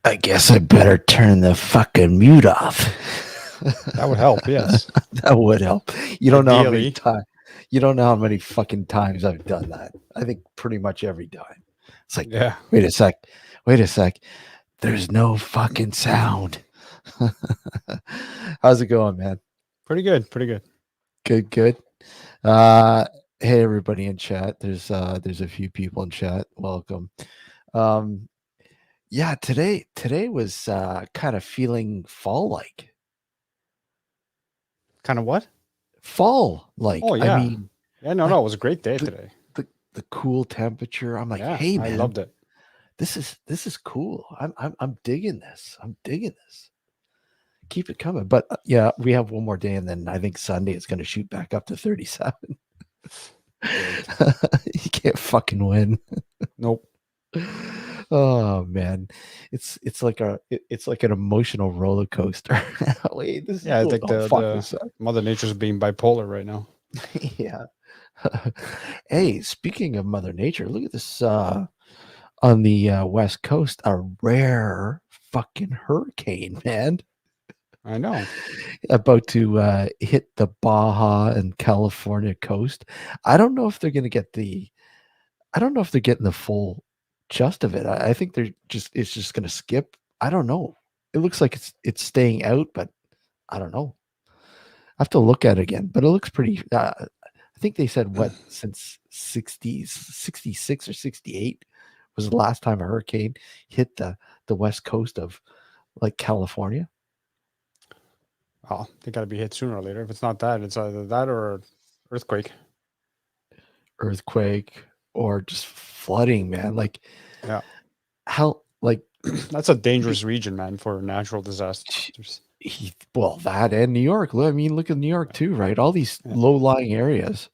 I guess I better turn the fucking mute off. That would help, yes. That would help. You don't know how many Ideally. times. You don't know how many fucking times I've done that. I think pretty much every time. It's like, Yeah. wait a sec. Wait a sec. There's no fucking sound. How's it going, man? Pretty good. Pretty good. Good, good. Uh hey everybody in chat. There's a few people in chat. Welcome. Um yeah, today was kind of feeling fall like. Kind of what? Fall like. Oh I yeah. mean, Yeah. No, like no. It was a great day the today. the cool temperature. I'm like, Yeah, "Hey I man, loved it. this is cool. I'm digging this. I'm digging this. Keep it coming." But yeah, we have one more day, and then I think Sunday it's going to shoot back up to 37. Great. You can't fucking win. Nope. Oh man, it's like an emotional roller coaster. Wait, this is Yeah, I going. think Oh the fuck the this. Mother Nature's being bipolar right now. Yeah. Hey, speaking of Mother Nature, look at this. On the West Coast, a rare fucking hurricane, man, I know. about to hit the Baja and California coast. I don't know if they're going to get the. I don't know if they're getting the full gist of it. I think they're just. It's just going to skip. I don't know. It looks like it's staying out, but I don't know. I have to look at it again, but it looks pretty. I think they said what since 60s, 66 or 68 was the last time a hurricane hit the west coast of like California. Oh, they got to be hit sooner or later. If it's not that, it's either that or earthquake. Earthquake or just flooding, man. Like Yeah, how like that's a dangerous region, man, for natural disasters. well that and New York. I mean, look at New York too, right? All these Yeah. low-lying areas.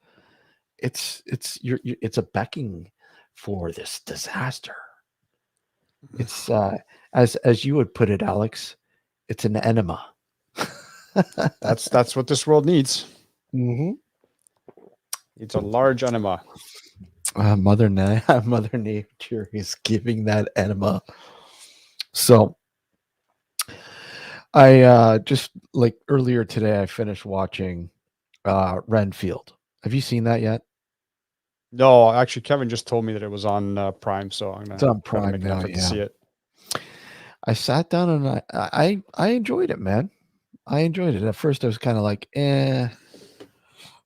You're it's a becking for this disaster. It's as you would put it, Alex, it's an enema. That's what this world needs. Hmm. It's a large enema. Mother Nature is giving that enema. So I just like earlier today, I finished watching Renfield. Have you seen that yet? No, actually, Kevin just told me that it was on Prime, so I'm It's gonna on try to Prime make an now. effort to Yeah, see it. I sat down and I enjoyed it, man. I enjoyed it. At first, I was kind of like, You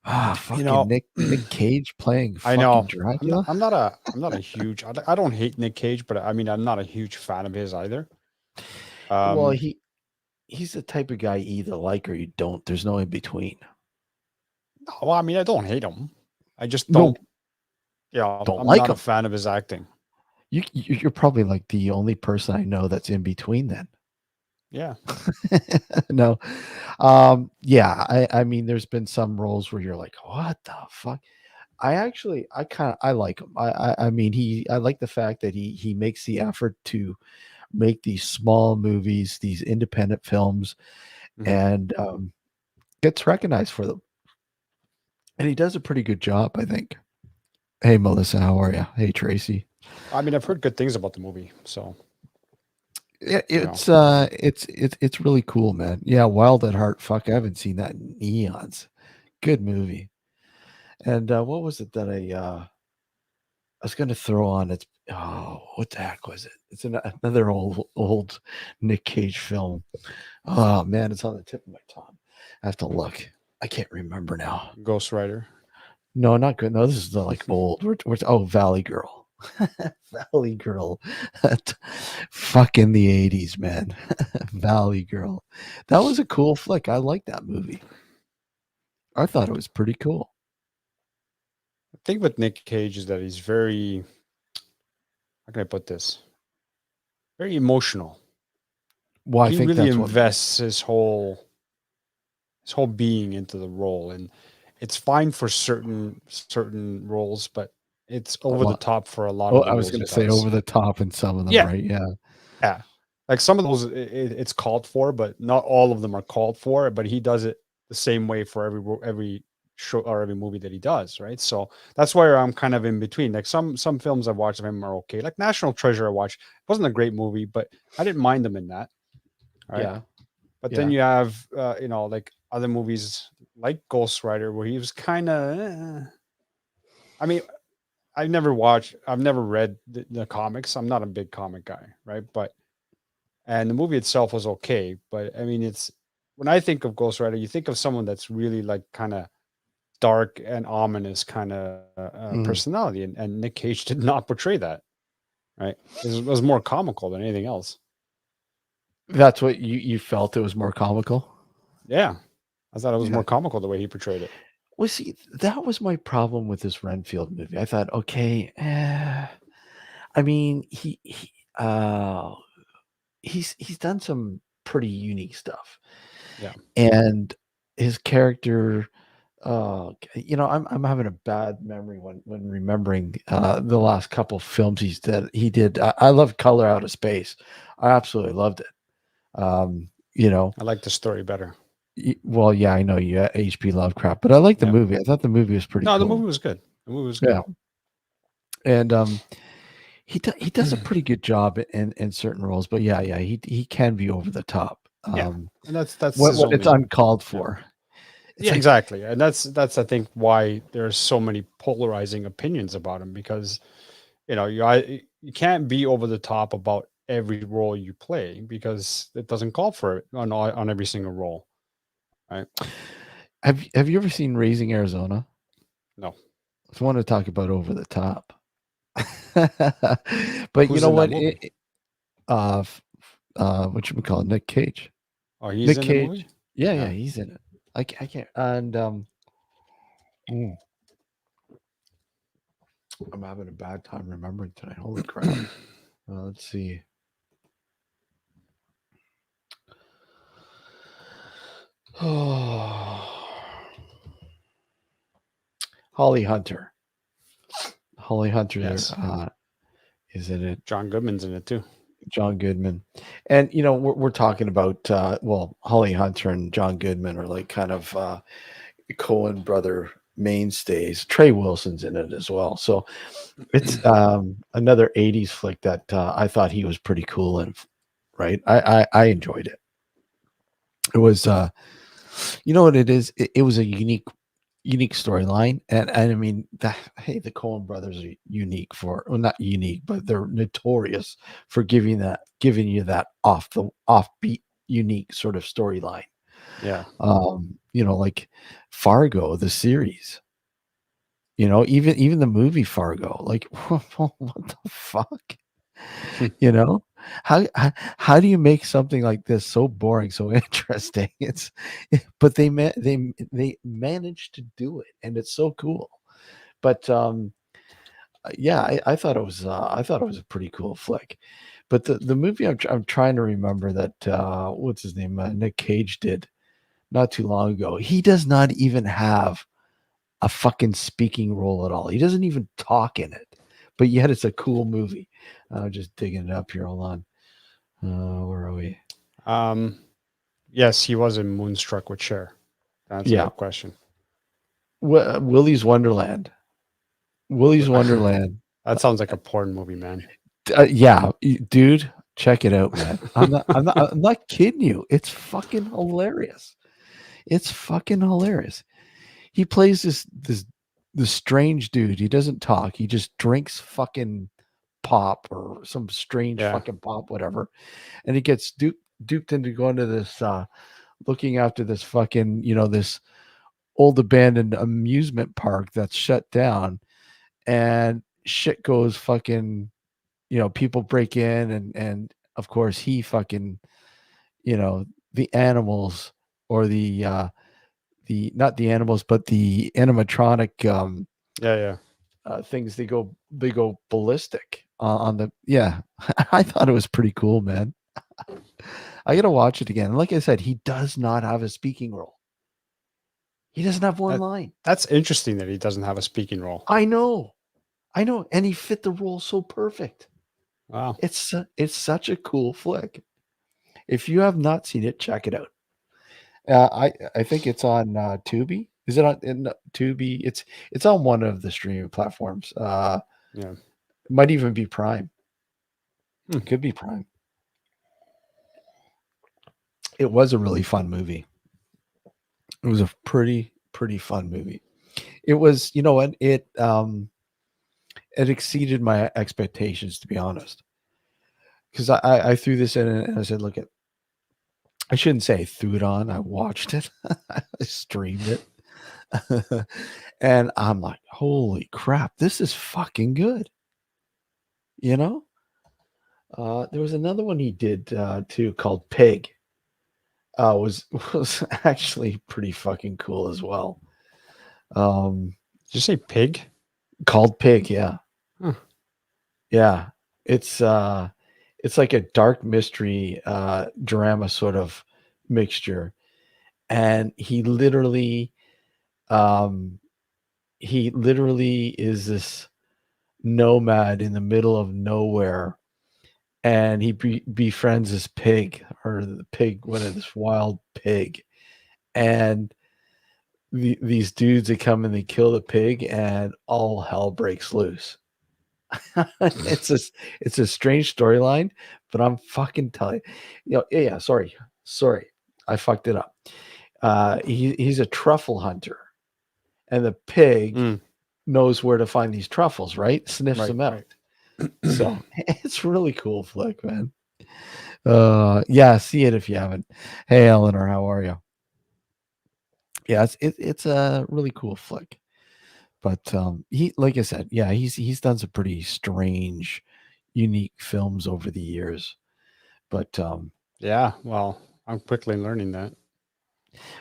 fucking know, Nick Cage playing I fucking know. I'm not. Dracula. I'm not a huge. I don't hate Nick Cage, but I mean, I'm not a huge fan of his either. Well, Um, he's the type of guy you either like or you don't. There's no in between. no, well, I mean, I don't hate him. I just No, don't. Yeah, don't I'm like not a him. fan of his acting. You're probably like the only person I know that's in between then. Yeah, No. Yeah, I mean there's been some roles where you're like, "What the fuck?" I like him. I mean I like the fact that he makes the effort to make these small movies, these independent films hmm and gets recognized for them. And he does a pretty good job, I think. Hey Melissa, how are you? Hey Tracy. I mean, I've heard good things about the movie, so Yeah, you know. it's really cool, man. Yeah, Wild at Heart. Fuck, I haven't seen that in eons. Good movie. And what was it that I was gonna throw on? It's what the heck was it? It's another old Nick Cage film. Oh man, it's on the tip of my tongue. I have to look. I can't remember now. Ghost Rider. No, not good. No, this is the like old. Oh, Valley Girl. Valley Girl. Fucking the 80s, man. Valley Girl. That was a cool flick. I like that movie. I thought it was pretty cool. The thing with Nick Cage is that he's very. How can I put this? Very emotional. Well, I He think really that's what invests his whole being into the role, and it's fine for certain roles, but it's a over the lot. top for a lot Oh, of the I was roles he gonna say over does. the top in some of them, Yeah, right? Yeah. yeah. Like some of those, it's called for, but not all of them are called for. But he does it the same way for every show or every movie that he does, right? So that's why I'm kind of in between. Like some films I've watched of him are okay. Like National Treasure, I watched. It wasn't a great movie, but I didn't mind him in that. Right. Yeah. But then Yeah. you have, like other movies like Ghost Rider, where he was kind of. I mean, I've never watched. I've never read the comics. I'm not a big comic guy, right? But and the movie itself was okay. But I mean, it's when I think of Ghost Rider, you think of someone that's really like kind of dark and ominous kind of Mm. personality, and Nick Cage did not portray that. Right? It was more comical than anything else. That's what you felt it was more comical? Yeah, I thought it was Yeah. more comical the way he portrayed it. Well, see, that was my problem with this Renfield movie. I thought, okay, I mean, uh, he's done some pretty unique stuff, Yeah, and his character, I'm having a bad memory when remembering the last couple films he did. I love Color Out of Space. I absolutely loved it. You know, I like the story better. well, yeah, I know you HP Lovecraft, but I like the Yeah. movie. I thought the movie was pretty No, the movie cool. was good. The movie was good. Yeah, and he does a pretty good job in certain roles, but yeah, he can be over the top. Yeah, and that's When his it's only. uncalled Yeah. for. It's Yeah, like, exactly. And that's I think why there's so many polarizing opinions about him, because you can't be over the top about every role you play because it doesn't call for it on every single role, right? have you ever seen Raising Arizona? No. I want to talk about over the top. But you Who's know in that what? movie? What you call it? Nick Cage. Oh, he's Nick in the movie? Cage. Yeah, Yeah. he's in it. I can't. And mm, I'm having a bad time remembering tonight. Holy crap! Let's see. Holly Hunter. Holly Hunter Yes. is in it. John Goodman's in it too. John Goodman, and we're talking about well, Holly Hunter and John Goodman are like kind of Cohen brother mainstays. Trey Wilson's in it as well, so it's another '80s flick that I thought he was pretty cool and right. I enjoyed it. It was you know what it is. It was a unique storyline, and I mean that. Hey, the Coen brothers are unique for well, not unique, but they're notorious for giving you that offbeat, unique sort of storyline. Yeah. Like Fargo, the series. Even the movie Fargo. Like, what the fuck? You know, how do you make something like this so boring, so interesting? But they managed to do it, and it's so cool. But yeah, I thought it was a pretty cool flick. But the movie I'm trying to remember that what's his name Nick Cage did not too long ago. He does not even have a fucking speaking role at all. He doesn't even talk in it, but yet it's a cool movie. Just digging it up here. Hold on. Where are we? Um, yes, he was in Moonstruck with Cher. To answer Yeah, that question. Willy's Wonderland. Willy's Wonderland. That sounds like a porn movie, man. Yeah, dude, check it out, man. I'm not kidding you. It's fucking hilarious. It's fucking hilarious. He plays this strange dude. He doesn't talk. He just drinks fucking pop or some strange Yeah. fucking pop, whatever. And he gets duped into going to this looking after this fucking, this old abandoned amusement park that's shut down, and shit goes fucking, people break in, and of course he fucking, the animals, or the not the animals but the animatronic Yeah, yeah. things, they go ballistic on the, yeah. I thought it was pretty cool, man. I gotta watch it again. And like I said, he does not have a speaking role. He doesn't have one That line. that's interesting that he doesn't have a speaking role. I know, and he fit the role so perfect. Wow. It's such a cool flick. If you have not seen it, check it out. I think it's on Tubi. Is it on Tubi? It's on one of the streaming platforms. Yeah. Might even be Prime. Hmm. Could be Prime. It was a really fun movie. It was a pretty fun movie. It was, you know what, it exceeded my expectations, to be honest. Because I threw this in and I said, look, I shouldn't say I threw it on. I watched it. I streamed it. And I'm like, holy crap, this is fucking good. You know? There was another one he did too called Pig. Was was actually pretty fucking cool as well. Um, Did you say pig? called Pig, yeah. Huh. Yeah. It's it's like a dark mystery drama sort of mixture. And um he literally is this nomad in the middle of nowhere, and he befriends this pig, or the pig, what is this wild pig, and these dudes, they come and they kill the pig, and all hell breaks loose. it's a it's a strange storyline, but I'm fucking telling you, yeah, sorry, I fucked it up. He's a truffle hunter, and the pig Mm, knows where to find these truffles, right? Sniffs right, them out. right. So it's really cool flick, man. Yeah, see it if you haven't. Hey, Eleanor, how are you? Yeah, it's a really cool flick. But he, like I said, yeah, he's done some pretty strange, unique films over the years. But Yeah, well, I'm quickly learning that.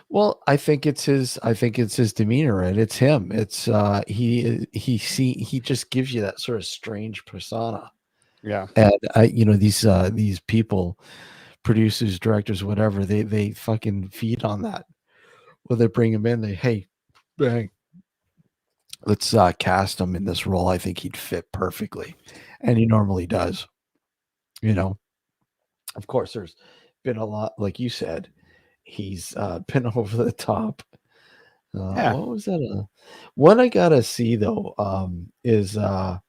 well, I think it's his demeanor, right? It's him. It's he just gives you that sort of strange persona. Yeah. And these people, producers, directors, whatever, they fucking feed on that. Well, they bring him in, they, hey, bang, let's cast him in this role. I think he'd fit perfectly. And he normally does, you know. Of course, there's been a lot, like you said, he's been over the top. Yeah. What was that? One I gotta see though, is that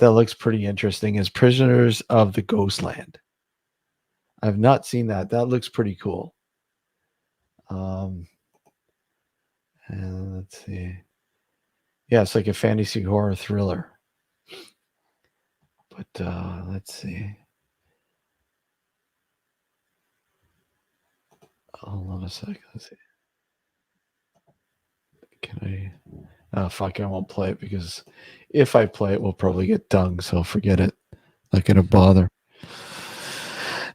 looks pretty interesting, is Prisoners of the Ghostland. I've not seen that. That looks pretty cool. Um, and let's see. Yeah, it's like a fantasy horror thriller. But let's see. Hold on a second. Let's see. Can I? Oh, fuck, I won't play it because if I play it, we'll probably get dung. So forget it. Not gonna bother.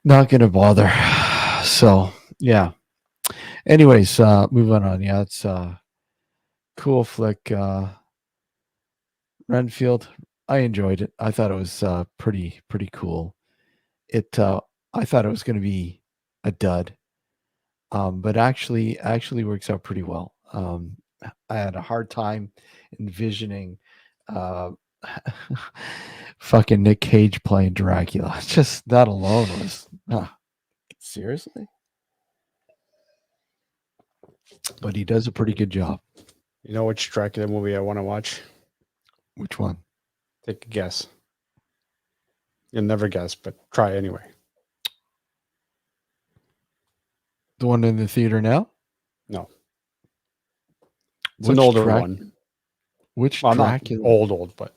Not gonna bother. So yeah. Anyways, moving on. Yeah, it's cool flick. Renfield. I enjoyed it. I thought it was pretty cool. It I thought it was gonna be a dud. But actually works out pretty well. I had a hard time envisioning uh, fucking Nick Cage playing Dracula. Just that alone was seriously, but he does a pretty good job. You know which Dracula movie I want to watch? Which one? Take a guess. You'll never guess, but try anyway. The one in the theater now? No, it's an Which older Drac? one. Which Well, not Dracula? old, but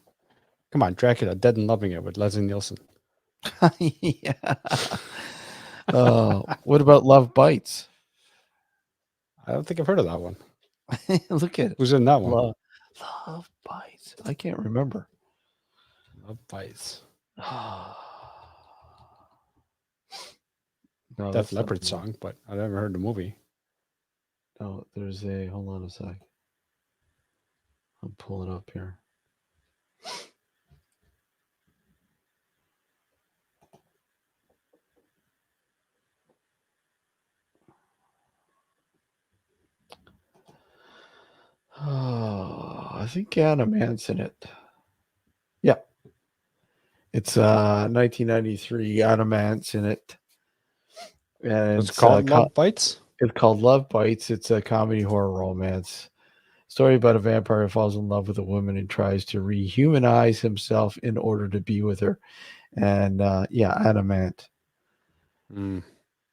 come on, Dracula, Dead and Loving It with Leslie Nielsen. Yeah. What about Love Bites? I don't think I've heard of that one. Look at it. Who's in that one? Love Bites. I can't remember. Love Bites. No, Def that's Leppard something. song, but I never heard the movie. No, there's a. Hold on a sec. I'm pulling up here. Oh, I think Adam Ant's in it. Yeah, it's 1993. Adam Ant's in it, and It's called Love Bites. it's called Love Bites. It's a comedy horror romance story about a vampire who falls in love with a woman and tries to rehumanize himself in order to be with her. And yeah, Adam Ant. Mm.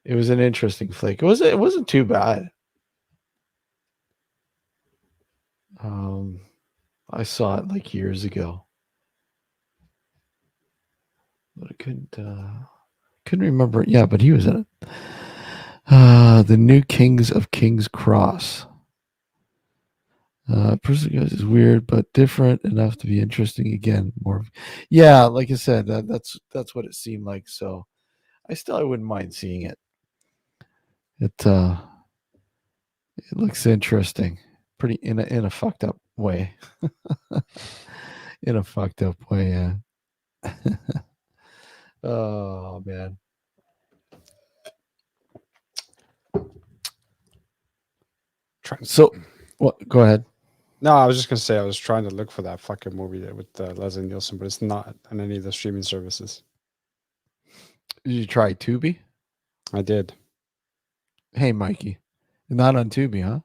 It was an interesting flick. It wasn't too bad. Um, I saw it like years ago. but I couldn't remember it. Yeah, but he was in it. The New Kings of King's Cross. Person Guys is weird but different enough to be interesting again. Yeah, like I said, that's what it seemed like. So I wouldn't mind seeing it. It it looks interesting, pretty in a fucked up way. In a fucked up way, yeah. Oh man. Trying. So, what? Go ahead. No, I was just gonna say I was trying to look for that fucking movie there with Leslie Nielsen, but it's not on any of the streaming services. Did you try Tubi? I did. Hey, Mikey, not on Tubi, huh?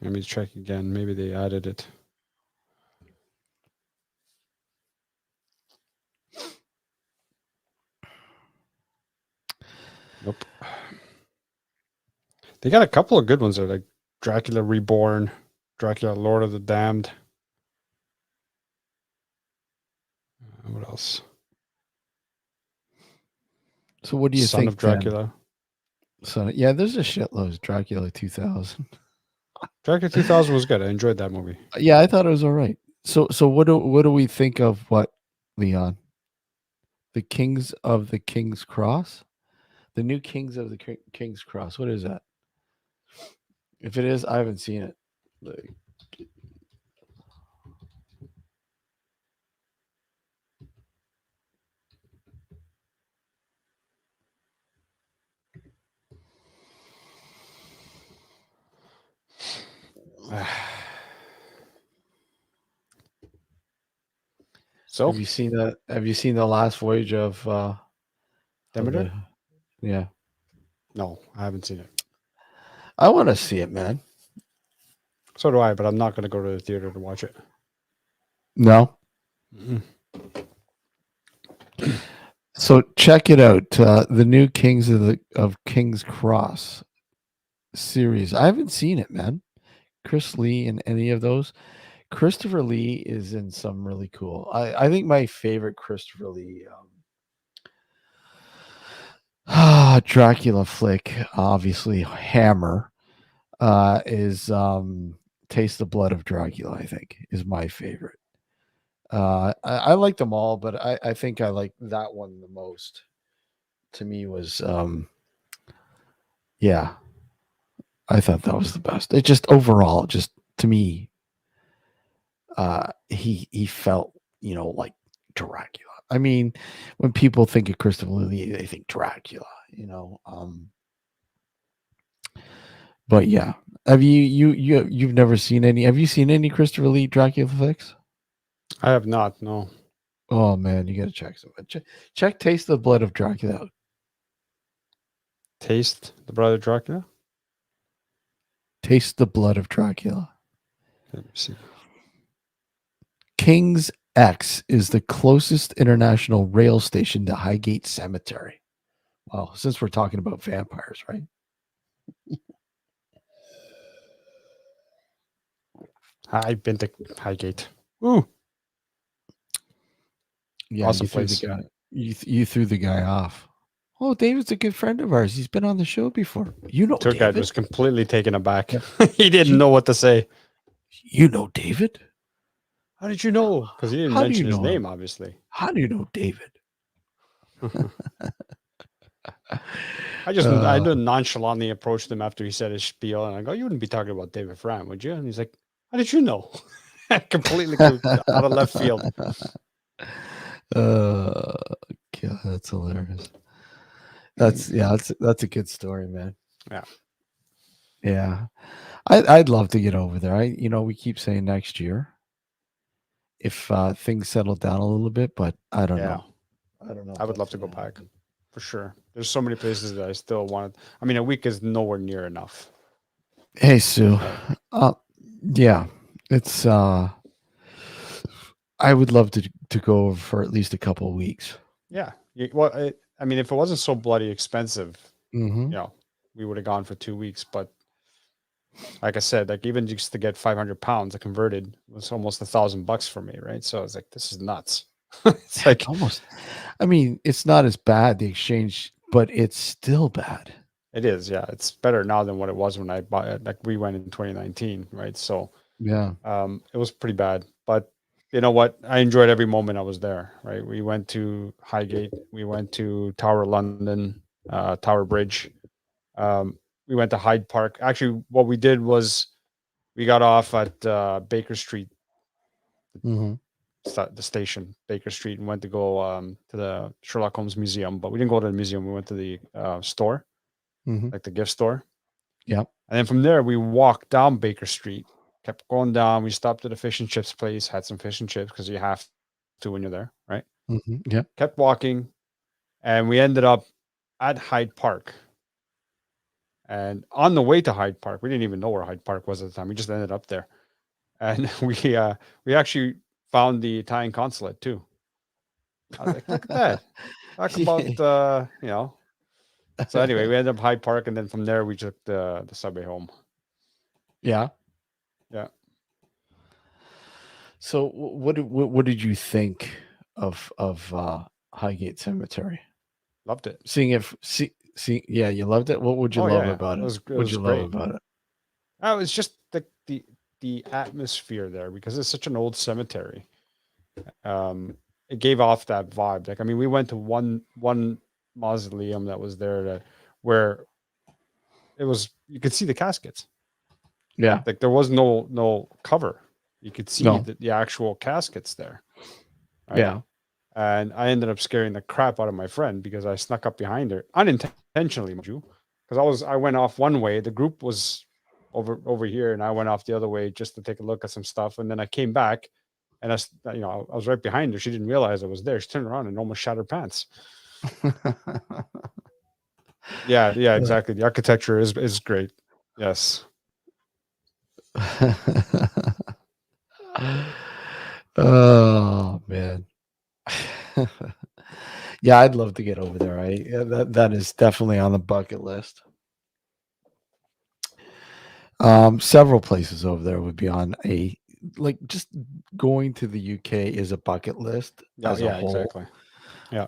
Let me check again. Maybe they added it. Nope. They got a couple of good ones there, like Dracula Reborn, Dracula Lord of the Damned. What else? So, what do you Son of think then? Dracula. So, yeah, there's a shitload of Dracula 2000. Dracula 2000 was good. I enjoyed that movie. Yeah, I thought it was all right. So what do we think of what, Leon? The Kings of the King's Cross? The New Kings of the King's Cross. What is that? If it is, I haven't seen it. Like, So, have you seen the last voyage of Demeter? the yeah. No, I haven't seen it. I want to see it, man. So do I, but I'm not going to go to the theater to watch it. No. Mm-mm. So check it out. The New Kings of King's Cross series. I haven't seen it, man. Chris Lee in any of those. Christopher Lee is in some really cool. I think my favorite Christopher Lee Dracula flick, obviously Hammer, is Taste the Blood of Dracula, I think, is my favorite. I like them all, but I think I like that one the most. To me was yeah, I thought that was the best. It just overall, just to me, he felt, like Dracula. I mean, when people think of Christopher Lee, they think Dracula. But yeah, have you've never seen any? Have you seen any Christopher Lee Dracula flicks? I have not. No. Oh man, you got to check some. Check Taste the Blood of Dracula out. Taste the Brother Dracula? Taste the Blood of Dracula. Let me see. King's X is the closest international rail station to Highgate Cemetery. Well, since we're talking about vampires, right? I've been to Highgate. Ooh, Yeah, awesome you threw the place. guy. You threw the guy off. Oh, David's a good friend of ours. He's been on the show before. You know Tour guide David. was completely taken aback. Yeah. He didn't You know what to say. you know David? How did you know? Because he didn't How do you mention his know him? name, obviously. How do you know David? I Uh, just nonchalantly approached him after he said his spiel, and I go, "You wouldn't be talking about David Fram, would you?" And he's like, "How did you know?" Completely out of left field. uh, God, that's hilarious. That's a good story, man. Yeah, Yeah, I'd love to get over there. We keep saying next year if things settle down a little bit, but I don't yeah. know. I don't know I if would that's love to go gonna back happen. for sure. There's so many places that I still wanted. I mean, a week is nowhere near enough. Hey Sue, uh, yeah, it's I would love to go over for at least a couple of weeks. Yeah. Well, I mean, if it wasn't so bloody expensive, Hmm. you know, we would have gone for 2 weeks. But like I said, like even just to get 500 pounds converted was almost $1,000 for me, right? So I was like, this is nuts. It's like Almost. I mean, it's not as bad, the exchange, but it's still bad. it is, yeah. It's better now than what it was when I bought it. Like we went in 2019, right? So Yeah. it was pretty bad. But you know what? I enjoyed every moment I was there, right? We went to Highgate, we went to Tower London, Tower Bridge. Um, we went to Hyde Park. Actually, what we did was we got off at Baker Street, Mhm. the station, Baker Street, and went to go to the Sherlock Holmes Museum. But we didn't go to the museum. We went to the store, Mhm. like the gift store. Yep. And then from there, we walked down Baker Street, kept going down. We stopped at a fish and chips place, had some fish and chips because you have to when you're there, right? Mhm. Yep. Kept walking, and we ended up at Hyde Park. And on the way to Hyde Park, we didn't even know where Hyde Park was at the time. We just ended up there, and we actually found the Italian consulate too. I was like, look at that. Talk about So anyway, we ended up Hyde Park, and then from there we took the subway home. Yeah. Yeah, So what did you think of Highgate Cemetery? loved it. Seeing if see yeah, you loved it? What would you Oh yeah, love yeah. about it? It What'd was you love great. about it? Oh, it's just the atmosphere there because it's such an old cemetery. It gave off that vibe. Like I mean, we went to one mausoleum that was there that where it was you could see the caskets. Yeah. Like there was no cover. You could see No. the actual caskets there, right? Yeah. And I ended up scaring the crap out of my friend because I snuck up behind her unintentionally, mind you, because I went off one way. The group was over here, and I went off the other way just to take a look at some stuff. And then I came back, and I was right behind her. She didn't realize I was there. She turned around and almost shot her pants. Yeah, yeah, exactly. The architecture is great. Yes. Oh, man. Yeah, I'd love to get over there. Yeah, that is definitely on the bucket list. Several places over there would be on a like just going to the UK is a bucket list Yeah, as a yeah, whole. exactly. Yeah.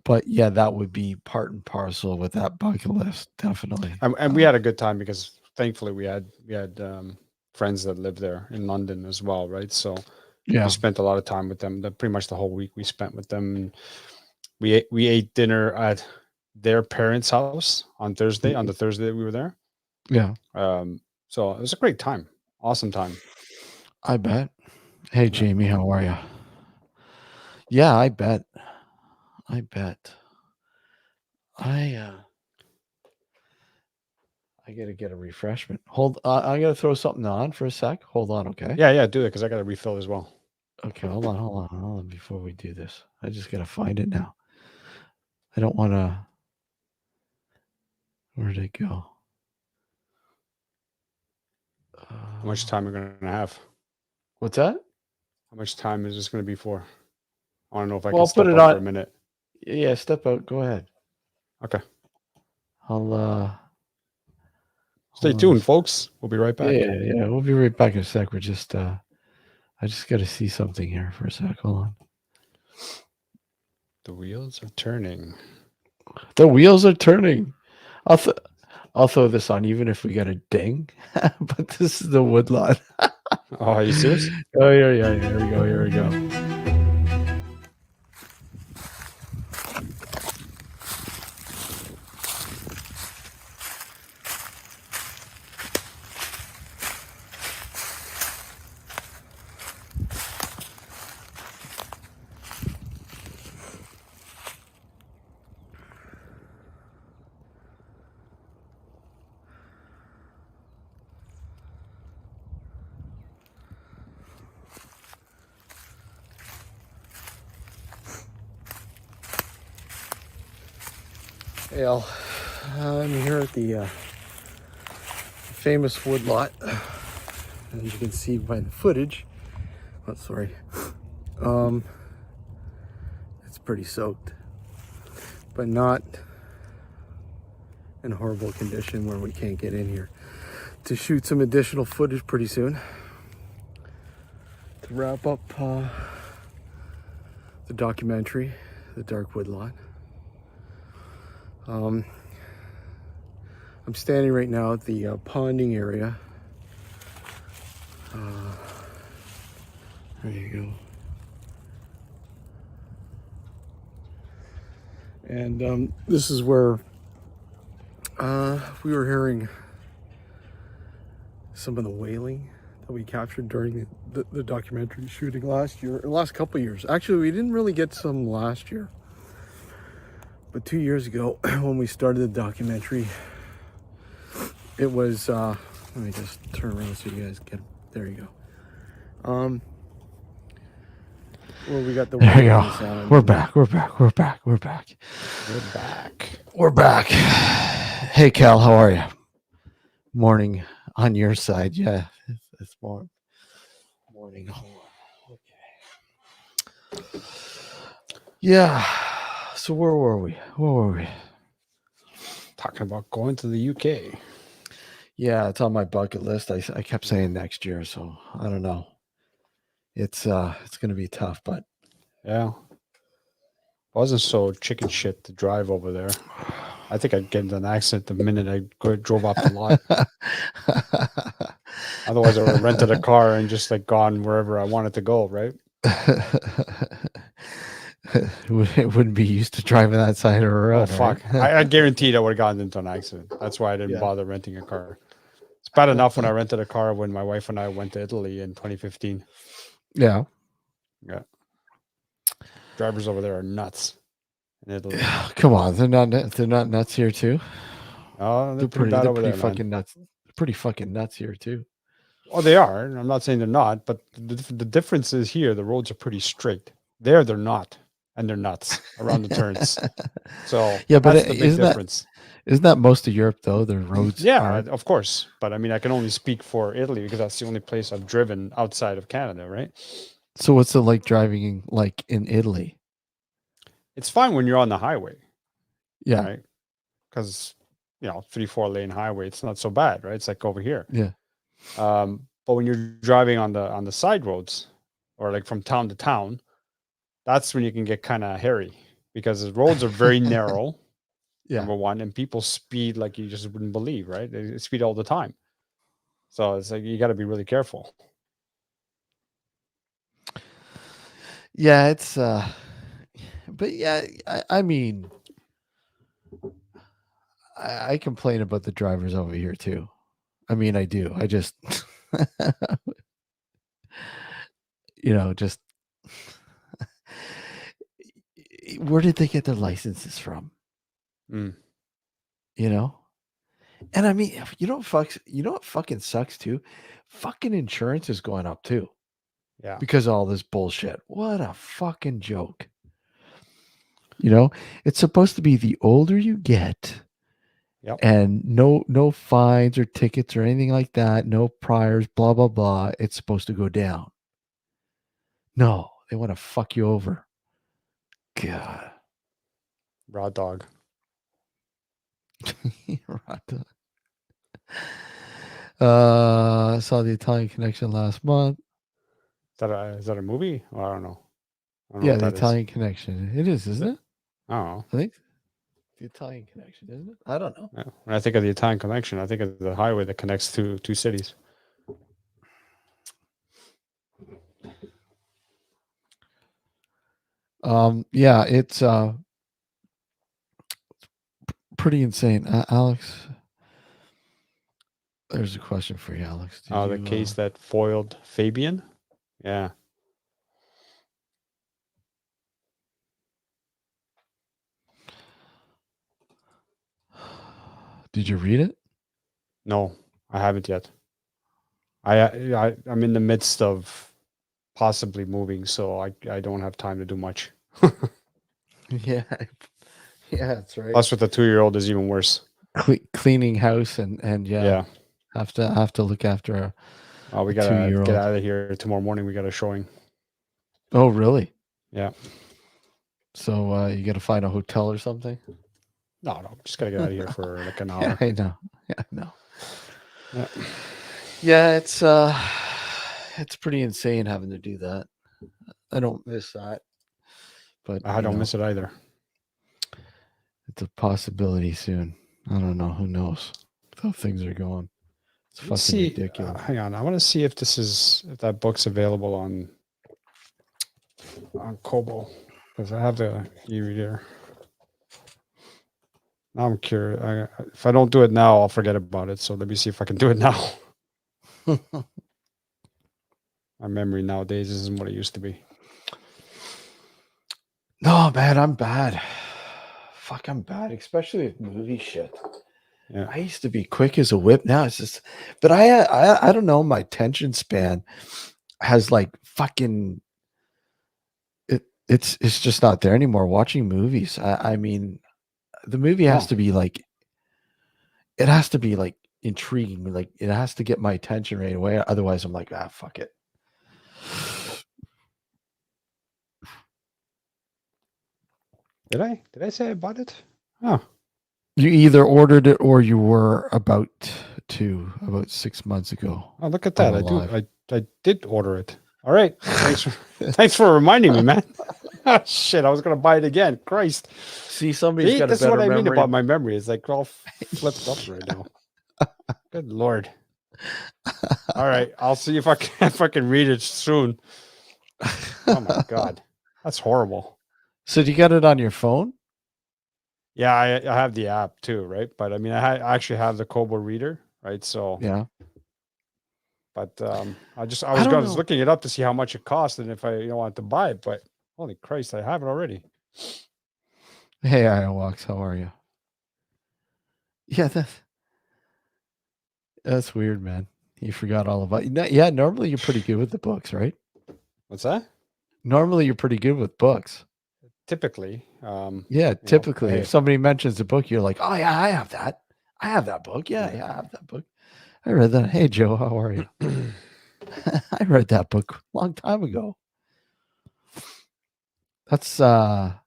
But yeah, that would be part and parcel with that bucket list, definitely. And we had a good time because thankfully we had friends that live there in London as well, right? So we Yeah. spent a lot of time with them. Pretty much the whole week we spent with them. And we ate dinner at their parents' house on Thursday. On Mhm. the Thursday that we were there, Yeah, so it was a great time, awesome time. I bet. Hey, Yeah. Jamie, how are you? Yeah, I bet. I bet. I uh I gotta get a refreshment. I gotta throw something on for a sec. Hold on, okay? Yeah, yeah, do it because I got to refill as well. Okay, hold on before we do this. I just gotta find it now. I don't wanna where'd it go? How much Uh, time are we gonna have? what's that? How much time is this gonna be for? I want to know if I Well, can I'll put step it out for on. a minute. Yeah, step out. Go ahead. Okay, I'll stay hold on a tuned, sec. folks. We'll be right Yeah, back. yeah. We'll be right back in a sec. We're just I just gotta see something here for a sec. Hold on. The wheels are turning. The wheels are turning. I'll th- I'll throw this on even if we get a ding. But this is the woodlot. Oh, are you serious? Oh yeah, yeah, yeah. Here we go. Here we go. Well, I'm here at the famous woodlot. As you can see by the footage. Oh, sorry. Um, it's pretty soaked, but not in horrible condition where we can't get in here to shoot some additional footage pretty soon to wrap up the documentary, The Dark Woodlot. Um, I'm standing right now at the ponding area. There you go. And this is where we were hearing some of the wailing that we captured during the documentary shooting last year, or last couple of years. Actually, we didn't really get some last year. But 2 years ago, when we started the documentary, it was, let me just turn around so you guys get, there you go. Well, we got the There you wailing go. sound. We're back. We're back. We're back. We're back. We're back. We're back. Hey, Cal, how are you? Morning on your side. Yeah, it's warm. Morning. Okay. Yeah. So where were we? Where were we? Talking about going to the UK. Yeah, it's on my bucket list. I kept saying next year, so I don't know. It's going to be tough, but Yeah. Wasn't so chicken shit to drive over there. I think I'd get into an accident the minute I drove off the lot. Otherwise, I would have rented a car and just like gone wherever I wanted to go, right? It wouldn't be used to driving that side of the road. Oh, fuck. Right? I guaranteed I would have gotten into an accident. That's why I didn't Yeah. bother renting a car. It's bad enough when I rented a car when my wife and I went to Italy in 2015. Yeah. Yeah. Drivers over there are nuts in Italy. Come on, they're not nuts here too. Oh, they're pretty bad they're over pretty there, man. fucking nuts. Pretty fucking nuts here too. Oh, they are. I'm not saying they're not, but the difference is here the roads are pretty straight. There, they're not, and they're nuts around the turns. So Yeah, but that's the big isn't difference. that most of Europe though? Their roads Yeah, aren't. of course. But I mean, I can only speak for Italy because that's the only place I've driven outside of Canada, right? So what's it like driving like in Italy? It's fine when you're on the highway, Yeah, right? Because 3-4 lane highway, it's not so bad, right? It's like over here. yeah, But when you're driving on the side roads or like from town to town, that's when you can get kind of hairy because the roads are very narrow. yeah. Number one, and people speed like you just wouldn't believe, right? They speed all the time. So it's like you got to be really careful. Yeah, it's but yeah, I mean I complain about the drivers over here too. I mean I do. I just just where did they get their licenses from? Mm. You know? And I mean, you know what fucking sucks too? Fucking insurance is going up too Yeah. because of all this bullshit. What a fucking joke. You know, it's supposed to be the older you get Yep. and no fines or tickets or anything like that, no priors, blah blah blah. It's supposed to go down. No, they want to fuck you over. God. Raw dog. Right. I saw the Italian Connection last month. Is that a movie? Oh, I don't know. I don't know Yeah, what the that is. Italian Connection. It is, isn't it? I don't know. I think the Italian Connection, isn't it? I don't know. Yeah. When I think of the Italian connection, I think of the highway that connects two cities. Yeah, it's pretty insane. Alex, there's a question for you, Alex. Did The you case that foiled Fabian. Yeah. did you read it? No, I haven't yet. I'm in the midst of possibly moving, so I don't have time to do much. Yeah. Yeah, that's right. Plus, with the 2-year-old is even worse. Cleaning house and Yeah. have to look after We a gotta 2-year-old. get out of here tomorrow morning. We got a showing. Oh, really? Yeah. So you got to find a hotel or something? No, just gotta get out of here for like an hour. Yeah, I know. Yeah, I know. Yeah. Yeah, it's pretty insane having to do that. I don't miss that. but I don't miss it either. it's a possibility soon. I don't know. Who knows how things are going? It's Let me fucking see. ridiculous. Hang on. I want to see if that book's available on Kobo, because I have the e-reader. Now I'm curious. If I don't do it now, I'll forget about it. So let me see if I can do it now. My memory nowadays isn't what it used to be. No, man, I'm bad. Fuck, I'm bad, especially with movie shit. Yeah. I used to be quick as a whip. Now it's just, but I don't know. My attention span has like fucking it's just not there anymore. Watching movies, I mean, the movie has to be like, it has to be like intriguing. Like it has to get my attention right away. Otherwise, I'm like, fuck it. Did I say I bought it? Oh, You either ordered it or you were about 6 months ago. oh, look at that! Alive. I did order it. All right, thanks for reminding me, man. Oh, shit, I was gonna buy it again. Christ. See, somebody's got a This is better what I mean memory. about my memory. It's like all flipped up right now. Good Lord. All right, I'll see if I can read it soon. Oh my God, that's horrible. So do you got it on your phone? Yeah, I have the app too, right? But I mean, I actually have the Kobo reader, right? So Yeah. but I was don't know. looking it up to see how much it cost and if I wanted to buy it. But holy Christ, I have it already. Hey, Iowax, how are you? Yeah, that's weird, man. You forgot all about you. Yeah, normally you're pretty good with the books, right? What's that? Normally you're pretty good with books. Typically, Yeah, typically, hey. if somebody mentions a book, you're like, "Oh yeah, I have that. I have that book. Yeah, I have that book. I read that. Hey, Joe, how are you? I read that book a long time ago." That's I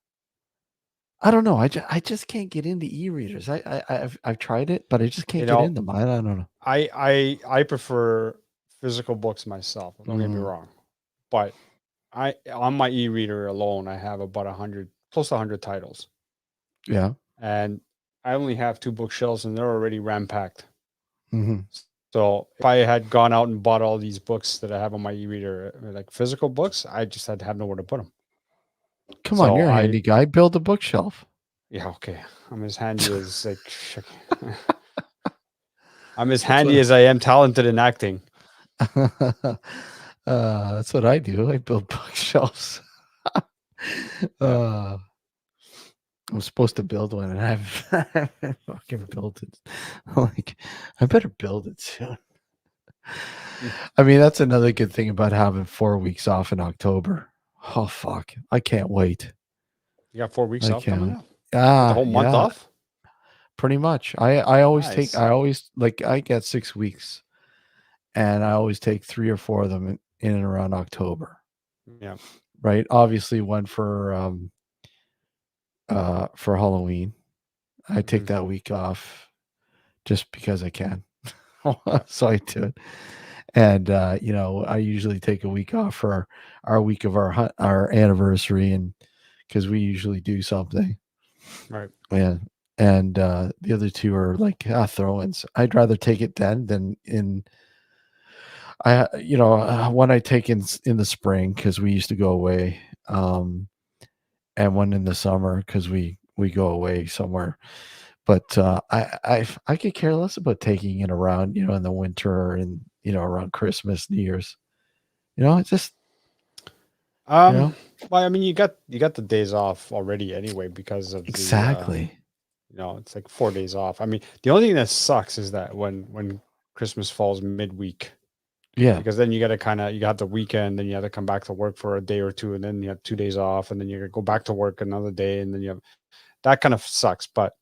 don't know. I just can't get into e-readers. I've tried it, but I just can't get in them. I don't know. I prefer physical books myself. Don't get me wrong, but I on my e-reader alone, I have about 100, close to 100 titles. Yeah. And I only have 2 bookshelves, and they're already ram-packed. Mm-hmm. So if I had gone out and bought all these books that I have on my e-reader, like physical books, I just had to have nowhere to put them. Come on, you're a handy guy. Build a bookshelf. Yeah, okay. I'm as handy as I'm as handy as I am talented in acting. That's what I do. I build bookshelves. I'm supposed to build one, and I haven't fucking built it. Like, I better build it soon. I mean, that's another good thing about having 4 weeks off in October. Oh fuck, I can't wait. You got 4 weeks off coming up? The whole month off? Pretty much. I always Nice. I get 6 weeks, and I always take 3 or 4 of them in and around October. Yeah. Right. Obviously, one for Halloween. I take that week off just because I can. So I do it. And I usually take a week off for our week of our anniversary, and because we usually do something. Right. Yeah. And the other 2 are like throw-ins. I'd rather take it then than in one I take in the spring because we used to go away, and one in the summer because we go away somewhere. But I could care less about taking it around, in the winter and around Christmas, New Year's. It's just well, I mean, you got the days off already anyway because of exactly. It's like 4 days off. I mean, the only thing that sucks is that when Christmas falls midweek. Yeah. Because then you got to you got the weekend, then you have to come back to work for a day or two, and then you have 2 days off, and then you go back to work another day, and then you have that kind of sucks. But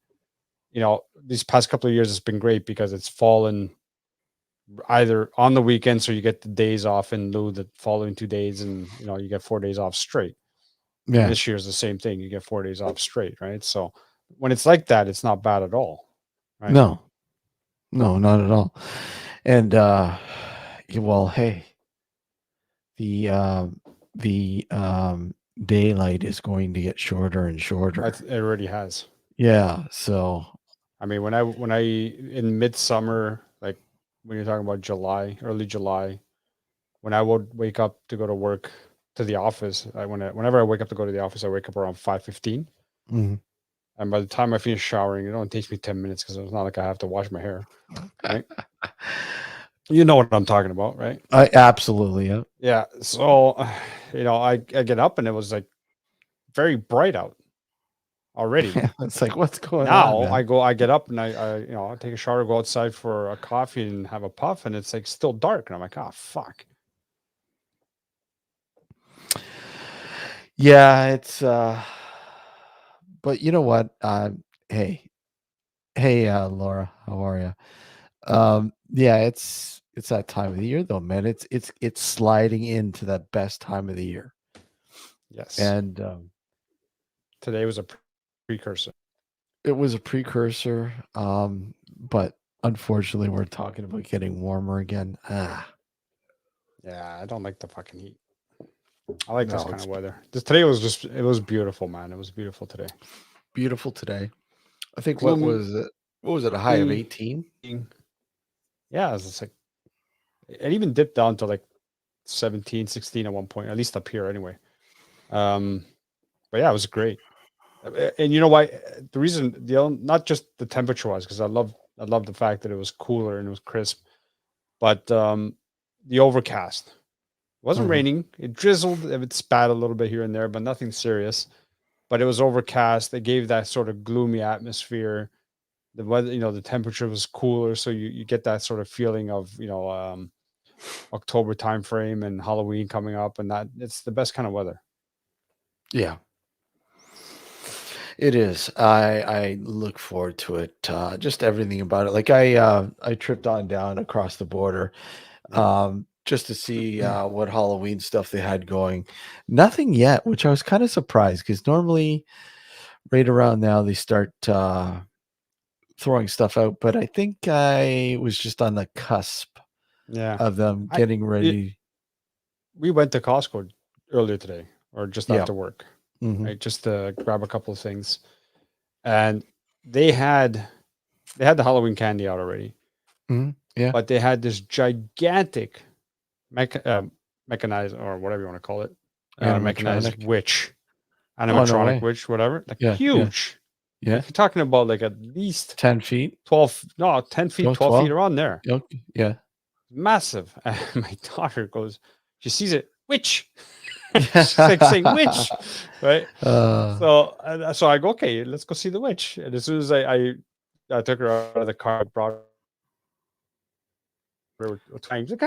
these past couple of years, it's been great because it's fallen either on the weekend, so you get the days off in lieu the following 2 days, and you get 4 days off straight. Yeah. And this year's the same thing. You get 4 days off straight, right? So when it's like that, it's not bad at all. Right? No, not at all. And well, hey, the daylight is going to get shorter and shorter. It already has. Yeah, so I mean, when I in midsummer, like when you're talking about July, early July, when I would wake up to go to work to the office, whenever I wake up to go to the office, I wake up around 5:15, mhm. and by the time I finish showering, it only takes me 10 minutes because it's not like I have to wash my hair, right? You know what I'm talking about, right? I absolutely, yeah. Yeah. So, I get up and it was like very bright out already. It's like, what's going on, Now man? I get up and I take a shower, go outside for a coffee and have a puff, and it's like still dark, and I'm like, oh fuck. Yeah, it's but you know what? Hey, Laura, how are you? Yeah, it's that time of the year though, man. It's sliding into that best time of the year. Yes. And Today was a precursor. it was a precursor, but unfortunately we're talking about getting warmer again. Yeah, I don't like the fucking heat. I like this No, kind it's of weather. Today was it was beautiful, man. It was beautiful today. beautiful today. I think Gloomy. what was it, a high of 18? Yeah, it's like it even dipped down to like 17, 16 at one point, at least up here anyway. But yeah, it was great. And you know why? The reason, not just the temperature was because I love the fact that it was cooler and it was crisp, but the overcast. It wasn't Mhm. raining. It drizzled. It spat a little bit here and there, but nothing serious. But it was overcast. It gave that sort of gloomy atmosphere. The weather, the temperature was cooler, so you get that sort of feeling of October time frame and Halloween coming up, and that it's the best kind of weather. Yeah. It is. I look forward to it. Just everything about it. Like I tripped on down across the border Yeah. just to see what Halloween stuff they had going. Nothing yet, which I was kind of surprised because normally right around now they start throwing stuff out, but I think I was just on the cusp Yeah. of them I getting it, ready. we went to Costco earlier today, or just Yeah. after work, Hmm. right? Just to grab a couple of things, and they had the Halloween candy out already, Hmm. Yeah. but they had this gigantic mechanized, or whatever you want to call it, mechanized Animatronic. witch, Oh, no animatronic way. witch, whatever, like Yeah. Yeah. huge. Yeah. Like you're talking about like at least 10 feet. 12, no, 10 feet, Oh, 12 feet 12. around there. Okay. Yeah. Massive. And my daughter goes, she sees it, witch. She's like saying witch, right? uh, So I go, okay, let's go see the witch. And as soon as I took her out of the car, brought her times like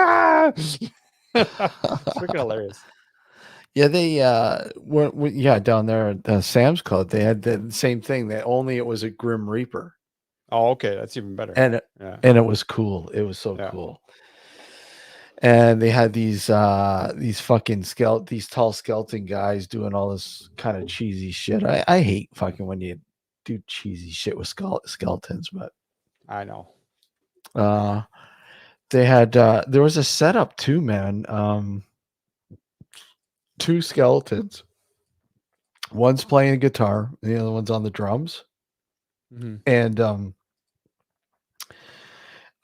freaking hilarious. Yeah, they yeah, down there at Sam's Club, they had the same thing. That only it was a Grim Reaper, Oh, okay, that's even better. and Yeah, it was cool. It was so yeah, cool. And they had these fucking these tall skeleton guys doing all this kind of cheesy shit. I hate fucking when you do cheesy shit with skeletons, but I know. uh they had there was a setup too, man. Two skeletons. One's playing guitar, the other one's on the drums. Mm-hmm. And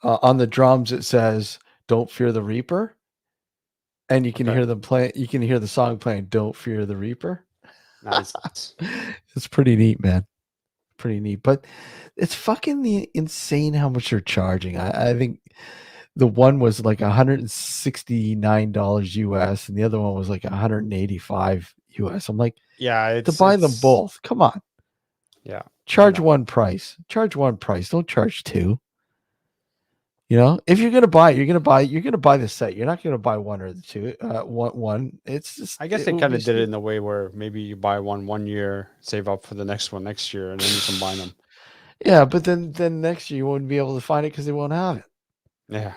on the drums it says "Don't fear the Reaper," and you can Okay, hear them play. You can hear the song playing "Don't Fear the Reaper." nice. It's pretty neat, man. Pretty neat, but it's fucking insane how much they're charging. I think the one was like $169 US, and the other one was like 185 US. I'm like, Yeah, to buy them both, come on, yeah, I charge know. one price. Charge one price. Don't charge two. You know, if you're gonna buy it, you're gonna buy the set. You're not gonna buy one or the two. One. It's just I guess it they would kind be of did it in stupid. a way where maybe you buy one year, save up for the next one next year, and then you combine them. Yeah, but then next year you wouldn't be able to find it because they won't have it. Yeah,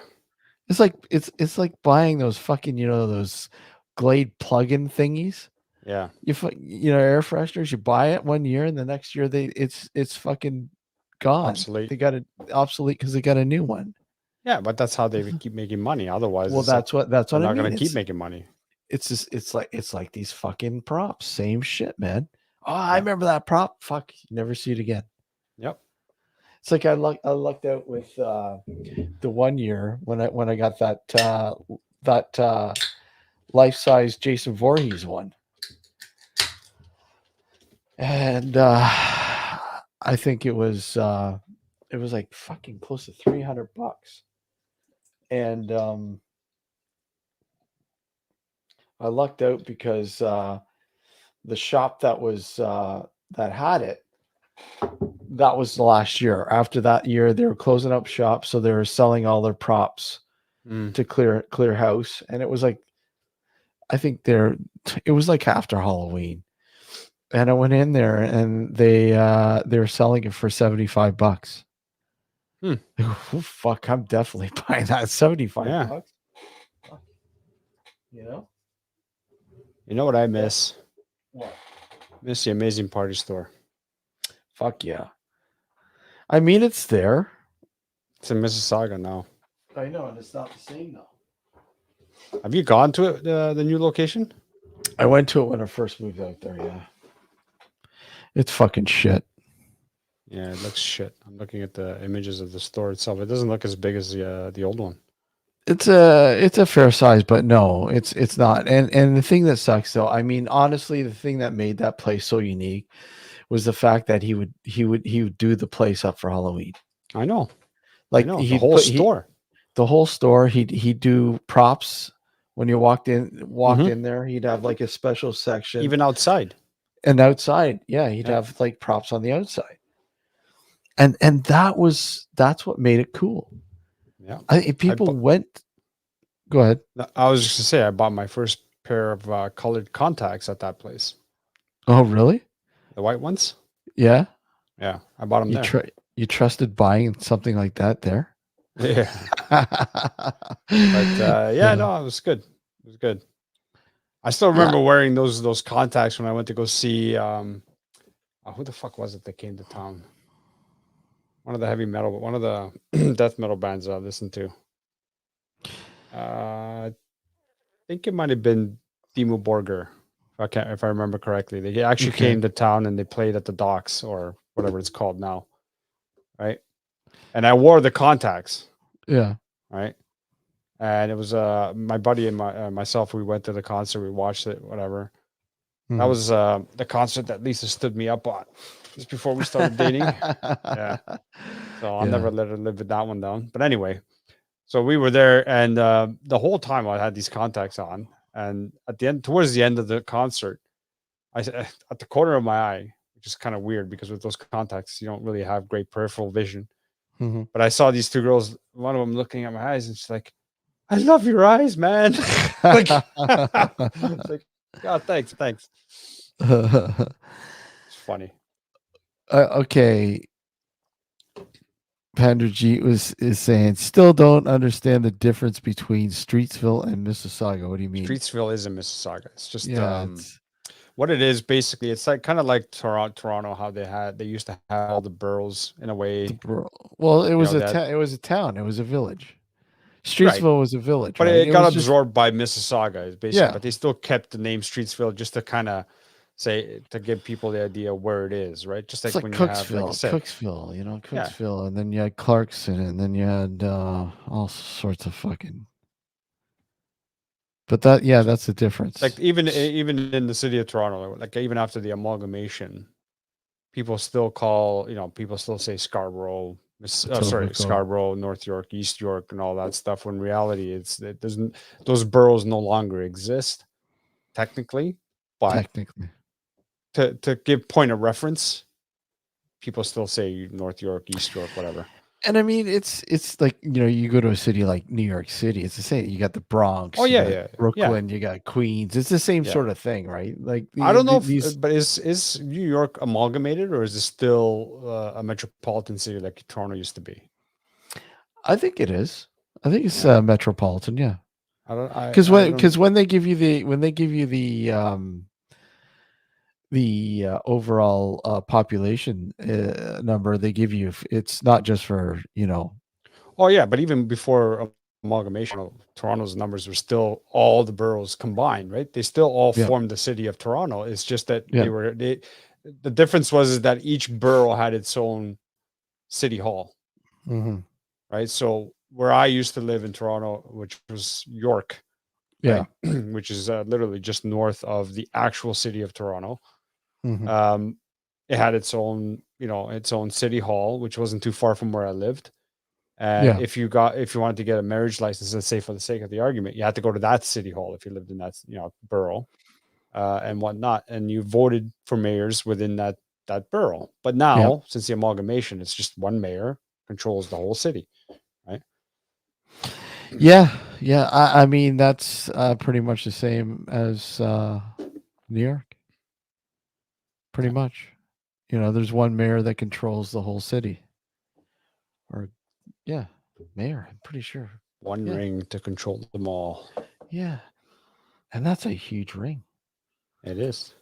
It's like buying those fucking those Glade plug-in thingies. yeah, Air fresheners. You buy it one year, and the next year it's fucking gone. obsolete. They got it obsolete because they got a new one. Yeah, but that's how they keep making money. Otherwise, Well, it's like that's they're what I not going mean. to keep making money. it's just it's like these fucking props, same shit, man. Oh, I Yeah. remember that prop. Fuck, you never see it again. Yep. It's like I lucked out with the one year when I got that life size Jason Voorhees one, and I think it was like fucking close to $300, and I lucked out because the shop that had it, that was the last year. After that year, they were closing up shop, so they were selling all their props Mm. to clear house, and it was like I think it was like after Halloween, and I went in there and they were selling it for $75. Hmm. Oh, fuck, I'm definitely buying that. 75 Yeah. bucks. You know? You know what I miss? What? Miss the Amazing Party Store. Fuck yeah. I mean, it's there. It's in Mississauga now. I know, and it's not the same though. Have you gone to it, the new location? I went to it when I first moved out there, yeah. It's fucking shit. Yeah, it looks shit. I'm looking at the images of the store itself. It doesn't look as big as the old one. It's a fair size, but no, it's not. And the thing that sucks though, I mean, honestly, the thing that made that place so unique was the fact that he would do the place up for Halloween. I know. Like I know. The he'd whole put store. the whole store, he'd do props when you walked Mhm. in there. He'd have like a special section. Even outside. And outside, yeah, he'd Yeah. have like props on the outside. And that's what made it cool. Yeah. People went. Go ahead. I was just to say I bought my first pair of colored contacts at that place. Oh, really? The white ones. Yeah. Yeah, I bought them there. You trusted buying something like that there? Yeah. But yeah, no, it was good. It was good. I still remember wearing those contacts when I went to go see who the fuck was it that came to town? One of the heavy metal, one of the death metal bands I listened to. I think it might have been Dimmu Borgir, if I remember correctly. They actually came to town and they played at the docks or whatever it's called now, right? And I wore the contacts. Yeah. Right. And it was my buddy and myself. We went to the concert. We watched it. Whatever. That was the concert that Lisa stood me up on just before we started dating. Yeah. So I'll never let her live with that one down. But anyway, so we were there, and the whole time I had these contacts on, and towards the end of the concert, at the corner of my eye, which is kind of weird because with those contacts you don't really have great peripheral vision. Mm-hmm. But I saw these two girls, one of them looking at my eyes, and she's like, "I love your eyes, man." Like, it's like, God, thanks. It's funny. Okay. Panderjeet is saying, still don't understand the difference between Streetsville and Mississauga. What do you mean? Streetsville is in Mississauga. It's just what it is basically. It's like kind of like Toronto, how they used to have all the boroughs in a way. Well, it was it was a town. It was a village. Streetsville was a village, but right? it got absorbed by Mississauga, basically. Yeah. But they still kept the name Streetsville just to kind of to give people the idea where it is, right? Just like, when Cooksville, you have, like I said, Cooksville, Cooksville, and then you had Clarkson, and then you had all sorts of fucking. But that's the difference. Like even in the city of Toronto, like even after the amalgamation, people still people still say Scarborough, Scarborough, North York, East York, and all that stuff. When in reality, those boroughs no longer exist technically, but to give point of reference, people still say North York, East York, whatever. And I mean, it's like, you go to a city like New York City, it's the same. You got the Bronx, Brooklyn, you got Queens. It's the same sort of thing, right? Like I don't know, but is New York amalgamated, or is it still a metropolitan city like Toronto used to be? I think it is. I think it's metropolitan. Yeah. Because when they give you the overall population number, they give you, it's not just for Oh yeah, but even before amalgamation of Toronto's numbers were still all the boroughs combined, right? They still all Yeah. formed the city of Toronto. It's just that Yeah. the difference was is that each borough had its own city hall, Mm-hmm. right? So where I used to live in Toronto, which was York, Yeah. right, which is literally just north of the actual city of Toronto. Mm-hmm. It had its own, its own city hall, which wasn't too far from where I lived. Yeah. If you wanted to get a marriage license, let's say for the sake of the argument, you had to go to that city hall if you lived in that borough, and whatnot, and you voted for mayors within that borough. But Yeah. now, since the amalgamation, it's just one mayor controls the whole city, right? Yeah. Yeah. I mean, that's pretty much the same as New York. Pretty Yeah. much. There's one mayor that controls the whole city. Or, yeah, mayor, I'm pretty sure. One Yeah. ring to control them all. Yeah. And that's a huge ring. It is.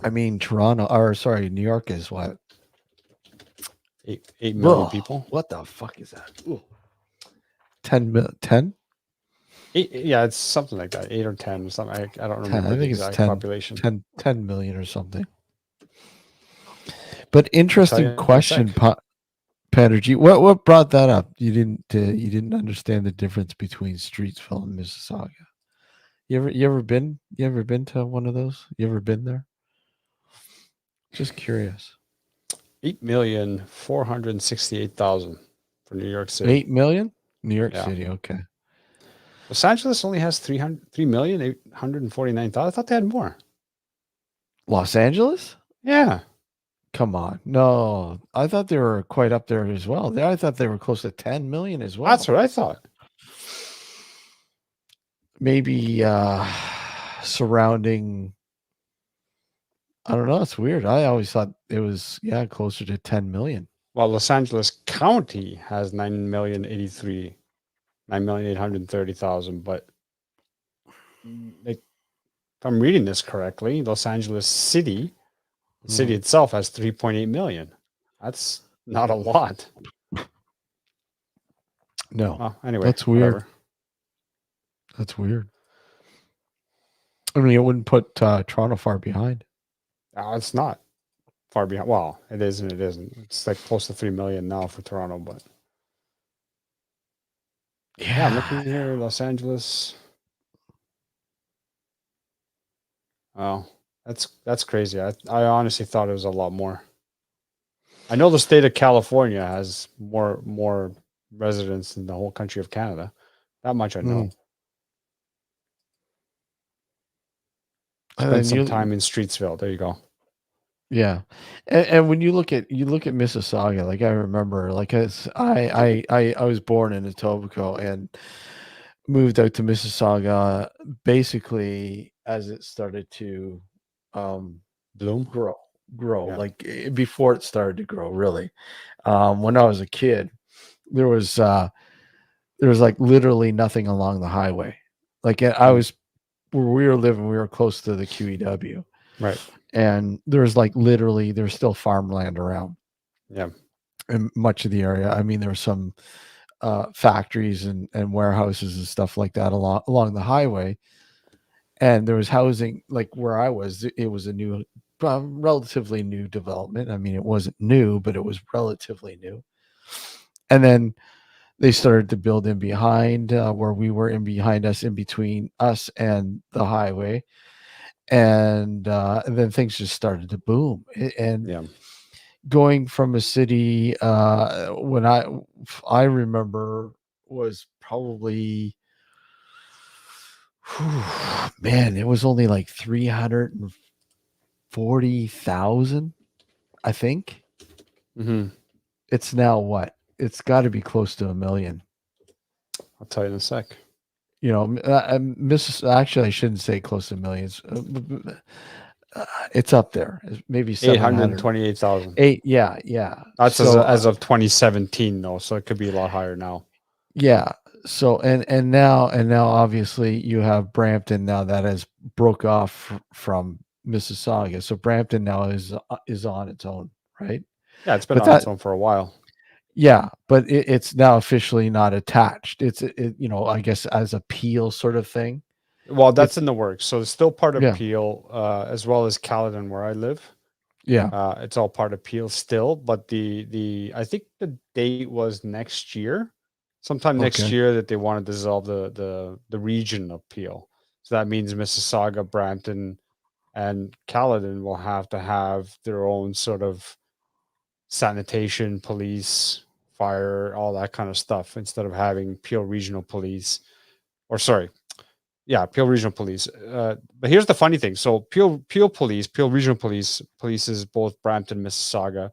I mean, New York is what? 8 million people. What the fuck is that? Ugh. 10? Yeah, it's something like that. 8 or 10 or something. I don't 10. remember I the think it's exact 10, population. 10 million or something. But I'll tell you interesting in a question, sec. Panergy. What brought that up? You didn't understand the difference between Streetsville and Mississauga. You ever been to one of those? You ever been there? Just curious. 8,468,000 for New York City. 8 million? New York Yeah. City, okay. Los Angeles only has 3,849,000. I thought they had more. Los Angeles? Yeah. Come on. No, I thought they were quite up there as well. I thought they were close to 10 million as well. That's what I thought. Maybe surrounding, I don't know. It's weird. I always thought it was, closer to 10 million. Well, Los Angeles County has 9,830,000. But if I'm reading this correctly, Los Angeles City, the city itself has 3.8 million. That's not a lot. No. Well, anyway, That's weird. whatever. That's weird. I mean, it wouldn't put Toronto far behind. It's not far behind. Well, it is and it isn't. It's like close to 3 million now for Toronto, but yeah, I'm looking here, Los Angeles. Oh, that's crazy. I honestly thought it was a lot more. I know the state of California has more residents than the whole country of Canada. That much I know. Spent some time in Streetsville. There you go. Yeah, and when you look at Mississauga, like I remember, like I was born in Etobicoke and moved out to Mississauga basically as it started to Bloom, grow, Yeah. like before it started to grow. Really, when I was a kid, there was like literally nothing along the highway. Like I was where we were living, we were close to the QEW. Right. And there's still farmland around. Yeah. In much of the area. I mean, there were some factories and warehouses and stuff like that along the highway. And there was housing, like where I was, it was a new, relatively new development. I mean, it wasn't new, but it was relatively new. And then they started to build in behind where we were, in between us and the highway. And then things just started to boom. And going from a city when I remember was probably, man, it was only like 340,000, I think. It's now what? It's got to be close to 1 million. I'll tell you in a sec. Actually, I shouldn't say close to millions. It's up there. Maybe 828,000. Yeah. That's as of 2017, though, so it could be a lot higher now. Yeah. So and now obviously you have Brampton now that has broke off from Mississauga. So Brampton now is on its own, right? Yeah, it's been on its own for a while. Yeah, but it's now officially not attached. I guess as a Peel sort of thing. Well, that's It's in the works. So it's still part of yeah, Peel, as well as Caledon, where I live. yeah, It's all part of Peel still, but the I think the date was next year, sometime next okay, year, that they want to dissolve the region of Peel. So that means Mississauga, Brampton, and Caledon will have to have their own sort of sanitation, police, fire, all that kind of stuff, instead of having Peel Regional Police, or sorry, yeah, Peel Regional Police. But here's the funny thing: so Peel Regional Police polices both Brampton, Mississauga,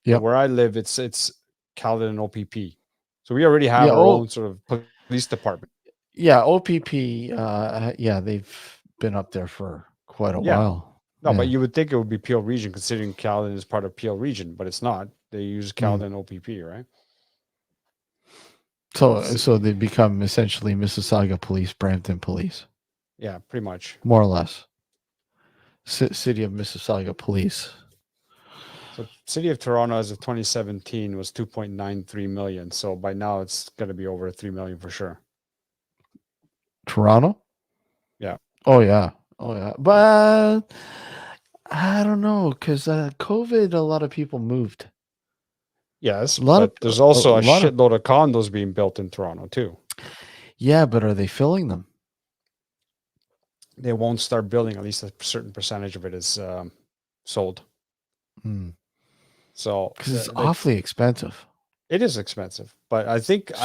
but yep, where I live, it's Caledon and OPP. So we already have yeah. our own sort of police department. Yeah, OPP. Yeah, they've been up there for quite a Yeah, while. no, but Yeah. you would think it would be Peel Region, considering Caledon is part of Peel Region, but it's not. They use Mm. Caledon OPP, right? So they become essentially Mississauga Police, Brampton Police, Yeah, pretty much. more or less. City of Mississauga Police. So City of Toronto as of 2017 was 2.93 million. So by now it's going to be over 3 million for sure. Toronto. Yeah. Oh yeah. Oh yeah. But I don't know because COVID, a lot of people moved. Yes, A lot of but there's a also a lot of shitload of condos being built in Toronto too. yeah, but are they filling them? They won't start building, at least a certain percentage of it is sold. So Because it's like awfully expensive. it is expensive, but I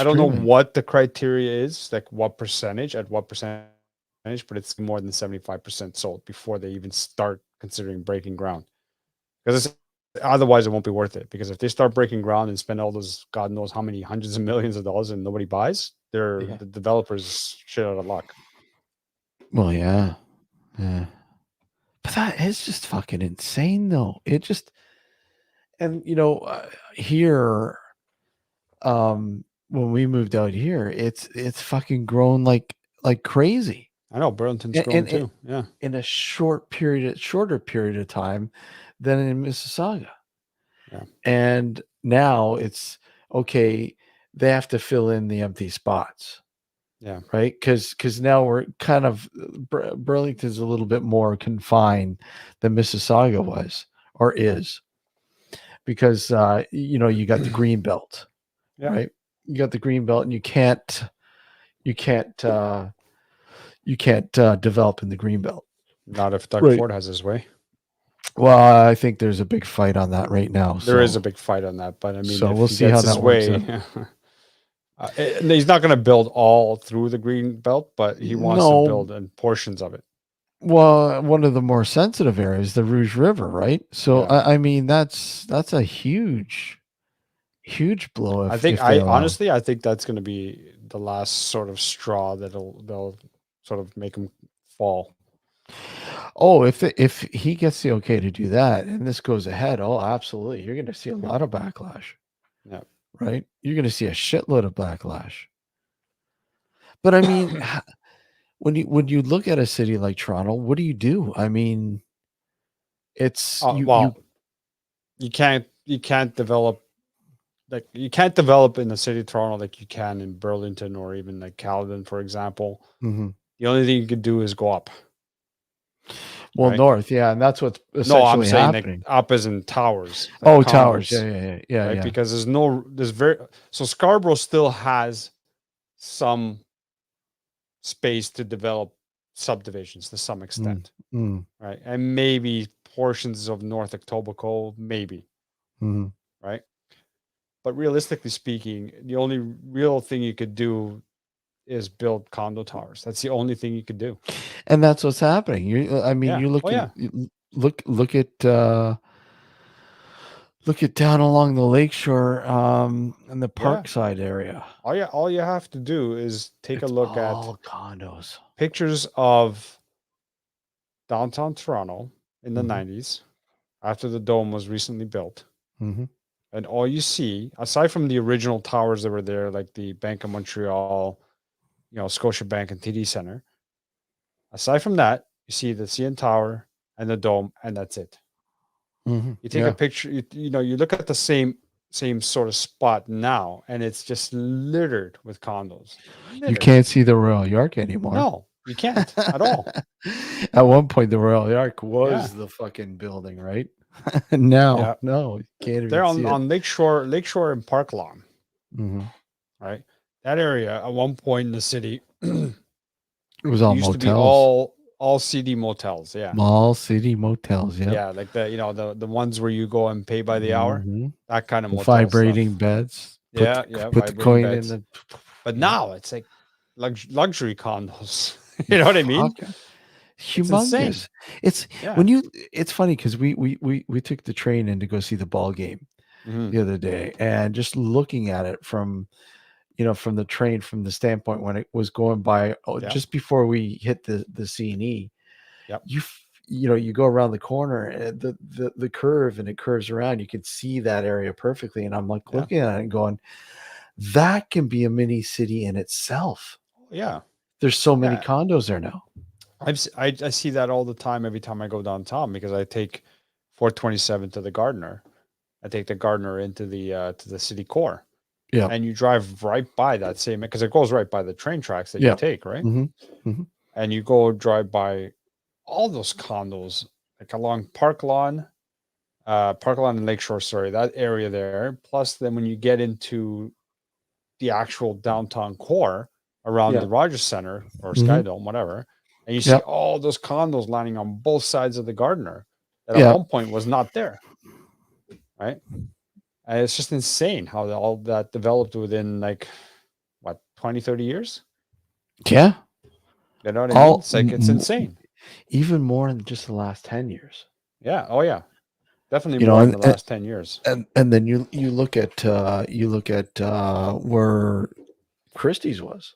don't know Extremely. what the criteria is, like what percentage, at what percentage, but it's more than 75% sold before they even start considering breaking ground. Because otherwise it won't be worth it. Because if they start breaking ground and spend all those God knows how many hundreds of millions of dollars and nobody buys, they're Yeah. the developers shit out of luck. Well, yeah. Yeah. But that is just fucking insane, though. It just and here, when we moved out here, it's fucking grown like crazy, I know Burlington's and, growing too. Yeah. in a shorter period of time than in Mississauga. Yeah. And now it's okay. They have to fill in the empty spots, Yeah. right? Because now we're kind of Burlington's a little bit more confined than Mississauga was or is, because you got the green belt, Yeah. right? You got the green belt, and you can't develop in the green belt, Not if Doug right? Ford has his way. Well, I think there's a big fight on that right now. There is a So big fight on that, but I mean, so if we'll he see how gets his that works way, out. he's not going to build all through the green belt, but he wants to No, build in portions of it. well, one of the more sensitive areas, the Rouge River, right? So Yeah. I mean that's a huge blow if they allow. I think that's going to be the last sort of straw they'll sort of make him fall. Oh, if he gets the okay to do that and this goes ahead, oh, absolutely. You're going to see a Yeah. lot of backlash, Yeah. right? You're going to see a shitload of backlash. But I mean, when you look at a city like Toronto, what do you do? I mean, it's you Well, you can't develop, like, you can't develop in the city of Toronto like you can in Burlington or even like Caledon, for example. Mhm. The only thing you could do is go up, Well, right? north, yeah, and that's what's No, I'm essentially saying like happening. up as in towers, like Oh, towers. Yeah, condos, yeah, yeah, yeah, right? yeah. Because there's very, so Scarborough still has some space to develop subdivisions to some Mm, extent, mm, right? And maybe portions of North Etobicoke, maybe, mhm. right? But realistically speaking, the only real thing you could do is build condo towers. That's the only thing you could do. And that's what's happening. I mean, Yeah. you're Oh looking yeah. look at down along the lakeshore, in the Yeah. Parkside area. All you have to do is take a It's look at all condos. pictures of downtown Toronto in the Mhm, 90s after the dome was recently built. mhm, And all you see, aside from the original towers that were there, like the Bank of Montreal, Scotiabank and TD Center, aside from that, you see the CN Tower and the dome, and that's it. mhm. You take a Yeah. picture, you look at the same same sort of spot now, and it's just littered with condos. You Littered. can't see the Royal York anymore. No, you can't at all. At one point, the Royal York Yeah, was the fucking building, right? Now, yeah. no, you can't They're even see it. on Lakeshore and Park Lawn, Mhm. right? That area at one point in the city It was all used to be motels, all CD motels. Yeah, small city motels. Yep. yeah, like the ones where you go and pay by the hour, Mhm. that kind of The motel vibrating stuff. beds. Yeah, yeah, Put the vibrating coin in beds. the. But Yep. now it's like luxury condos. You know what I mean? Fuck, It's insane. humongous. It's Yeah. when you. It's funny because we took the train in to go see the ball game Hmm. the other day, and just looking at it from from the train, from the standpoint when it was going by, Yeah. just before we hit the C&E, Yep. you go around the corner, the curve, and it curves around. You can see that area perfectly, and I'm like Yeah. looking at it and going, that can be a mini city in itself. Yeah. There's so many Yeah. condos there now. I see that all the time every time I go downtown because I take 427 to the Gardner. I take the Gardner into the to the city core. Yeah, And you drive right by that same because it goes right by the train tracks that you yeah. take, right? Hmm. Hmm. And you go drive by all those condos like along Park Lawn and Lakeshore, sorry, that area there. Plus, then when you get into the actual downtown core around Yeah. the Rogers Center or Hmm. Skydome, whatever, and you see Yeah. all those condos lining on both sides of the Gardner that at Yeah. one point was not there, right? And it's just insane how all that developed within like what 20, 30 years. Yeah. You know what I mean? All It's like it's insane. even more in just the last 10 years. Yeah. Oh yeah. Definitely You know, more in and the last 10 years. and then you look at where Christie's was.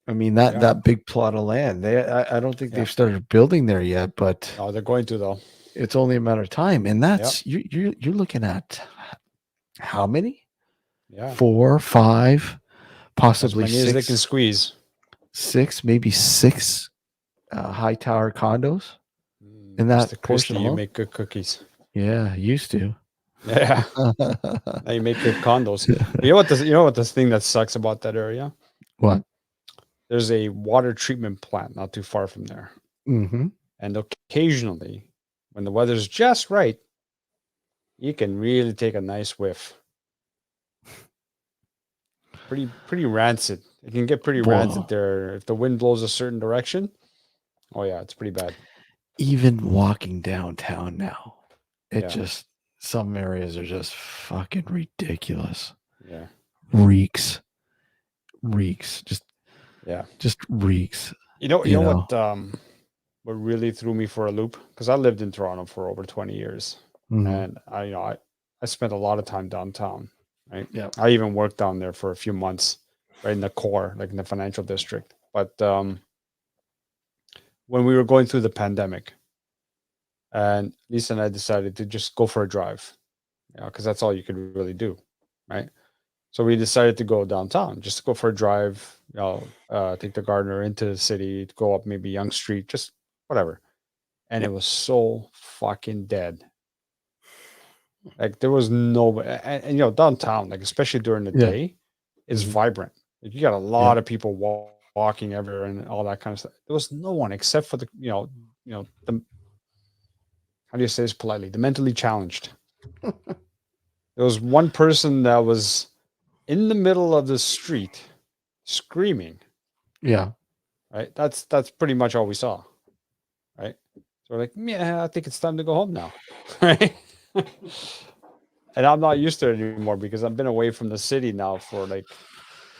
I mean, Yeah. that big plot of land. I don't think Yeah. they've started building there yet, but Oh, they're going to though. it's only a matter of time. And Yeah. that's you're looking at how many? Yeah. 4, 5, As possibly many as they can 6, squeeze. 6, maybe 6 high tower condos in Mr. that Christie, portion you alone. make good cookies. Yeah, used to. Yeah. Now you make good condos. You know what this thing that sucks about that area? What? There's a water treatment plant not too far from there. Mm-hmm. And occasionally, when the weather's just right, you can really take a nice whiff. Pretty rancid. It can get pretty rancid Whoa. there if the wind blows a certain direction. Oh yeah, it's pretty bad. Even walking downtown now, it Yeah. just some areas are just fucking ridiculous. Yeah. Reeks, Yeah. just reeks. You know You know. what really threw me for a loop? Because I lived in Toronto for over 20 years. Mhm. And I spent a lot of time downtown. Right. Yeah. I even worked down there for a few months, right in the core, like in the financial district. But when we were going through the pandemic, and Lisa and I decided to just go for a drive, because that's all you could really do, right? So we decided to go downtown, just to go for a drive, take the Gardner into the city, go up maybe Yonge Street, just whatever. And Yeah. it was so fucking dead. Like there was no, and downtown, like especially during the Yeah. day, is Mhm. vibrant. Like you got a lot of people walking everywhere and all that kind of stuff. There was no one except for the, the, how do you say this politely? The mentally challenged. There was one person that was in the middle of the street screaming. Yeah. Right. That's pretty much all we saw. Right. So we're like, yeah, I think it's time to go home now. Right. And I'm not used to it anymore because I've been away from the city now for like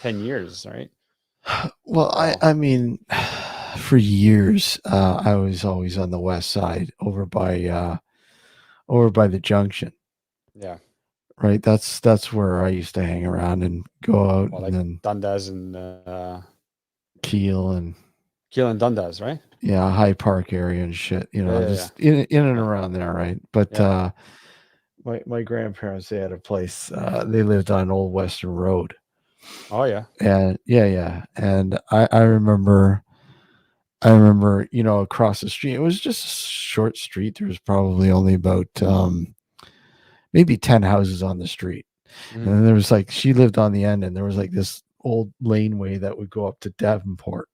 10 years. Right. Well, So, I mean, for years, I was always on the west side, over by the junction. yeah. Right. That's where I used to hang around and go out, Well, and like then Dundas and Keel and Keel and Dundas, right? yeah, High Park area and shit. Yeah. Just in and Yeah. around there, right? But Yeah. my grandparents, they had a place. They lived on Old Western Road, Oh, yeah. and yeah, and I remember, across the street. It was just a short street. There was probably only about maybe 10 houses on the street. And then there was like, she lived on the end, and there was like this old laneway that would go up to Davenport.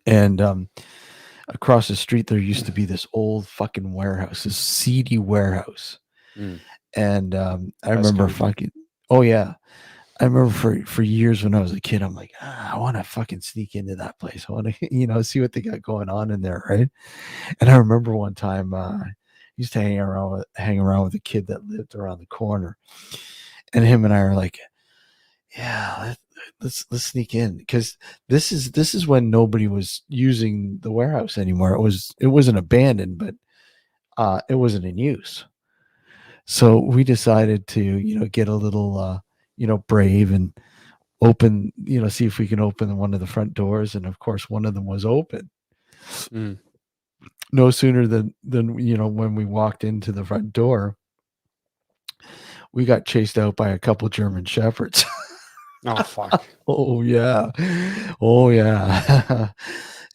And across the street, there used to be this old fucking warehouse, this seedy warehouse. And I remember fucking, oh yeah. I remember for years when I was a kid, I'm like, I want to fucking sneak into that place. I want to, see what they got going on in there, right? And I remember one time I used to hang around with a kid that lived around the corner, and him and I are like, yeah, let's sneak in, because this is when nobody was using the warehouse anymore. It wasn't abandoned, but it wasn't in use. So we decided to get a little brave and open, see if we can open one of the front doors, and of course one of them was open. No sooner than when we walked into the front door, we got chased out by a couple German shepherds. Oh fuck. Oh yeah.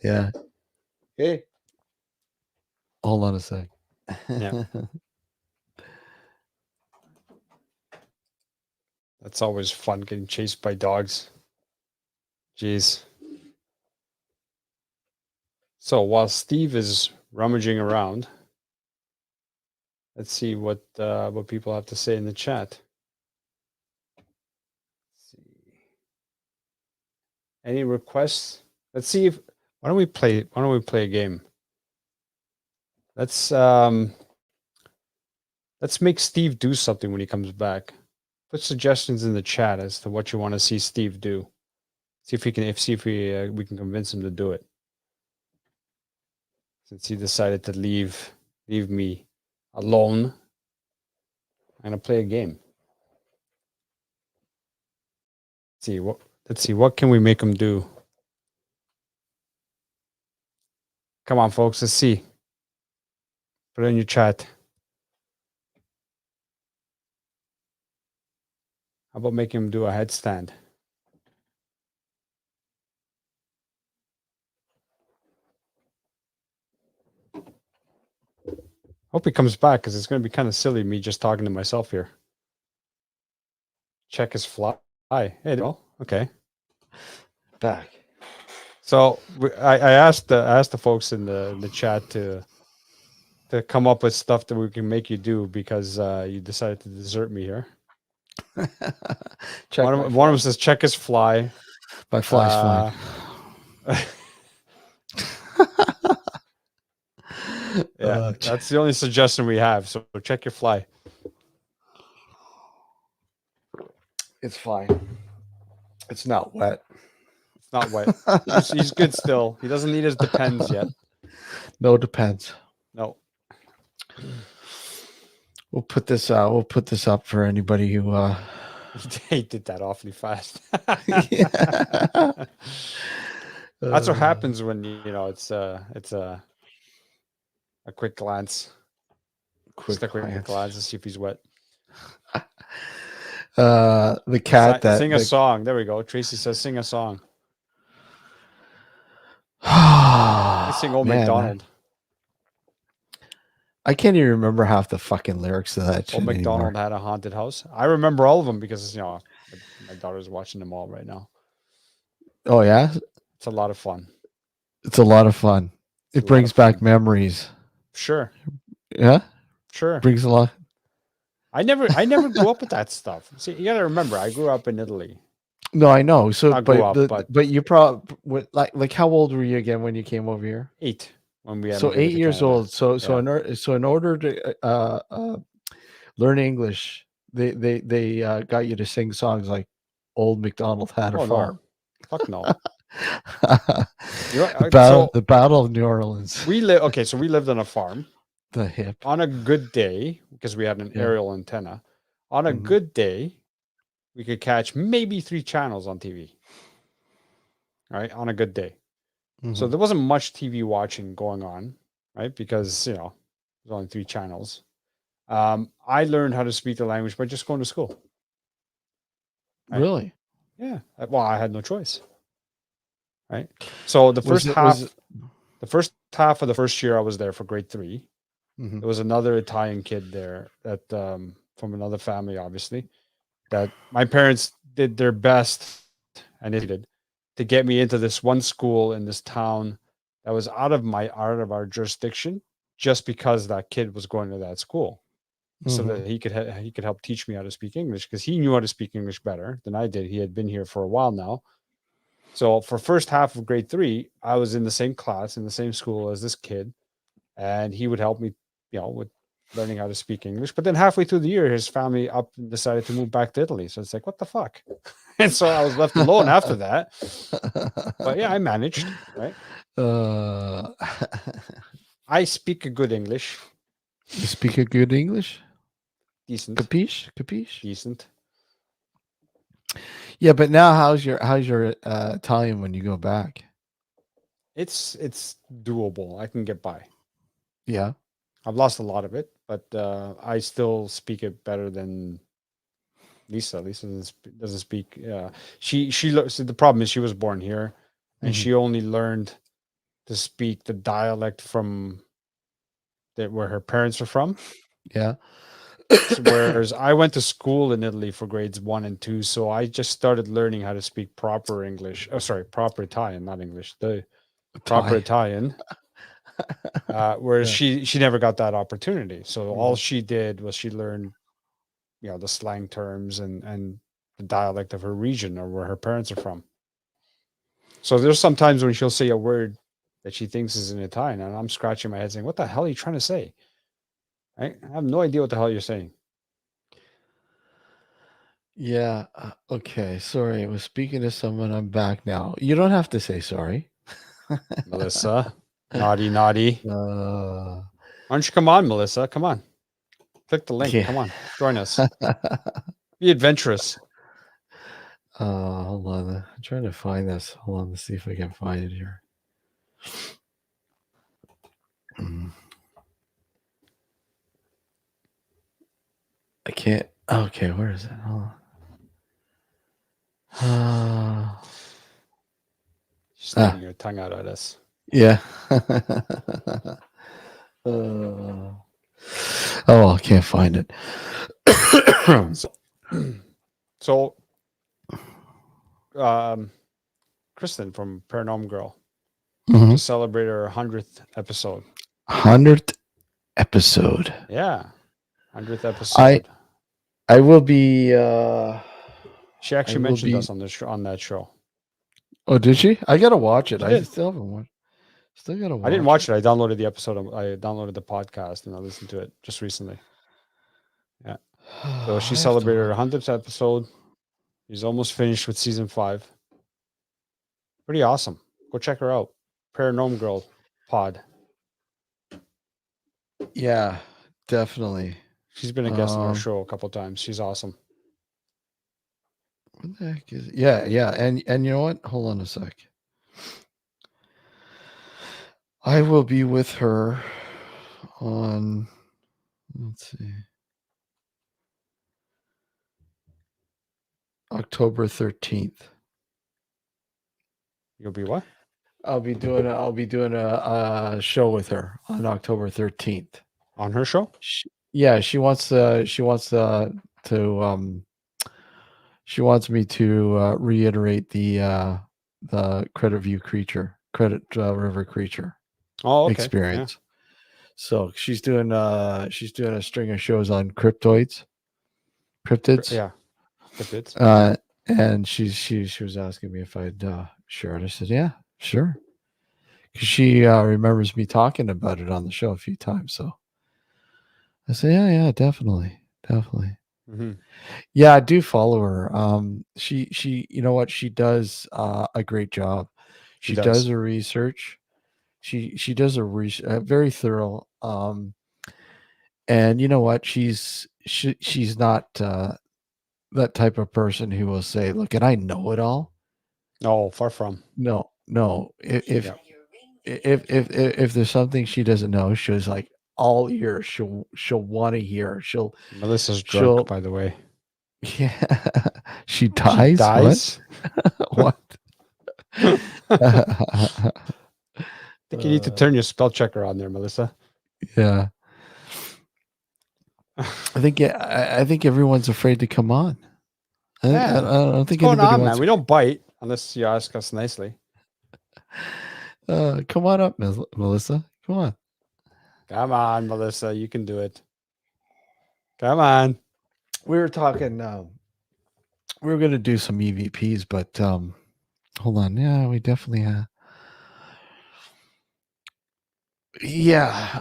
Yeah. Hey, hold on a sec. Yeah. That's always fun, getting chased by dogs. Jeez. So while Steve is rummaging around, let's see what people have to say in the chat. Let's see. Any requests? Let's see if why don't we play a game? Let's make Steve do something when he comes back. Put suggestions in the chat as to what you want to see Steve do. See if we can convince him to do it. Since he decided to leave me alone, I'm gonna play a game. Let's see what can we make him do. Come on, folks. Let's see. Put it in your chat. How about making him do a headstand? Hope he comes back, because it's going to be kind of silly me just talking to myself here. Check his fly. Hey, well, okay. Back. So I asked the folks in the chat to come up with stuff that we can make you do, because you decided to desert me here. One of them says check his fly. My fly's fine. Yeah, that's the only suggestion we have. So check your fly. It's fine. It's not wet. It's not wet. He's good still. He doesn't need his Depends yet. No Depends. No. We'll put this up for anybody who He did that awfully fast. Yeah. That's what happens when it's a quick glance. Quick glance to see if he's wet. The cat sing a song. There we go. Tracy says sing a song. I sing Old MacDonald. I can't even remember half the fucking lyrics to that shit Old MacDonald anymore. had a haunted house. I remember all of them because my daughter's watching them all right now. Oh yeah, it's a lot of fun. It's a lot of fun. It brings back memories. Sure. Yeah. Sure. Brings a lot. I never grew up with that stuff. See, you got to remember, I grew up in Italy. No, I know. So, but you probably like how old were you again when you came over here? 8. When we had 8 years old. So in order to learn English, they got you to sing songs like "Old MacDonald Had a Farm." No. Fuck no. The Battle of New Orleans. So we lived on a farm. The hip. On a good day, because we had an aerial antenna. On a good day, we could catch maybe 3 channels on TV. All right, on a good day. So there wasn't much TV watching going on, right? Because there's only 3 channels. I learned how to speak the language by just going to school. Right? Really? Yeah. Well, I had no choice. Right. So the first half of the first year I was there for grade 3, Mhm. There was another Italian kid there that from another family, obviously, that my parents did their best and they did to get me into this one school in this town that was out of our jurisdiction, just because that kid was going to that school, so Mhm. that he could help teach me how to speak English, because he knew how to speak English better than I did. He had been here for a while now. So for first half of grade 3, I was in the same class in the same school as this kid, and he would help me, with learning how to speak English. But then halfway through the year, his family up and decided to move back to Italy. So it's like, what the fuck? And so I was left alone after that. But yeah, I managed, right? Uh, I speak a good English, you speak a good English? decent, Capiche? Capiche? decent. Yeah, but now how's your Italian when you go back? It's doable. I can get by. Yeah. I've lost a lot of it, but I still speak it better than Lisa. Lisa doesn't speak. So the problem is she was born here, and Mhm. she only learned to speak the dialect from where her parents are from. Yeah. Whereas I went to school in Italy for grades 1 and 2, so I just started learning how to speak proper English. Oh, sorry, proper Italian, not English. The proper Thai. Italian. Whereas Yeah. she never got that opportunity. So all Mhm. she did was she learned, the slang terms and the dialect of her region or where her parents are from. So there's sometimes when she'll say a word that she thinks is in Italian, and I'm scratching my head saying, "What the hell are you trying to say?" Right? I have no idea what the hell you're saying, Yeah. Okay. Sorry. I was speaking to someone. I'm back now. You don't have to say sorry. Melissa. Naughty, naughty. Uh, Why don't you come on, Melissa? Come on. Click the link. yeah. Come on. Join us. Be adventurous. Hold on. I'm trying to find this. Hold on. Let's see if I can find it here. Mm. I can't. Okay. Where is it? Hold on. Sticking Ah. your tongue out at us. Yeah. Oh, I can't find it. So, um, Kristen from Paranormal Girl Mhm. just celebrated her 100th episode. 100th episode. Yeah. 100th I episode. I will be. She I actually will mentioned be. us on that show. Oh, did she? I gotta watch it. She I did. still haven't watched. Still gotta I didn't watch watch it. it. I downloaded the episode. I downloaded the podcast and I listened to it just recently. Yeah. So she I have to celebrated her watch. 100th episode. She's almost finished with season 5. Pretty awesome. Go check her out. Paranormal Girl pod. Yeah, definitely. She's been a guest on our show a couple times. She's awesome. What the heck is? Yeah, yeah, and you know what? Hold on a sec. I will be with her on. Let's see. October 13th. You'll be what? I'll be doing a show with her on October 13th. On her show? Yeah, to she wants me to reiterate the credit river creature Oh, okay. Yeah. experience. So she's doing a string of shows on cryptids. Yeah. Cryptids. And she was asking me if I'd share it. I said, yeah, sure. Because she remembers me talking about it on the show a few times. So I said, yeah, definitely. Mm-hmm. Yeah, I do follow her. You know what? She does a great job. She She does does. her research. She does very thorough. And you know what? She's not that type of person who will say, "Look, and I know it all." No, far from. No, no. Yeah. If there's something she doesn't know, she's like all ears. She'll want to hear. Melissa's drunk, She'll by the way. yeah. She She dies. dies. What? I think you need to turn your spell checker on there, Melissa. Yeah. I think everyone's afraid to come on. I Yeah. don't think What's going anybody on, man? wants. We don't bite unless you ask us nicely. Come on up, Melissa. Come on. Come on, Melissa. You can do it. Come on. We were talking. We were going to do some EVPs, but hold on. Yeah, we definitely. Yeah.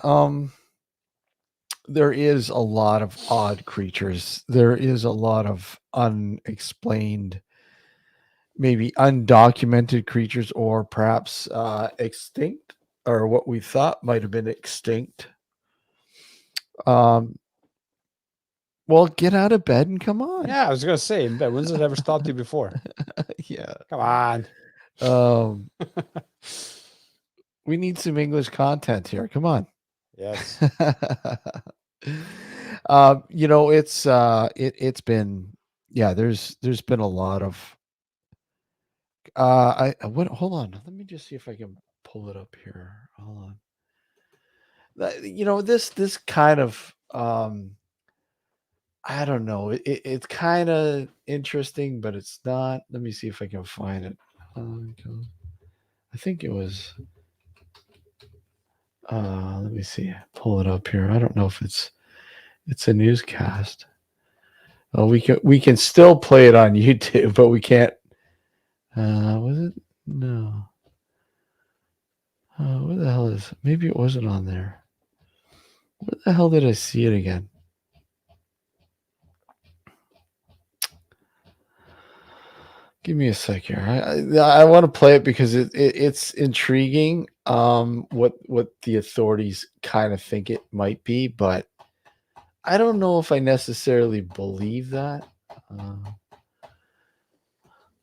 There is a lot of odd creatures. There is a lot of unexplained, maybe undocumented creatures, or perhaps extinct, or what we thought might have been extinct. Um, well, get out of bed and come on. Yeah, I was gonna say, when's it ever stopped you before? Yeah. Come on. Um, we need some English content here. Come on. Yes. It's been, yeah, there's been a lot of hold on, let me just see if I can pull it up here. Hold on. This kind of I don't know, it's kind of interesting, but it's not. Let me see if I can find it. I think it was let me see, pull it up here. I don't know if it's a newscast. Oh, we can still play it on YouTube, but we can't. Was it? No. Where the hell is? Maybe it wasn't on there. Where the hell did I see it again? Give me a sec here. I want to play it because it's intriguing. What the authorities kind of think it might be, but I don't know if I necessarily believe that.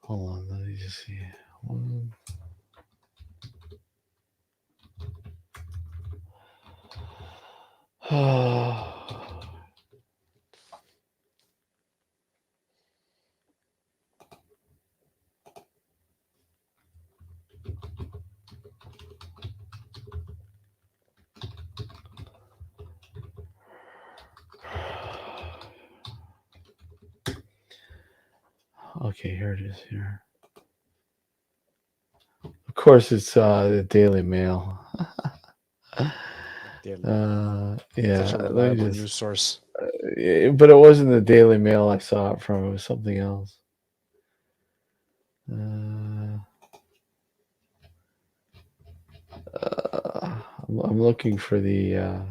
Hold on, let me just see. Okay, here it is. Here, of course, it's the Daily Mail. Yeah. Such a Let reliable me news source. but it wasn't the Daily Mail I saw it from. It was something else. I'm looking for the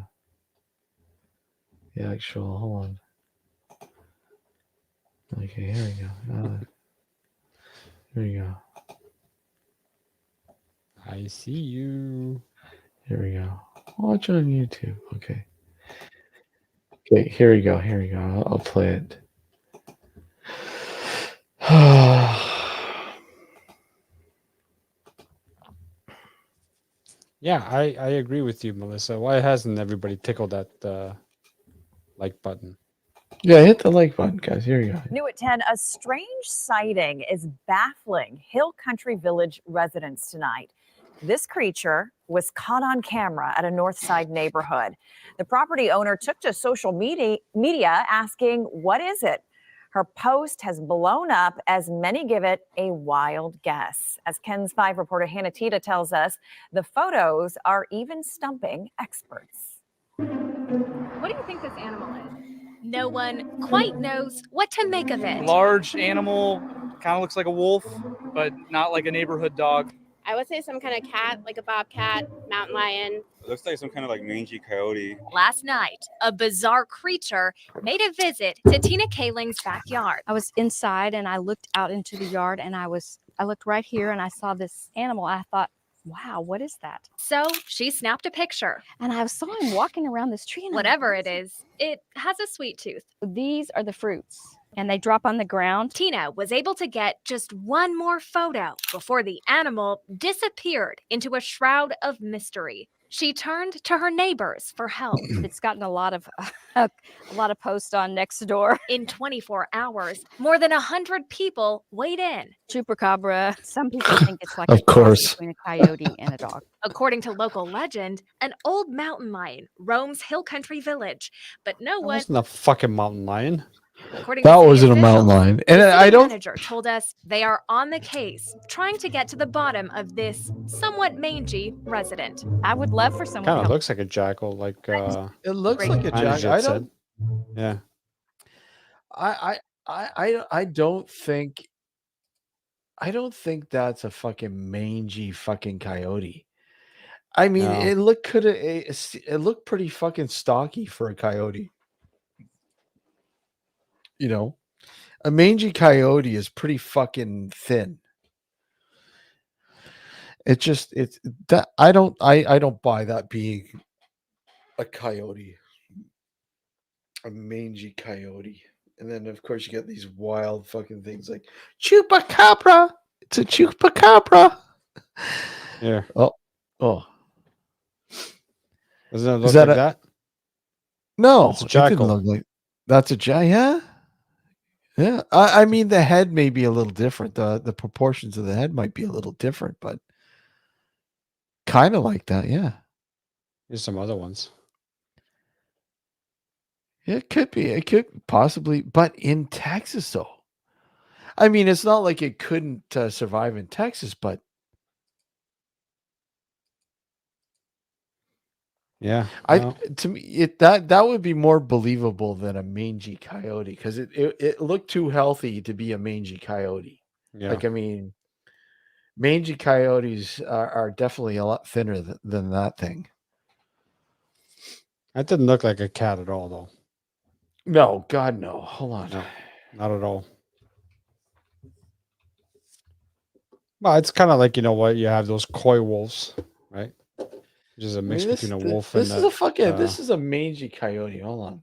actual. Hold on. Okay, here we go. Here we go. I see you. Here we go. Watch on YouTube. Okay. Okay, here we go. Here we go. I'll play it. Yeah, I agree with you, Melissa. Why hasn't everybody tickled that like button? Yeah, hit the like button, guys. Here we go. New at 10, a strange sighting is baffling Hill Country Village residents tonight. This creature was caught on camera at a Northside neighborhood. The property owner took to social media asking, "What is it?" Her post has blown up as many give it a wild guess. As Ken's 5 reporter Hannah Tita tells us, the photos are even stumping experts. What do you think this animal is? No one quite knows what to make of it. Large animal, kind of looks like a wolf, but not like a neighborhood dog. I would say some kind of cat, like a bobcat, mountain lion. It looks like some kind of like mangy coyote. Last night, a bizarre creature made a visit to Tina Kaling's backyard. I was inside and I looked out into the yard and I looked right here and I saw this animal. I thought, wow, what is that? So she snapped a picture. And I saw him walking around this tree. And Whatever it is, it has a sweet tooth. These are the fruits and they drop on the ground. Tina was able to get just one more photo before the animal disappeared into a shroud of mystery. She turned to her neighbors for help. It's gotten a lot of posts on Nextdoor. In 24 hours, more than 100 people weighed in. Chupacabra. Some people think it's like Of a cross course. between a coyote and a dog. According to local legend, an old mountain lion roams Hill Country Village, but no That one. wasn't a fucking mountain lion. According That to city wasn't a mountain officials, lion. And the city I don't manager told us they are on the case, trying to get to the bottom of this somewhat mangy resident. I would love for someone to Kind of help. looks like a jackal, like it looks Great. like a jack. Anjit I said. don't Yeah. I don't think that's a fucking mangy fucking coyote. I mean, No. it looked pretty fucking stocky for a coyote. You know, a mangy coyote is pretty fucking thin. It's that I don't buy that being a coyote, a mangy coyote. And then of course you get these wild fucking things like chupacabra. It's a chupacabra. Yeah. Oh, Doesn't it Is look that like a- that? no, It's a it didn't jackal. look like that's a jack. Yeah, yeah. I mean, the head may be a little different. The proportions of the head might be a little different, but kind of like that. Yeah. Here's some other ones. It could be. It could possibly, but in Texas, though. I mean, it's not like it couldn't survive in Texas, but Yeah. to me, that would be more believable than a mangy coyote because it looked too healthy to be a mangy coyote. Yeah. Like, I mean, mangy coyotes are definitely a lot thinner than that thing. That didn't look like a cat at all, though. No, God, no. Hold on. No, not at all. Well, it's kind of like, you know what, you have those coy wolves, right? Which is a I mix mean, between a wolf and this is a fucking uh, this is a mangy coyote. Hold on.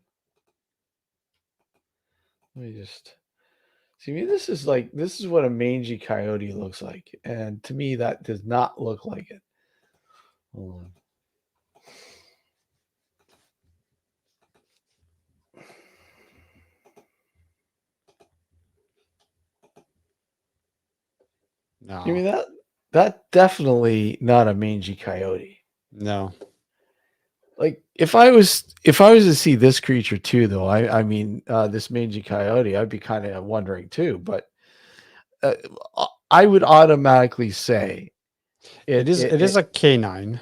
Let me just see. Me, this is what a mangy coyote looks like, and to me, that does not look like it. Hold on. no, You mean that definitely not a mangy coyote. no. Like if I was to see this creature too, though, I mean this mangy coyote, I'd be kind of wondering too. But uh, I would automatically say It is a canine.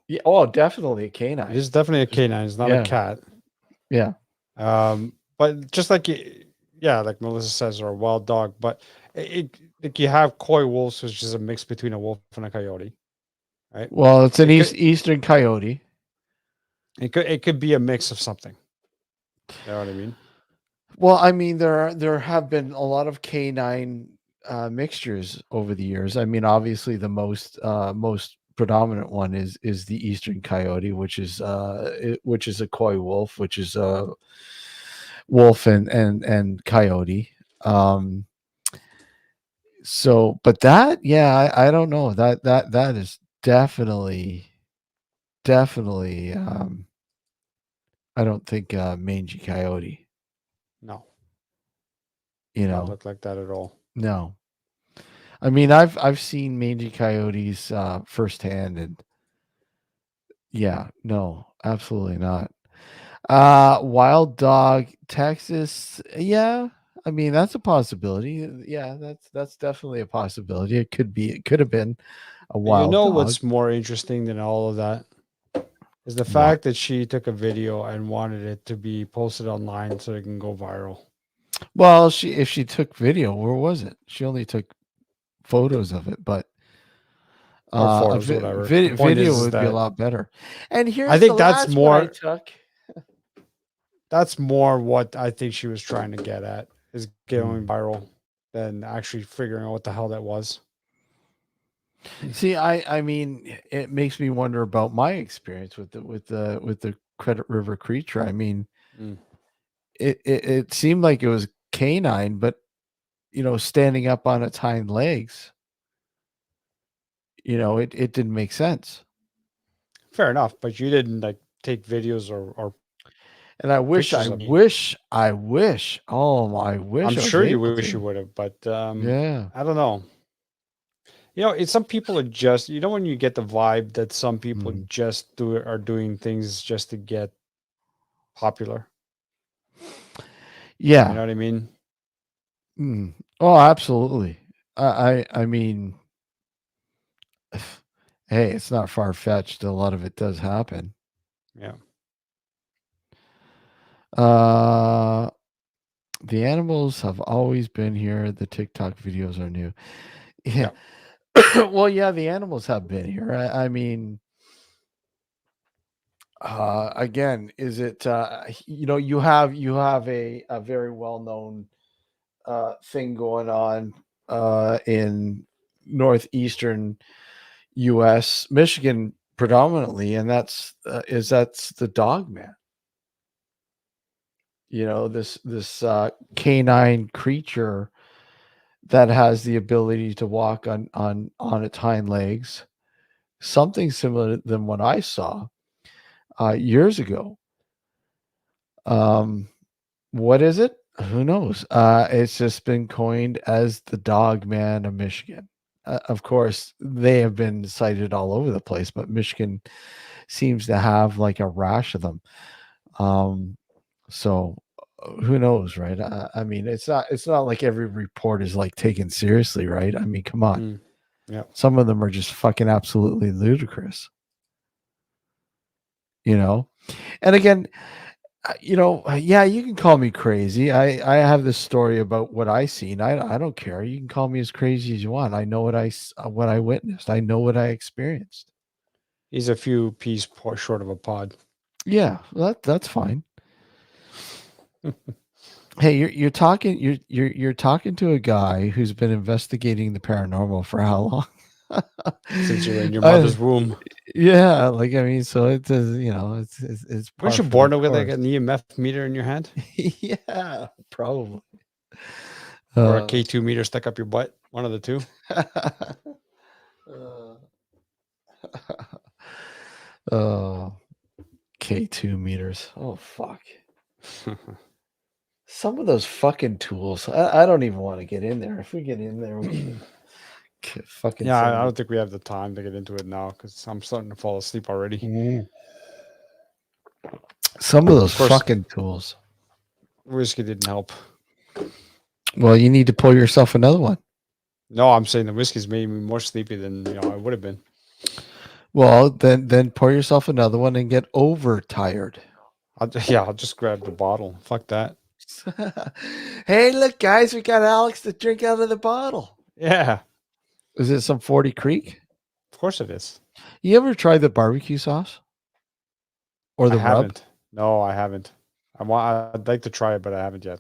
yeah, oh, definitely a It canine. is definitely a canine. It's not Yeah. a cat. Yeah. But just like like Melissa says, or a wild dog. But like you have coy wolves, which is a mix between a wolf and a coyote, right? Well, it's an It could- eastern coyote. It could be a mix of something. You know what I mean? Well, I mean, there have been a lot of canine mixtures over the years. I mean, obviously, the most predominant one is the eastern coyote, which is a coy wolf, which is a wolf and coyote. So, but that, yeah, I don't know that is definitely. I don't think mangy coyote. No, You not know, look like that at all. no. I mean, I've seen mangy coyotes firsthand, and yeah, no, absolutely not. Wild dog, Texas, yeah. I mean, that's a possibility. Yeah, that's definitely a possibility. It could have been a wild You know dog. what's more interesting than all of that is the What? fact that she took a video and wanted it to be posted online so it can go viral. Well, if she took video, where was it? She only took photos of it, but Or a photos, whatever. The point video is would be a that lot better. And here's I think the that's last one I more. took. That's more what I think she was trying to get at, is going Mm. viral than actually figuring out what the hell that was. See, I mean, it makes me wonder about my experience with the Credit River creature. I mean, Mm. it seemed like it was canine, but standing up on its hind legs, it didn't make sense. Fair enough, but you didn't like take videos or And I wish, pictures I of me. wish, I wish. Oh, I wish I'm I was sure you able wish you to. would have, but Yeah. I don't know. It's some people are just when you get the vibe that some people Mhm. just are doing things just to get popular. You Yeah. know what I mean? Mm. Oh, absolutely. I mean, hey, it's not far fetched. A lot of it does happen. Yeah. Uh, the animals have always been here. The TikTok videos are new. Yeah. Yeah. Well, yeah, the animals have been here. I mean, again, is it? You have a very well known thing going on in northeastern U.S., Michigan predominantly, and that's the dog man. This canine creature that has the ability to walk on its hind legs, something similar than what I saw years ago. Um, what is it? Who knows? It's just been coined as the dog man of Michigan. Of course, they have been cited all over the place, but Michigan seems to have like a rash of them. Um, so who knows, right? I mean, it's not like every report is like taken seriously, right? I mean, come on. Mm. Yeah. Some of them are just fucking absolutely ludicrous, you know? And again, yeah, you can call me crazy. I have this story about what I seen. I don't care. You can call me as crazy as you want. I know what I witnessed. I know what I experienced. He's a few peas short of a pod. Yeah, that's fine. Hey, you're talking to a guy who's been investigating the paranormal for how long? Since you were in your I, mother's womb. yeah, like I mean, so it's Weren't par you for the born with like course. an EMF meter in your hand? Yeah, probably. Or a Uh, K2 meter stuck up your butt? One of the two. uh, oh, K2 meters. Oh fuck. Some of those fucking tools. I don't even want to get in there. If we get in there, we can fucking Yeah, some I of don't think we have the time to get into it now because I'm starting to fall asleep already. those Of course, fucking tools. whiskey didn't help. Well, you need to pull yourself another one. No, I'm saying the whiskey's made me more sleepy than I would have been. Well, then pour yourself another one and get overtired. I'll just grab the bottle. Fuck that. Hey, look, guys, we got Alex to drink out of the bottle. Yeah, Is it some 40 Creek? of course it is. You ever tried the barbecue sauce or I the rub? haven't. No, I haven't. I'd like to try it, but I haven't yet.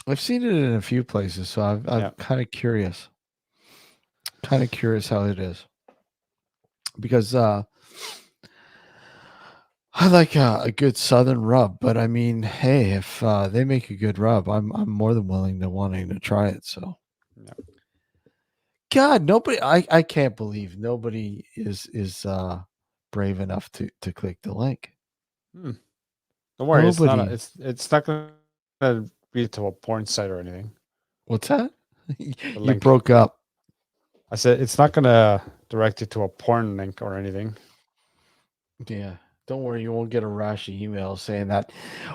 I've seen it in a few places, so I'm Yeah. kind of curious. Kind of curious how it is because I like a good southern rub, but I mean, hey, if they make a good rub, I'm more than wanting to try it. So, Yeah. God, nobody, I can't believe nobody is brave enough to click the link. Hmm. Don't worry, Nobody. it's not gonna be to a porn site or anything. What's that? The You link. broke up. I said it's not gonna direct you to a porn link or anything. Yeah. Don't worry, you won't get a rash of emails saying that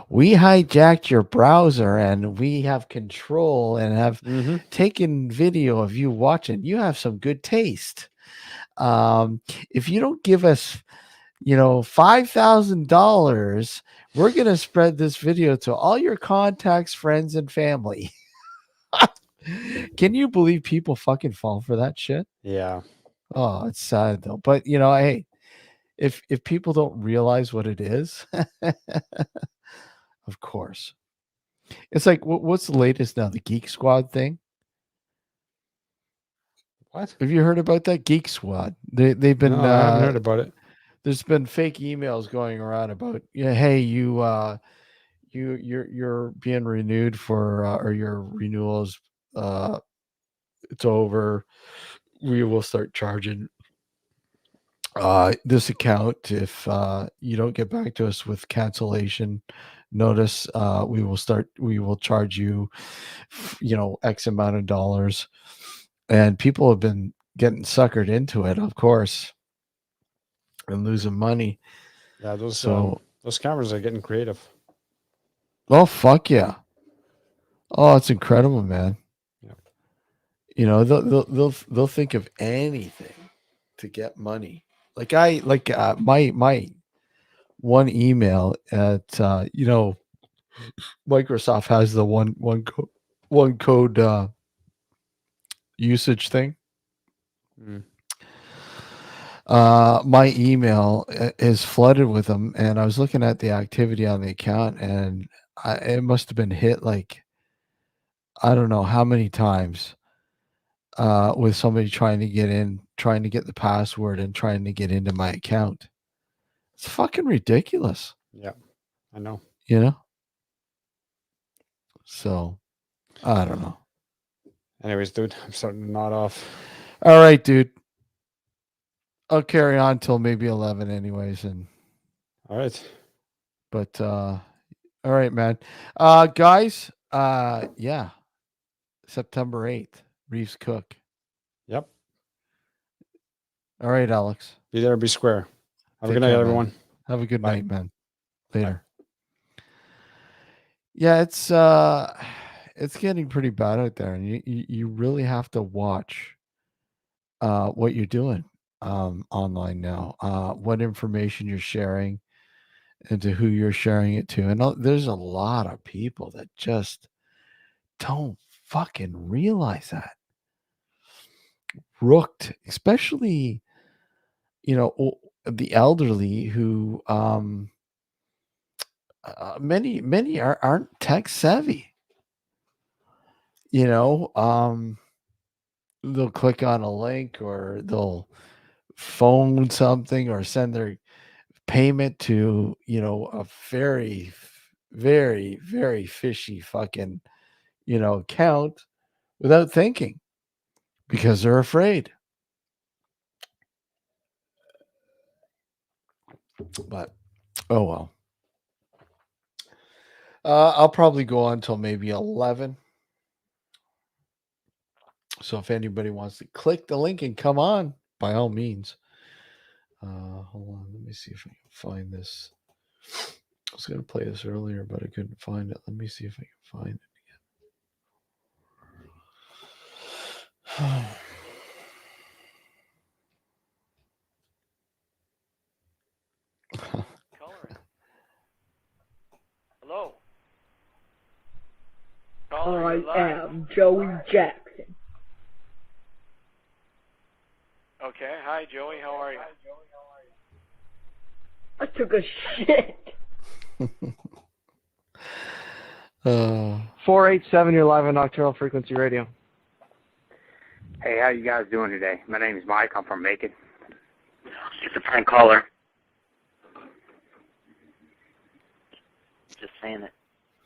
we hijacked your browser and we have control and have Mm-hmm. taken video of you watching. You have some good taste. If you don't give us, $5,000, we're gonna spread this video to all your contacts, friends, and family. Can you believe people fucking fall for that shit? Yeah. Oh, it's sad though. But hey, if people don't realize what it is, of course. It's like what's the latest now? The Geek Squad thing? What? Have you heard about that Geek Squad? They've been No, I haven't heard about it. there's been fake emails going around about hey, you're being renewed for or your renewals it's over. We will start charging This account, if you don't get back to us with cancellation notice, we will charge you, X amount of dollars. And people have been getting suckered into it, of course, and losing money. Yeah, So, those cameras are getting creative. oh fuck yeah! Oh, it's incredible, man. Yeah. They'll think of anything to get money. Like my one email at Microsoft has the one code usage thing. Mm. My email is flooded with them, and I was looking at the activity on the account, and it must have been hit like I don't know how many times with somebody trying to get in, trying to get the password, and trying to get into my account. It's fucking ridiculous, Yeah, I know. you know. So I don't know. Anyways, dude, I'm starting to nod off. All right, dude. I'll carry on till maybe 11 anyways, and All right. but all right, man. Guys, yeah. September 8th, Reeves Cook. Yep. All right, Alex. Be there, be square. Have a Take good night, care, man. everyone. Have a good Bye. night, man. Bye. Later. Yeah, it's getting pretty bad out there, and you really have to watch what you're doing online now, what information you're sharing, and to who you're sharing it to. And there's a lot of people that just don't fucking realize that. Rooked, especially, the elderly who many aren't tech savvy. They'll click on a link, or they'll phone something, or send their payment to, a very, very, very fishy fucking, account without thinking, because they're afraid. But oh well. I'll probably go on till maybe 11. So if anybody wants to click the link and come on, by all means. Hold on, let me see if I can find this. I was going to play this earlier, but I couldn't find it. Let me see if I can find it again. Hello. I am Joey Jackson. Okay. Hi, Joey. How are you? I took a shit. 487, you're live on Nocturnal Frequency Radio. Hey, how you guys doing today? My name is Mike. I'm from Macon. It's a prank caller. Just saying it.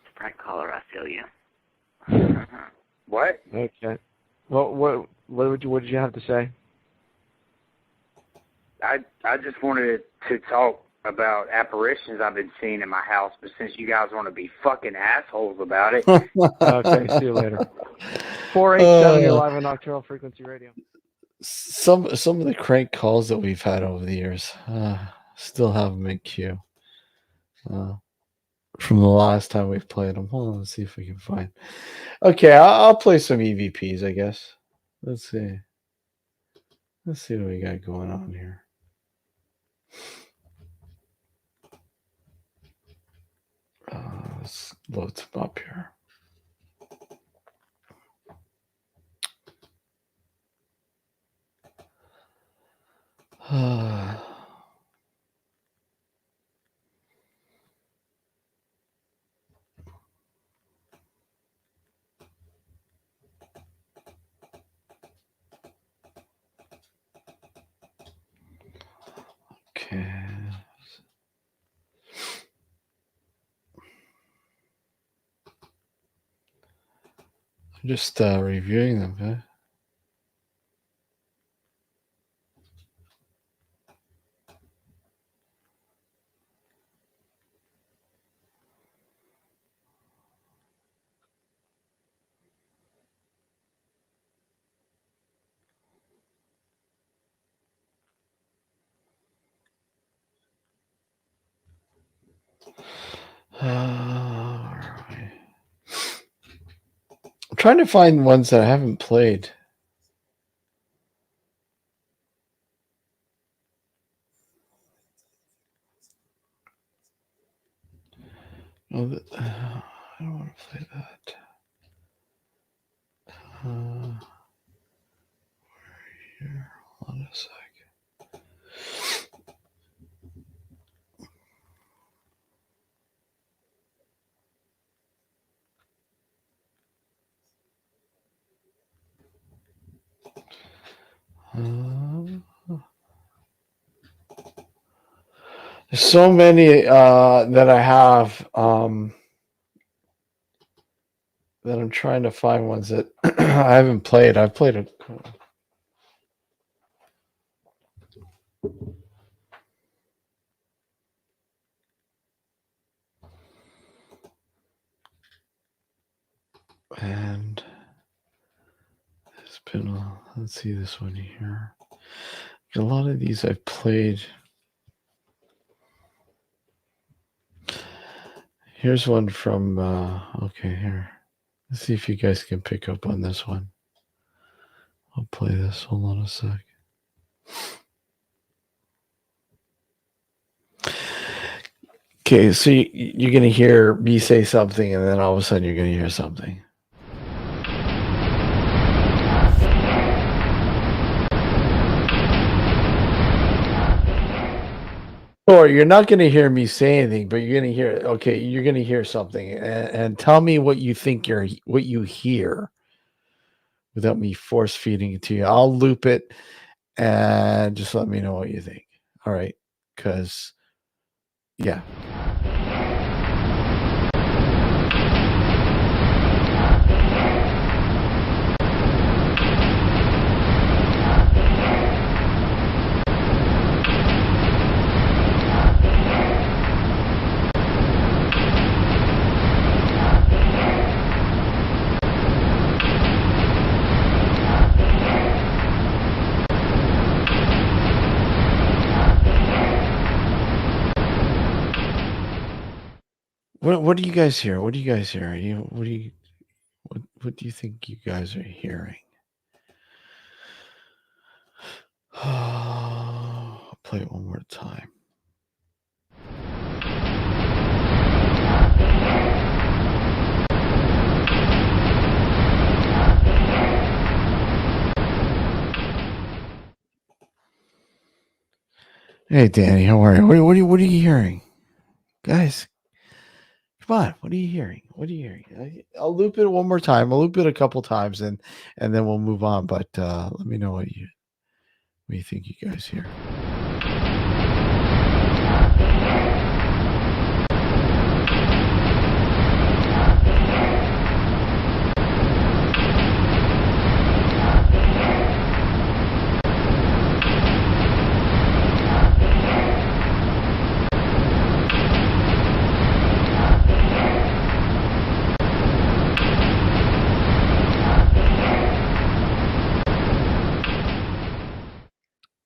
It's a prank caller. I feel you. What? Okay. What did you have to say? I just wanted to talk about apparitions I've been seeing in my house, but since you guys want to be fucking assholes about it. Okay, see you later. 487, you're live on Nocturnal Frequency Radio. Some of the crank calls that we've had over the years, still have them in queue. From the last time we've played them. Hold on, let's see if we can find. Okay, I'll play some EVPs, I guess. Let's see. Let's see what we got going on here. Let's load some up here. Okay. I'm just reviewing them, huh? trying to find ones that I haven't played. Oh, I don't want to play that. Here, hold on a sec. There's so many that I have that I'm trying to find ones that I haven't played. I've played a. And it's been let's see this one here. A lot of these I've played. Here's one from okay, here. Let's see if you guys can pick up on this one. I'll play this. Hold on a sec. Okay, so you're going to hear me say something, and then all of a sudden you're going to hear something. Or you're not going to hear me say anything, but you're going to hear. Okay, you're going to hear something, and tell me what you think what you hear, without me force feeding it to you. I'll loop it, and just let me know what you think. All right, because yeah. What do you guys hear? What do you guys hear? What do you think you guys are hearing? I'll play it one more time. Hey, Danny, how are you? What are you hearing? Guys, come on. What are you hearing? What are you hearing? I'll loop it one more time. I'll loop it a couple times, and then we'll move on. But let me know what you think you guys hear.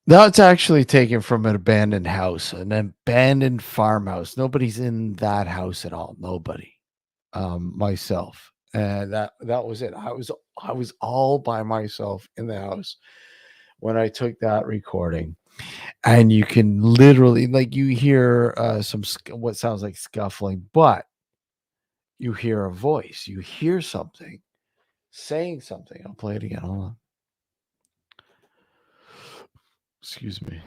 That's actually taken from an abandoned house, an abandoned farmhouse. Nobody's in that house at all. Nobody. Myself. And that was it. I was all by myself in the house when I took that recording. And you can literally, like, you hear what sounds like scuffling, but you hear a voice. You hear something saying something. I'll play it again. Hold on. Excuse me.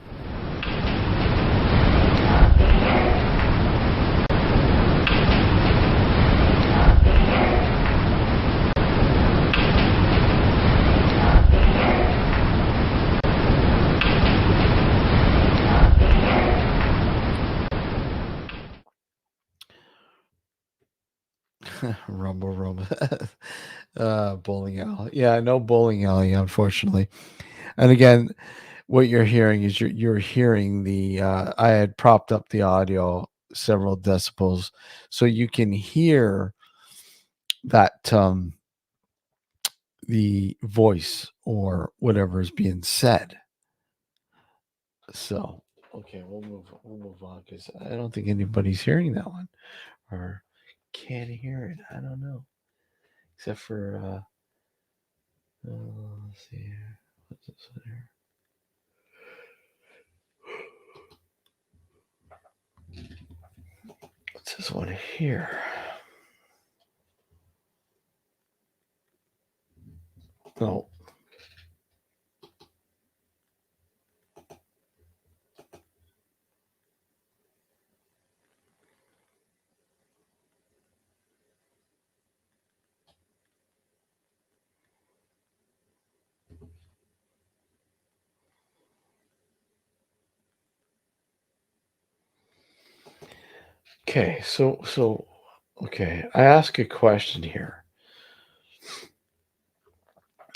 rumble. Bowling alley. Yeah, no bowling alley, unfortunately. And again, what you're hearing is you're hearing the I had propped up the audio several decibels so you can hear that the voice or whatever is being said. So okay, we'll move on because I don't think anybody's hearing that one or can't hear it. I don't know. Except for Let's see here. What's this one here? What's this one here? No. Okay, okay, I ask a question here.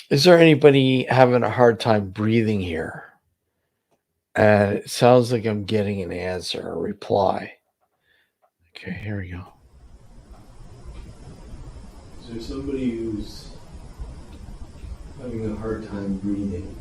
Is there anybody having a hard time breathing here? And it sounds like I'm getting an answer, a reply. Okay, here we go. Is there somebody who's having a hard time breathing?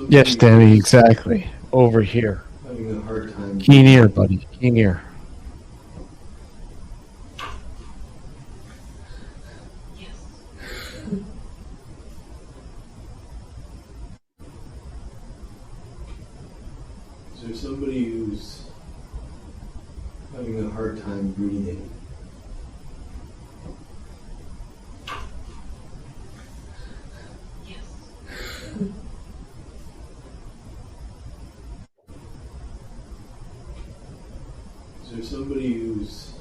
Yes, Danny, exactly. Over here. Having a hard time. Keen ear, buddy. Keen ear. Is there somebody who's having a hard time breathing? Is there somebody who's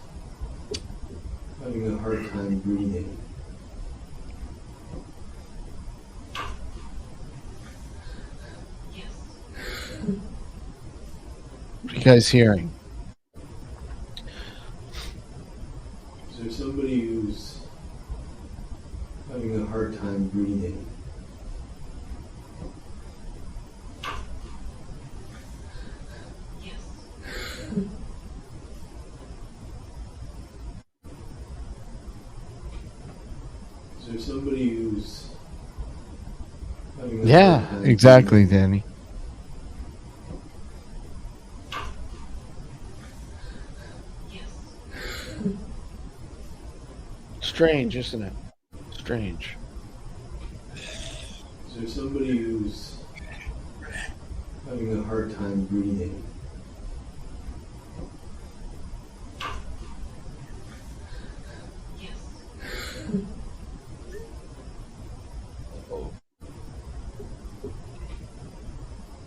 having a hard time breathing? What are you guys hearing? Is there somebody who's having a hard time breathing? Is there somebody who's having a hard time exactly, breathing? Danny. Strange, isn't it? Strange. Is there somebody who's having a hard time breathing?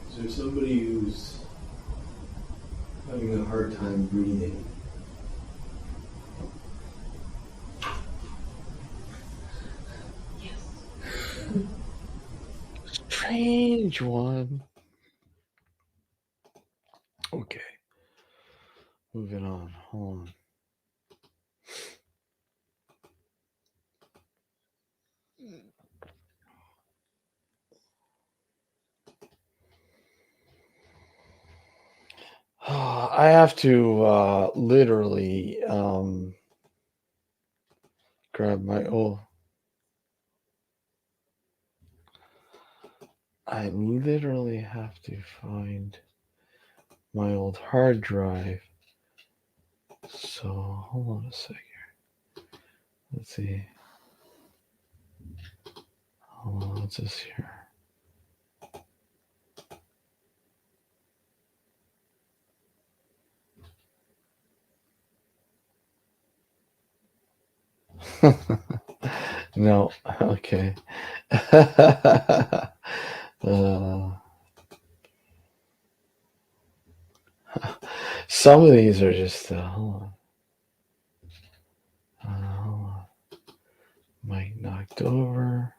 Is there somebody who's having a hard time breathing? Strange one. Okay. Moving on. Hold on. I have to literally grab my I literally have to find my old hard drive. So hold on a second. Let's see. Hold on, what's this here? No, okay. Some of these are just, hold on. Mic knocked over.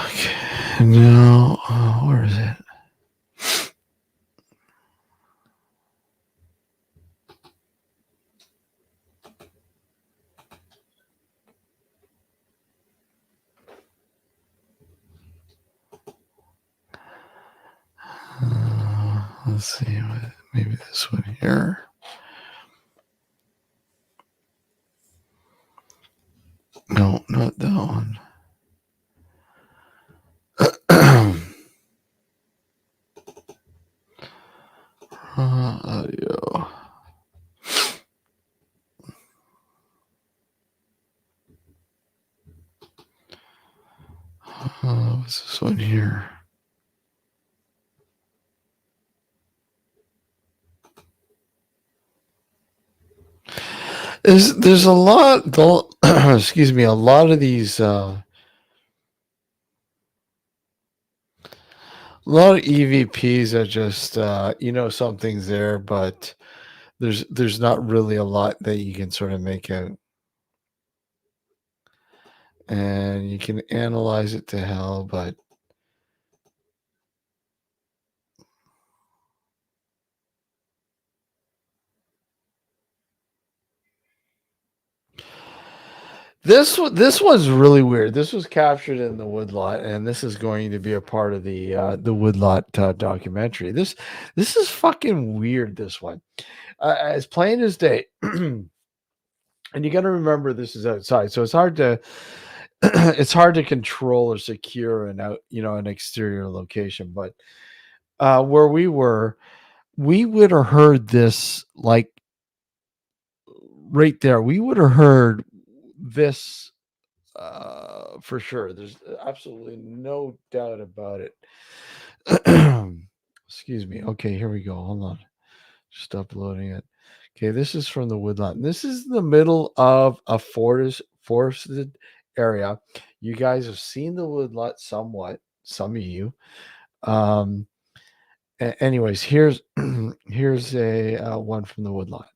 Okay, now, where is it? Let's see. Maybe this one here. No, not that one. Audio. What's this one here? There's a lot. Excuse me. A lot of these. A lot of EVPs are just something's there, but there's not really a lot that you can sort of make out, and you can analyze it to hell, but this one's really weird. This was captured in the woodlot, and this is going to be a part of the woodlot documentary. This is fucking weird. This one, as plain as day. And you got to remember this is outside, so it's hard to it's hard to control or secure an exterior location. But where we were, we would have heard this like right there. We would have heard this for sure. There's absolutely no doubt about it. Excuse me. Okay, here we go. Hold on. Just uploading it. Okay, this is from the woodlot. This is the middle of a forested area. You guys have seen the woodlot somewhat, some of you. Anyways, here's here's a one from the woodlot.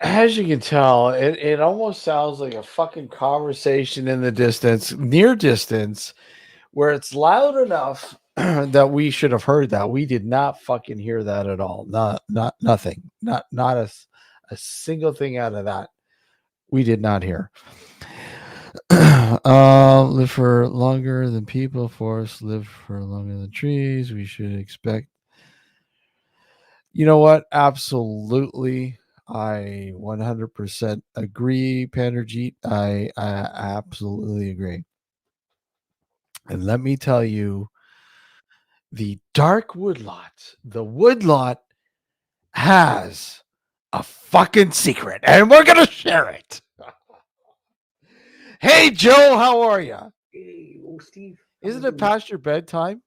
As you can tell, it almost sounds like a fucking conversation in the distance, near distance, where it's loud enough that we should have heard that. We did not fucking hear that at all. Not nothing. Not a single thing out of that. We did not hear. Live for longer than people. Forests live for longer than trees. We should expect. You know what? Absolutely. I 100% agree, Panderjeet. I absolutely agree. And let me tell you, the dark woodlot, the woodlot has a fucking secret, and we're going to share it. Hey, Joe, how are you? Hey, oh, Steve. Isn't it past your bedtime?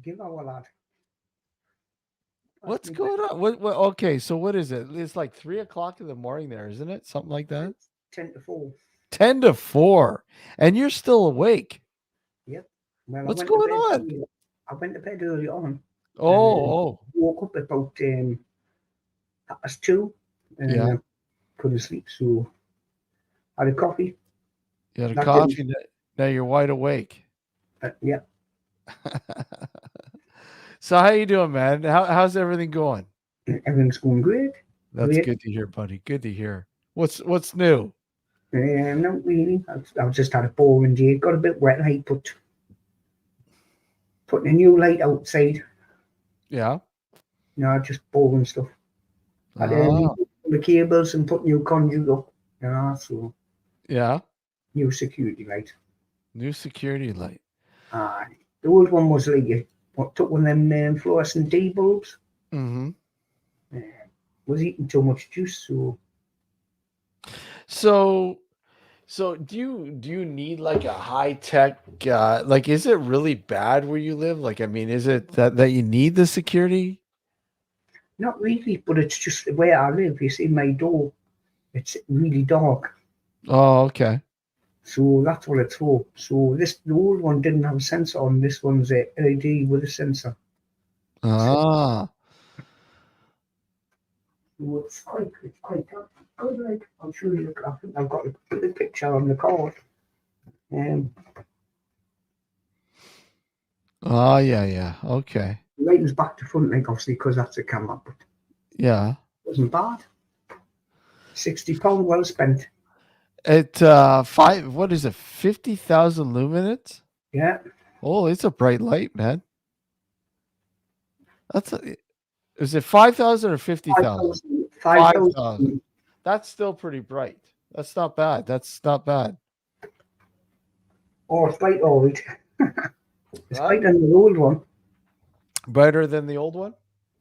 Give our lad. What's going on? What? Okay, so what is it? It's like 3:00 in the morning there, isn't it? Something like that. 10 to 4. 10 to 4, and you're still awake. Yep. Well, What's going on? I went to bed early on. Oh. Woke up about 2. Yeah. Couldn't sleep, so I had a coffee. You had a coffee. Now you're wide awake. Yeah. So how you doing, man? How's everything going? Everything's going great. That's Great. good to hear, buddy. Good to hear. What's new? Not really. I've just had a boring day. Got a bit wet, like, but putting a new light outside. Yeah. No, just boring stuff. Had Ah. the cables and put new conduit up. So Yeah. new security light. New security light. The old one was like took one of them fluorescent D bulbs. Mm-hmm. Was eating too much juice, So do you need like a high tech like is it really bad where you live? Like I mean, is it that you need the security? not really, but it's just the way I live. You see, my door, it's really dark. Oh, okay. So that's what it's for. So the old one didn't have a sensor on. This one's a LED with a sensor. Ah. So it's quite good. Like I'll show you. I think I've got a picture on the card. Oh yeah. Okay. The lighting's back to front, like obviously because that's a camera, but Yeah. it wasn't bad. £60 well spent. It what is it? 50,000 luminance? Yeah. Oh, it's a bright light, man. Is it 5,000 or 50,000? 5,000. That's still pretty bright. That's not bad. That's not bad. Oh, it's bright, all right. It's brighter than the old one. Brighter than the old one?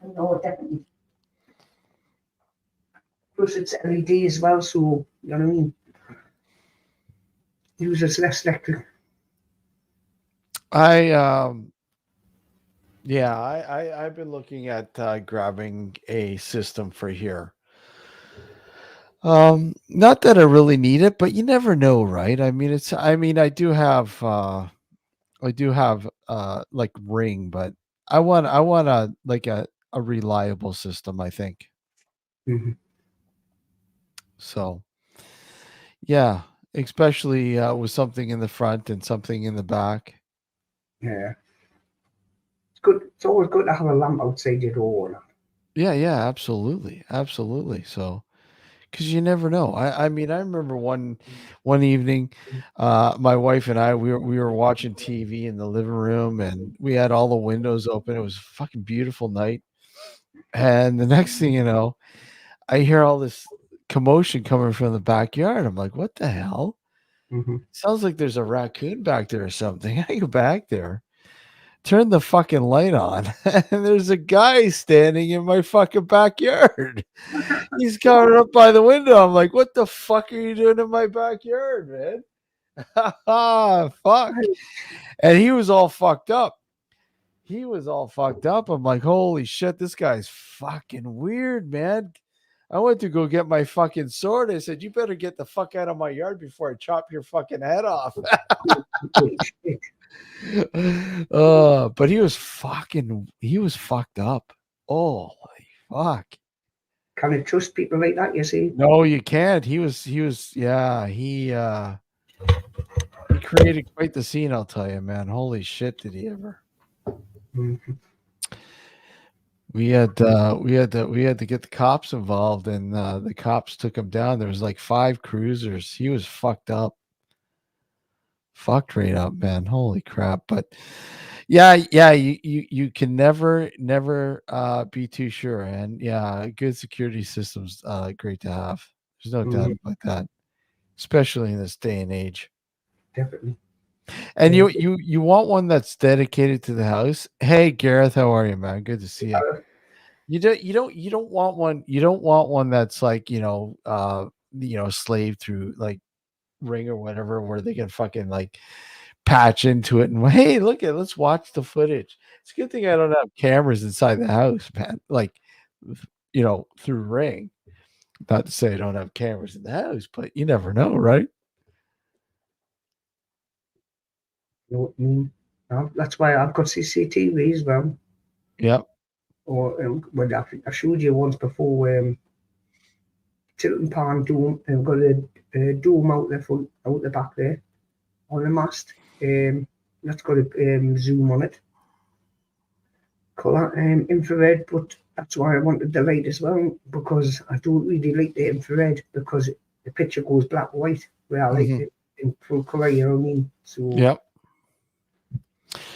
No, definitely. Plus, it's LED as well, so you know what I mean. Uses less electric. I've been looking at grabbing a system for here. Not that I really need it, but you never know, right? I mean, I do have like Ring, but I want a like a reliable system, I think. Mm-hmm. So yeah, especially with something in the front and something in the back. Yeah. It's good. It's always good to have a lamp outside your door. Yeah, absolutely. So, because you never know. I mean, I remember one evening, my wife and I we were watching TV in the living room, and we had all the windows open. It was a fucking beautiful night, and the next thing you know, I hear all this commotion coming from the backyard. I'm like, what the hell? Mm-hmm. Sounds like there's a raccoon back there or something. I go back there. Turn the fucking light on, and there's a guy standing in my fucking backyard. He's coming up by the window. I'm like, what the fuck are you doing in my backyard, man? Fuck. And he was all fucked up. I'm like, holy shit, this guy's fucking weird, man. I went to go get my fucking sword. I said, you better get the fuck out of my yard before I chop your fucking head off. But he was fucked up. Holy fuck. Can you trust people like that, you see? No, you can't. He created quite the scene, I'll tell you, man. Holy shit, did he ever. Mm-hmm. We had to get the cops involved, and the cops took him down. There was like 5 cruisers. He was fucked up. Fucked right up, man. Holy crap. But yeah, you can never be too sure. And yeah, a good security system's great to have. There's no doubt about that. Especially in this day and age. Definitely. And you want one that's dedicated to the house. Hey Gareth, how are you, man? Good to see you. You don't want one that's like, slave through like Ring or whatever, where they can fucking like patch into it and hey, let's watch the footage. It's a good thing I don't have cameras inside the house, man. Like, through Ring. Not to say I don't have cameras in the house, but you never know, right? You know what I mean? That's why I've got CCTV as well. Yep. Or when I showed you once before, Tilton Pond Dome. They've got a dome out the back there on the mast. That's got a zoom on it. Color infrared, but That's why I wanted the light as well, because I don't really like the infrared, because the picture goes black and white, where I like it in full color, you know what I mean? So, Yep.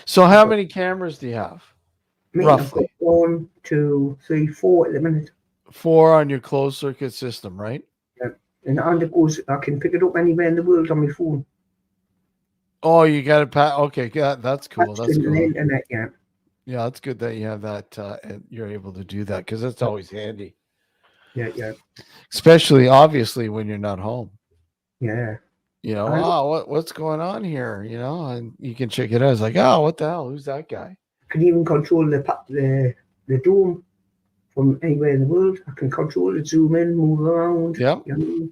So how many cameras do you have? I've got Roughly 1, 2, 3, 4 at the minute. 4 on your closed circuit system, right? Yeah. And it goes, I can pick it up anywhere in the world on my phone. Oh, you got it. Okay, that's cool. That's Into the cool. internet, yeah. Yeah, that's good that you have that and you're able to do that because that's always handy. Yeah. Especially, obviously, when you're not home. Yeah. You know, what's going on here? You know, and you can check it out. It's like, oh, what the hell? Who's that guy? I can even control the dome from anywhere in the world. I can control it, zoom in, move around. Yep. You know?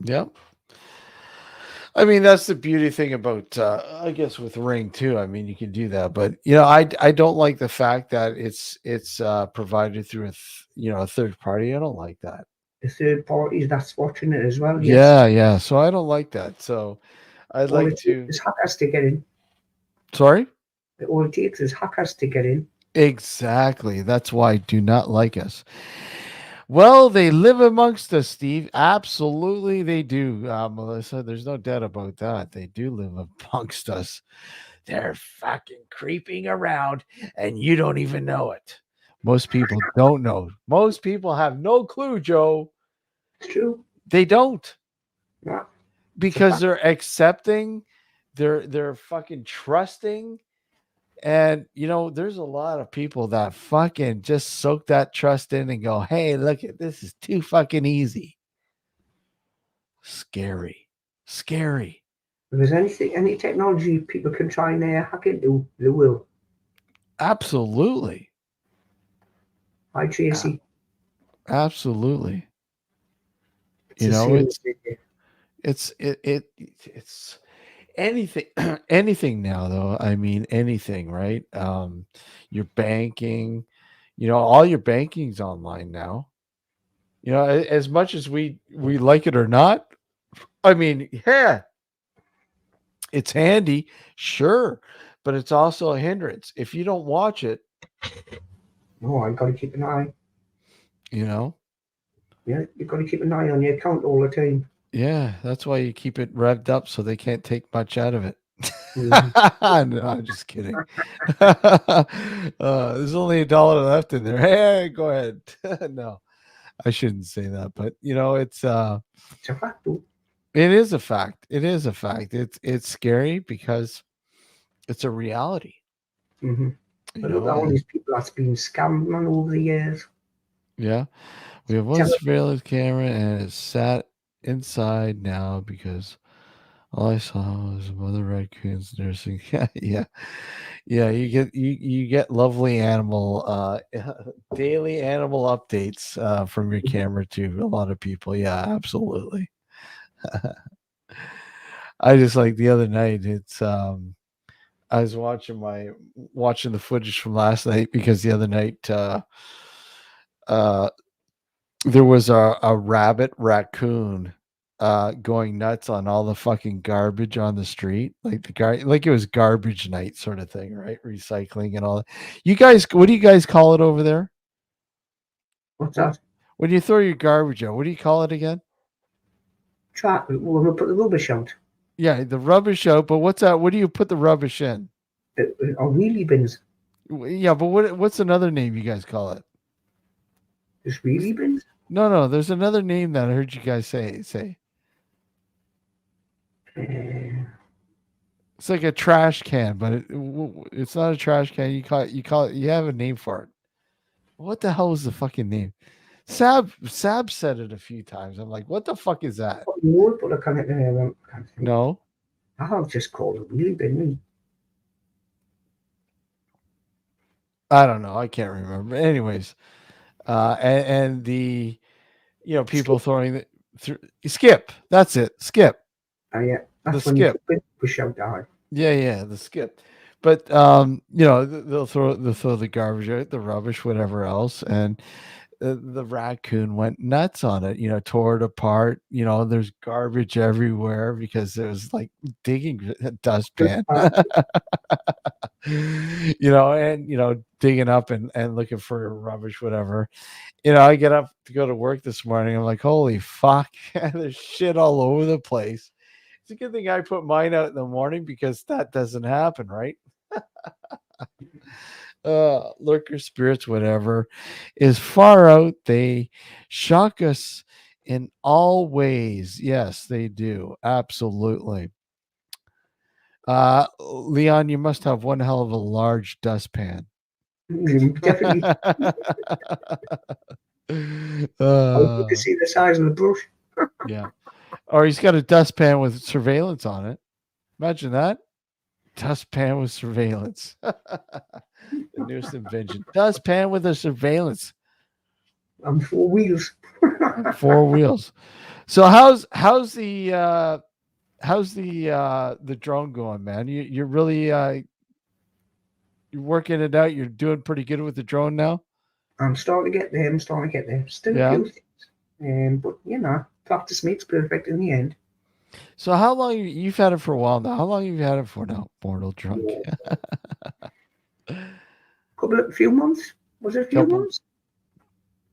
Yep. I mean, that's the beauty thing about, I guess, with Ring too. I mean, you can do that, but you know, I don't like the fact that it's provided through a third party. I don't like that. The third parties that's watching it as well. Yeah, Yes. yeah. So I don't like that. So I'd All like it takes to. is hackers to get in. Sorry. All it takes is hackers to get in. Exactly. That's why I do not like us. Well, they live amongst us, Steve. Absolutely, they do, Melissa. There's no doubt about that. They do live amongst us. They're fucking creeping around, and you don't even know it. Most people don't know. Most people have no clue, Joe. It's true. They don't. Yeah. Because they're accepting, they're fucking trusting. And you know, there's a lot of people that fucking just soak that trust in and go, hey, look at this is too fucking easy. Scary. Scary. If there's any technology people can try and hack into, they will. Absolutely. Hi, Tracy. Absolutely. It's You know, it's anything anything now though. I mean anything, right? Your banking, you know, all your banking's online now. You know, as much as we like it or not, I mean, yeah, it's handy, sure, but it's also a hindrance. If you don't watch it, I got to keep an eye. You know? Yeah, you got to keep an eye on your account all the time. Yeah, that's why you keep it revved up so they can't take much out of it. Mm-hmm. No, I'm just kidding. There's only $1 left in there. Hey, go ahead. No, I shouldn't say that, but you know, it's a fact. Though. It is a fact. It is a fact. It's scary because it's a reality. Mm-hmm. But look at all these people that's been scammed, man, over the years. Yeah. We have one surveillance camera and it's sat inside now because all I saw was mother raccoons nursing. Yeah. You get lovely animal daily animal updates from your camera to a lot of people. Yeah, absolutely. I just like the other night, it's I was watching the footage from last night because the other night there was a rabbit raccoon going nuts on all the fucking garbage on the street, like it was garbage night sort of thing, right? Recycling and all that. You guys, what do you guys call it over there? What's that? When you throw your garbage out, what do you call it again? When we put the rubbish out. Yeah, the rubbish out, but what's that? What do you put the rubbish in? Wheelie bins. Yeah, but what's another name you guys call it? Just wheelie bins? No, there's another name that I heard you guys say. It's like a trash can, but it's not a trash can. You call it. You have a name for it. What the hell is the fucking name? Sab said it a few times. I'm like, what the fuck is that? No, but I can't think. No, I'll just call it wheelie bin. I don't know. I can't remember. Anyways, and the people throwing the skip. That's it. Skip. Yeah, that's the when skip. You push out the Yeah, the skip. But they'll throw the garbage out, the rubbish, whatever else, and the raccoon went nuts on it. Tore it apart. There's garbage everywhere because it was like digging a dustpan. and digging up and looking for rubbish, whatever. I get up to go to work this morning. I'm like, holy fuck, there's shit all over the place. It's a good thing I put mine out in the morning because that doesn't happen, right? Lurker spirits, whatever, is far out. They shock us in all ways. Yes, they do. Absolutely. Leon, you must have one hell of a large dustpan. Definitely. I was good to see the size of the brush. Yeah. Or he's got a dustpan with surveillance on it. Imagine that. Dustpan with surveillance. The newest invention. Dustpan with a surveillance. On 4 wheels. On 4 wheels. So how's the drone going, man? You're really you're working it out. You're doing pretty good with the drone now. I'm starting to get there. Still a Yeah. few things. But practice makes perfect in the end. So how long you've had it for a while now? How long have you had it for now, Mortal Drunk? A few months. Was it a few months?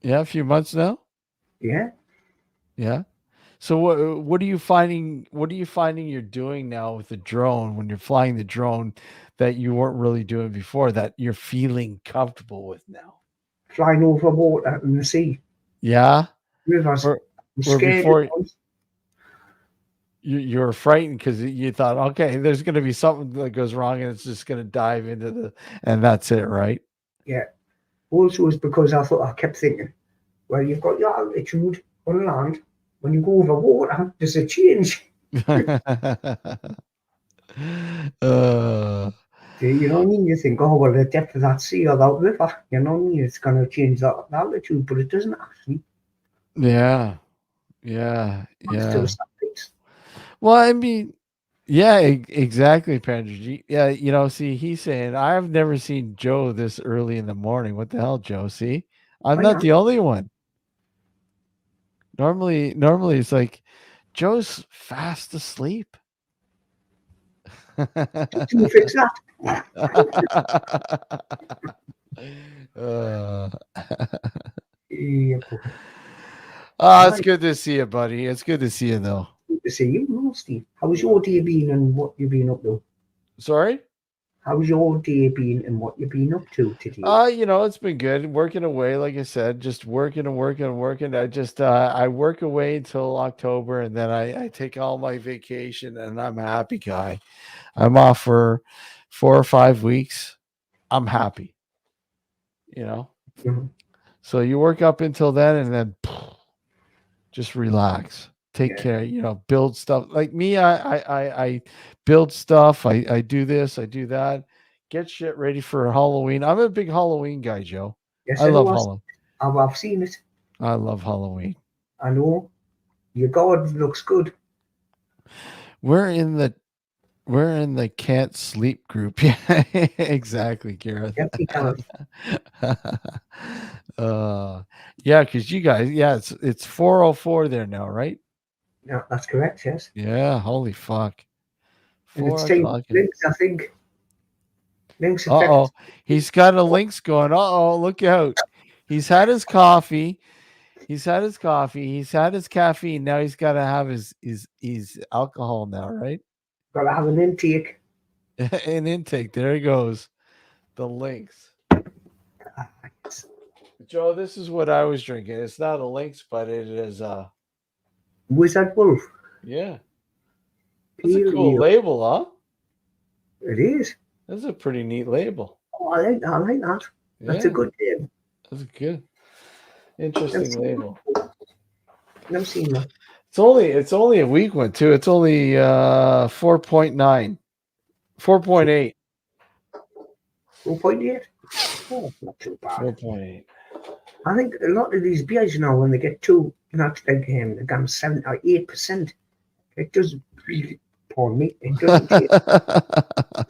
Yeah, a few months now. Yeah. Yeah. So what are you finding? What are you finding you're doing now with the drone when you're flying the drone that you weren't really doing before that you're feeling comfortable with now? Flying over water and the sea. Yeah. Rivers. Or scared before you're frightened because you thought, okay, there's going to be something that goes wrong and it's just going to dive into and that's it, right? Yeah. Also, it's because I kept thinking, well, you've got your altitude on land. When you go over water, there's a change. You know what I mean? You think, oh, well, the depth of that sea or that river, you know what I mean? It's going to change that altitude, but it doesn't actually. Yeah. Yeah. Still something. Well, I mean, yeah, exactly, Pandra. Yeah, see, he's saying, I've never seen Joe this early in the morning. What the hell, Joe? See, I'm not the only one. Normally it's like Joe's fast asleep. Can you fix that? It's good to see you, buddy. It's good to see you, though. Good to see you, Steve. How's your day been and what you've been up to? Sorry? How's your day been and what you've been up to today? It's been good. Working away, like I said, just working and working and working. I work away until October, and then I take all my vacation, and I'm a happy guy. I'm off for 4 or 5 weeks. I'm happy. Mm-hmm. So you work up until then, and then just relax. Take care. Build stuff. Like me, I build stuff. I do this. I do that. Get shit ready for Halloween. I'm a big Halloween guy, Joe. Yes, I love Halloween. I've seen it. I love Halloween. I know. Your God looks good. We're in the can't sleep group. Yeah, exactly, Gareth. Yeah, because you guys, it's 4:04 there now, right? Yeah, that's correct. Yes. Yeah. Holy fuck. And it's taking links, I think. Links. Uh-oh. He's got a Lynx going. Uh-oh, look out. He's had his coffee. He's had his caffeine. Now he's got to have his alcohol now, right? Got to have an intake. An intake. There he goes. The Lynx. Joe, this is what I was drinking. It's not a Lynx, but it is Wizard Wolf. Yeah. That's a cool label, huh? It is. That's a pretty neat label. Oh, I like that. That's a good name. That's good. Interesting label. Never seen that. It's only a weak one too. It's only 4.9. 4.8. 4.8? Oh, not too bad. 4.8. I think a lot of these beers when they get too, like 7 or 8%, it does really, pardon me, it doesn't taste.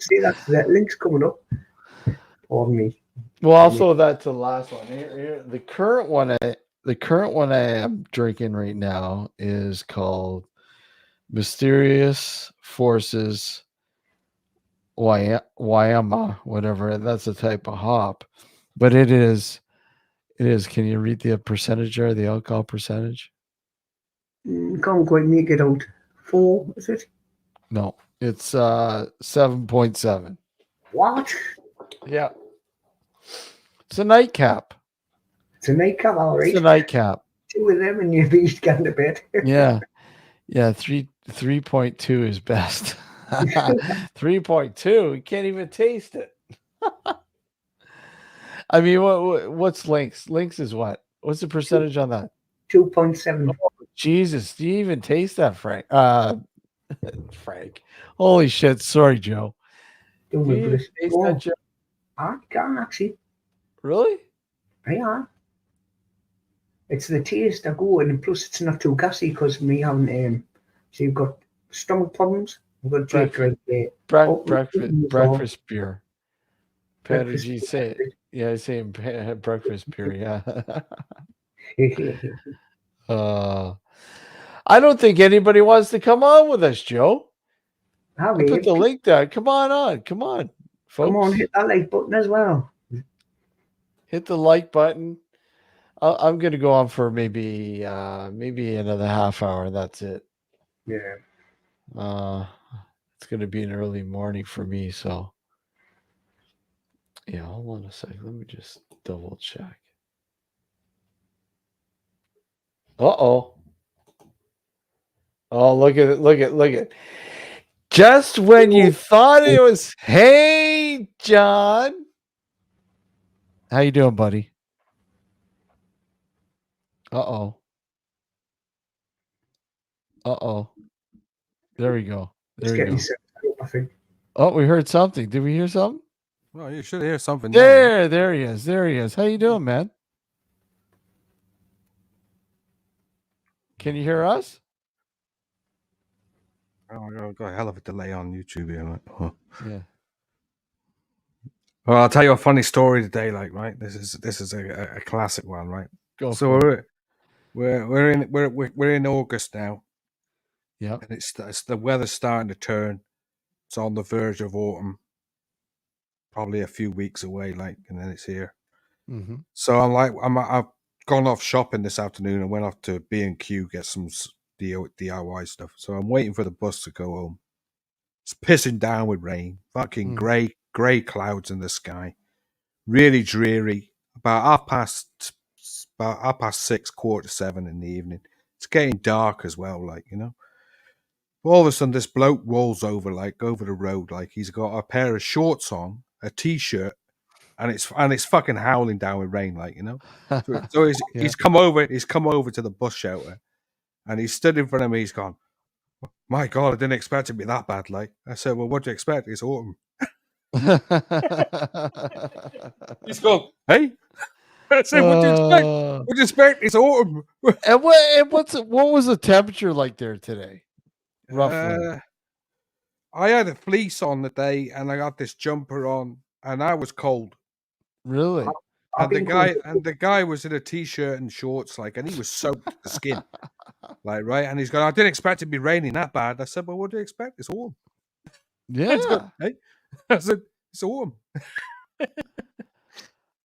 See, that link's coming up. Pardon me. Well, I'll throw that to the last one. Here, the current one I am drinking right now is called Mysterious Forces Wyama, whatever. That's a type of hop, but it is. It is. Can you read the percentage there? The alcohol percentage? Can't quite make it out. 4, is it? No, it's 7.7. What? Yeah, it's a nightcap. It's a nightcap, all right. It's a nightcap. 2 of them and you've each gone to bed. Yeah, 3.2 is best. 3.2. You can't even taste it. I mean, what's Lynx? Lynx is what? What's the percentage on that? 2.7. Oh, Jesus, do you even taste that, Frank? Frank. Holy shit. Sorry, Joe. Do Do you my taste that, Joe? I can actually. Really? Yeah. It's the taste I go, and plus it's not too gassy because me having so you've got stomach problems. I've got to drink breakfast beer. Breakfast Did you say it? Yeah, I say breakfast beer. Yeah. I don't think anybody wants to come on with us, Joe. I put the link there. Come on, folks. Come on, hit that like button as well. Hit the like button. I'm going to go on for maybe another half hour. That's it. Yeah. It's going to be an early morning for me. So, yeah, hold on a second. Let me just double check. Uh-oh. Oh, look at it. Just when you thought it was, hey, John. How you doing, buddy? Uh-oh. There we go. There you go. Oh, we heard something. Did we hear something? Well, you should hear something. There he is. There he is. How you doing, man? Can you hear us? Oh, I've got a hell of a delay on YouTube here. Like, oh. Yeah. Well, I'll tell you a funny story today. Like, right, this is a classic one, right? Go so for we're in August now. Yeah. And it's the weather's starting to turn. It's on the verge of autumn. Probably a few weeks away, like, and then it's here. Mm-hmm. So I've gone off shopping this afternoon and went off to B&Q, get some DIY stuff. So I'm waiting for the bus to go home. It's pissing down with rain, fucking grey clouds in the sky, really dreary. About half past 6, 7:15 in the evening. It's getting dark as well, like, you know. All of a sudden, this bloke rolls over the road, like he's got a pair of shorts on, a t-shirt, and it's fucking howling down with rain, like, you know. So he's come over to the bus shelter, and he's stood in front of me. He's gone, my God, I didn't expect it to be that bad. Like, I said, well, what do you expect? It's autumn. He's gone, hey. I said, what do you expect? What do you expect? It's autumn. And what was the temperature like there today? Roughly. I had a fleece on the day, and I got this jumper on, and I was cold. Really? And the guy was in a t-shirt and shorts, like, and he was soaked to the skin, like, right. And he's going, I didn't expect it to be raining that bad. I said, well, what do you expect? It's autumn. Yeah. Gone, hey? I said, it's autumn.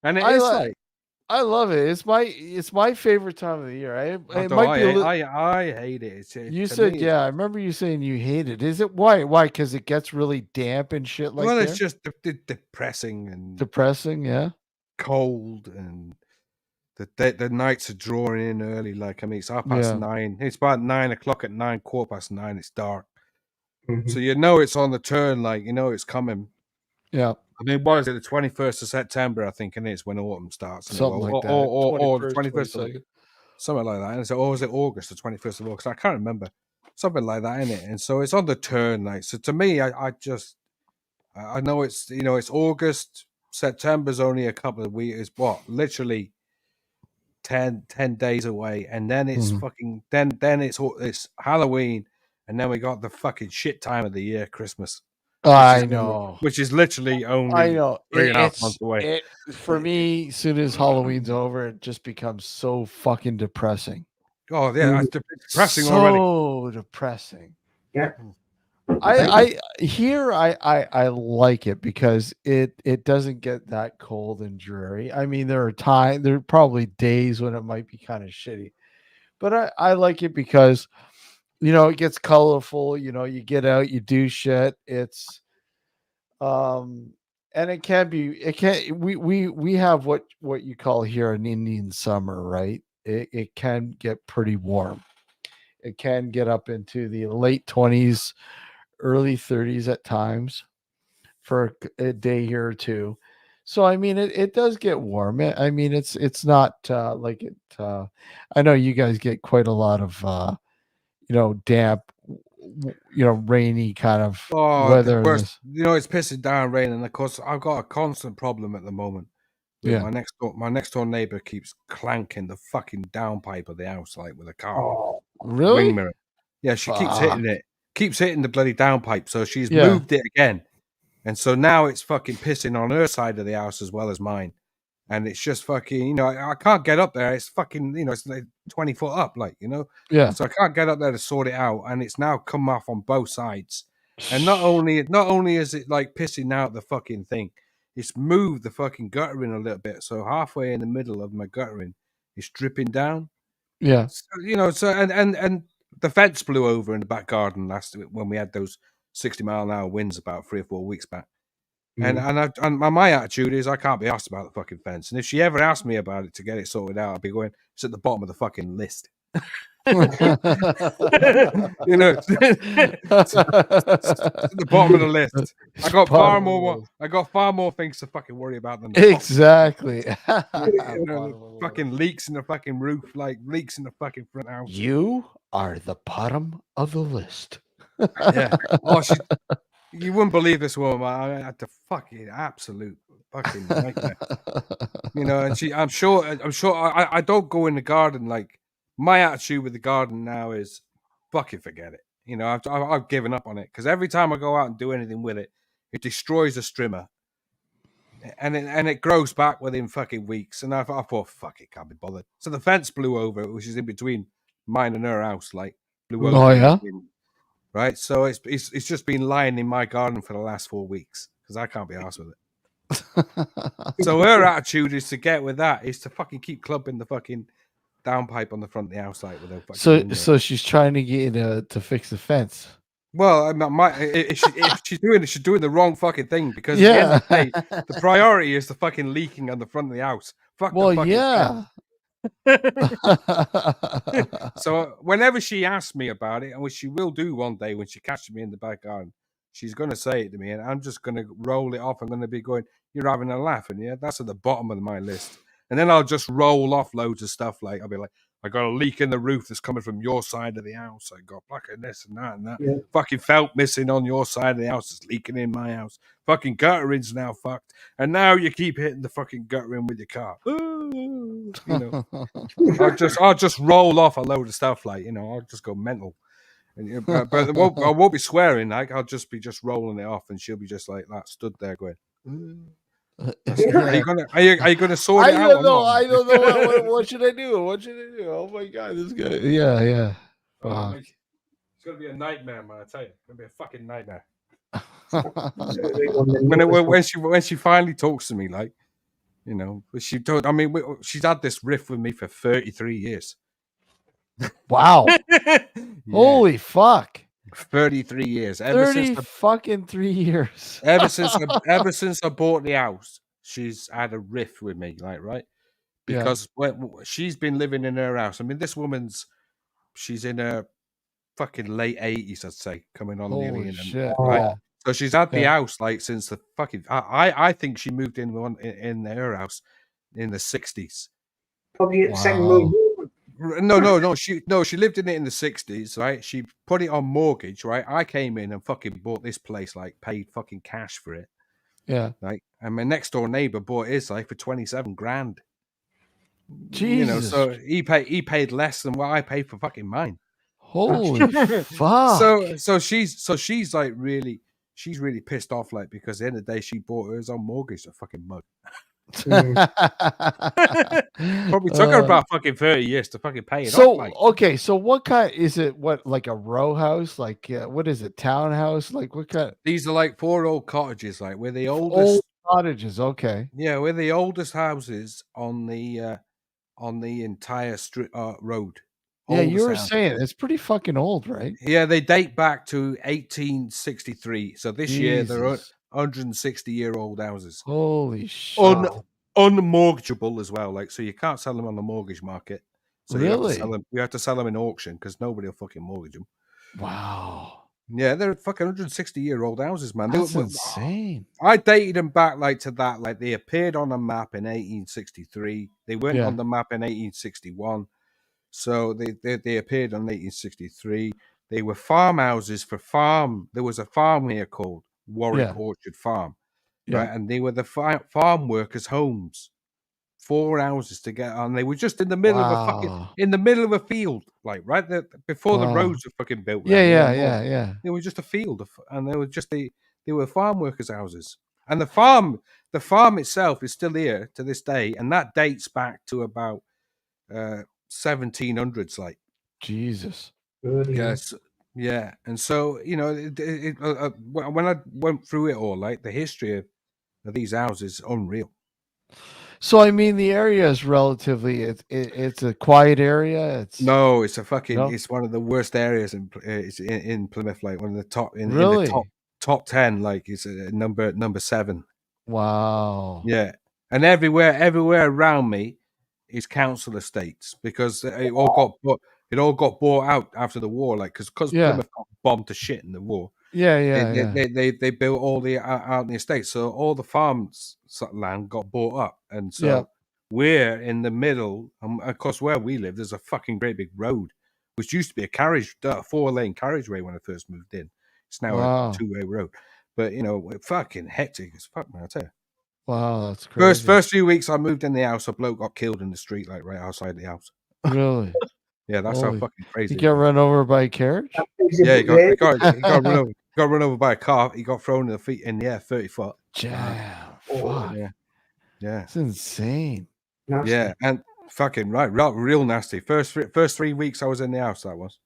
And it is like, I love it. It's my favorite time of the year. I hate it. You said, yeah. I remember you saying you hate it. Is it why? Why? Because it gets really damp and shit like that. Well, it's just depressing and yeah. Cold, and the nights are drawing in early. Like, I mean, it's 9:30. It's about 9 o'clock at 9:15. It's dark, so you know it's on the turn. Like, you know it's coming. Yeah. I mean, what is it? The 21st of September, I think, and it's when autumn starts. Something like that. Or the 21st of, something like that. And so, or was it August, the 21st of August? I can't remember. Something like that, isn't it? And so it's on the turn. Like, so to me, I know it's, you know, it's August. September's only a couple of weeks. It's what, literally 10 days away, and then it's fucking then it's Halloween, and then we got the fucking shit time of the year, Christmas. I know. Which is literally only I know. 3.5 months away. For me, as soon as Halloween's over, it just becomes so fucking depressing. Oh, yeah, it's depressing already. So depressing. Yeah. I like it because it doesn't get that cold and dreary. I mean, there are probably days when it might be kind of shitty, but I like it because it gets colorful. You get out, you do shit. It's and we have what you call here an Indian summer, right? It can get pretty warm. It can get up into the late 20s, early 30s at times for a day here or two. So I mean, it does get warm. I mean, it's not like it. I know you guys get quite a lot of damp, rainy kind of Oh, the weather. worst. It's pissing down rain, and of course, I've got a constant problem at the moment with Yeah. my next door neighbor keeps clanking the fucking downpipe of the house like with a car Oh, really? wing mirror. Yeah, she keeps hitting Fuck. it, keeps hitting the bloody downpipe. So she's Yeah. moved it again, and so now it's fucking pissing on her side of the house as well as mine. And it's just fucking, I can't get up there. It's fucking, it's like 20 foot up, Yeah. So I can't get up there to sort it out. And it's now come off on both sides. And not only is it like pissing out the fucking thing, it's moved the fucking guttering a little bit. So halfway in the middle of my guttering, it's dripping down. Yeah. So, and the fence blew over in the back garden when we had those 60-mile-an-hour winds about 3 or 4 weeks back. And my attitude is I can't be asked about the fucking fence. And if she ever asked me about it to get it sorted out, I'd be going, it's at the bottom of the fucking list. It's at the bottom of the list. I got far more things to fucking worry about than exactly. Fucking leaks in the fucking roof, like leaks in the fucking front house. You are the bottom of the list. Yeah. Oh, you wouldn't believe this woman. I had to fucking absolute fucking nightmare. And I'm sure I don't go in the garden. Like, my attitude with the garden now is fucking forget it. I've given up on it because every time I go out and do anything with it, it destroys the strimmer. And it grows back within fucking weeks. And I thought, fuck it, can't be bothered. So the fence blew over, which is in between mine and her house, like blew over. Oh, yeah? Right, so it's just been lying in my garden for the last 4 weeks because I can't be arsed with it. So her attitude is to get with that is to fucking keep clubbing the fucking downpipe on the front of the house like with a fucking So she's trying to get you to fix the fence. Well, if she's doing the wrong fucking thing because at the end of the day, the priority is the fucking leaking on the front of the house. Fuck the fucking fence. So whenever she asks me about it, and which she will do one day when she catches me in the back garden, she's going to say it to me, and I'm just going to roll it off. I'm going to be going, "You're having a laugh," and yeah, that's at the bottom of my list. And then I'll just roll off loads of stuff. Like I'll be like, "I got a leak in the roof that's coming from your side of the house. I got fucking this and that and that. Yeah. Fucking felt missing on your side of the house. It's leaking in my house. Fucking guttering's now fucked. And now you keep hitting the fucking guttering with your car." I'll just roll off a load of stuff, like I'll just go mental, but I won't be swearing. Like I'll just be rolling it off, and she'll be just like that, stood there going, Are you gonna sort it out? I don't know. What should I do? What should I do? Oh my god, this guy. Yeah. It's gonna be a nightmare, man. I tell you, it's gonna be a fucking nightmare. when she finally talks to me, like. But she's had this riff with me for 33 years. Wow. Yeah. Holy fuck. 33 years. 3 years. Ever since I bought the house, she's had a riff with me, like, right? Because she's been living in her house. I mean, this woman's, she's in her fucking late 80s, I'd say, coming on nearly shit. Right? Yeah. So she's had the house like since the fucking. I think she moved in her house in the 60s. Probably second move. No. She lived in it in the 60s, right? She put it on mortgage, right? I came in and fucking bought this place, like paid fucking cash for it. Yeah. Like, and my next door neighbor bought his like for 27 grand. Jesus. So he paid less than what I paid for fucking mine. Holy fuck. So she's like really. She's really pissed off, like, because at the end of the day, she bought hers on mortgage, a fucking mug. Probably took her about fucking 30 years to fucking pay it off. So Like, okay, so what kind is it? What, like a row house? Like what is it? Townhouse? Like what kind? these are like 4 old cottages. Like we're the Old oldest. cottages. Okay. Yeah, we're the oldest houses on the entire road. Yeah, you Oldest were house. saying it's pretty fucking old, right? Yeah, they date back to 1863. So this year they're Jesus. 160-year-old houses. Holy shit. Unmortgageable as well. Like, so you can't sell them on the mortgage market. So you have to sell Really? them. You have to sell them in auction because nobody will fucking mortgage them. Wow. Yeah, they're fucking 160-year-old houses, man. That's insane. I dated them back like to that. Like they appeared on a map in 1863. They weren't Yeah. on the map in 1861. So they appeared in 1863. They were farmhouses for farm. There was a farm here called Warwick Yeah. Orchard Farm, Yeah. right? And they were the farm workers' homes. 4 houses to get on. They were just in the middle of a field, like right there before the Wow. roads were fucking built. Yeah, around yeah, there. yeah. They were just a field, and they were they were farm workers' houses. And the farm itself is still here to this day, and that dates back to about 1700s, like Jesus. Yes, yeah. And so when I went through it all, like the history of these houses is unreal. So I mean, the area is relatively it's a quiet area. It's a fucking No? it's one of the worst areas in Plymouth, like one of the top in the Really? top 10, like it's number 7. Wow. Yeah, and everywhere around me is council estates because it all got bought out after the war, like because Yeah. Plymouth got bombed to shit in the war. Yeah, yeah, They built all the out in the estates, so all the farms land got bought up, and so Yeah. we're in the middle. Of course, where we live, there's a fucking great big road, which used to be a 4-lane carriageway when I first moved in. It's now Wow. a 2-way road, but it's fucking hectic as fuck, man. I tell you. Wow, that's crazy. First few weeks I moved in the house, a bloke got killed in the street, like right outside the house. Really? Yeah, that's how Holy- fucking crazy. He it got was. run over by a carriage? Yeah, he got run over by a car. He got thrown in the air 30 foot. Damn. Oh, Fuck. yeah. It's insane. Yeah, and fucking real nasty. First 3 weeks I was in the house, that was.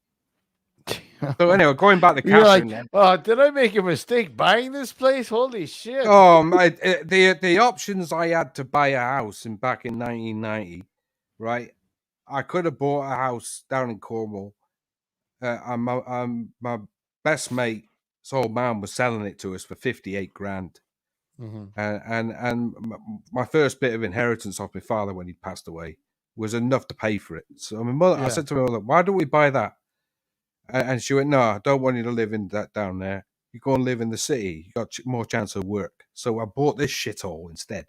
So anyway, going back to You're Catherine. like, then. oh, did I make a mistake buying this place? Holy shit. Oh, the options I had to buy a house back in 1990, right? I could have bought a house down in Cornwall. My best mate's old man was selling it to us for 58 grand. Mhm. And my first bit of inheritance off my father when he passed away was enough to pay for it. So my mother, I Yeah. said to my mother, "Why don't we buy that?" And she went, "No, I don't want you to live in that down there. You go and live in the city. You got more chance of work." So I bought this shithole instead,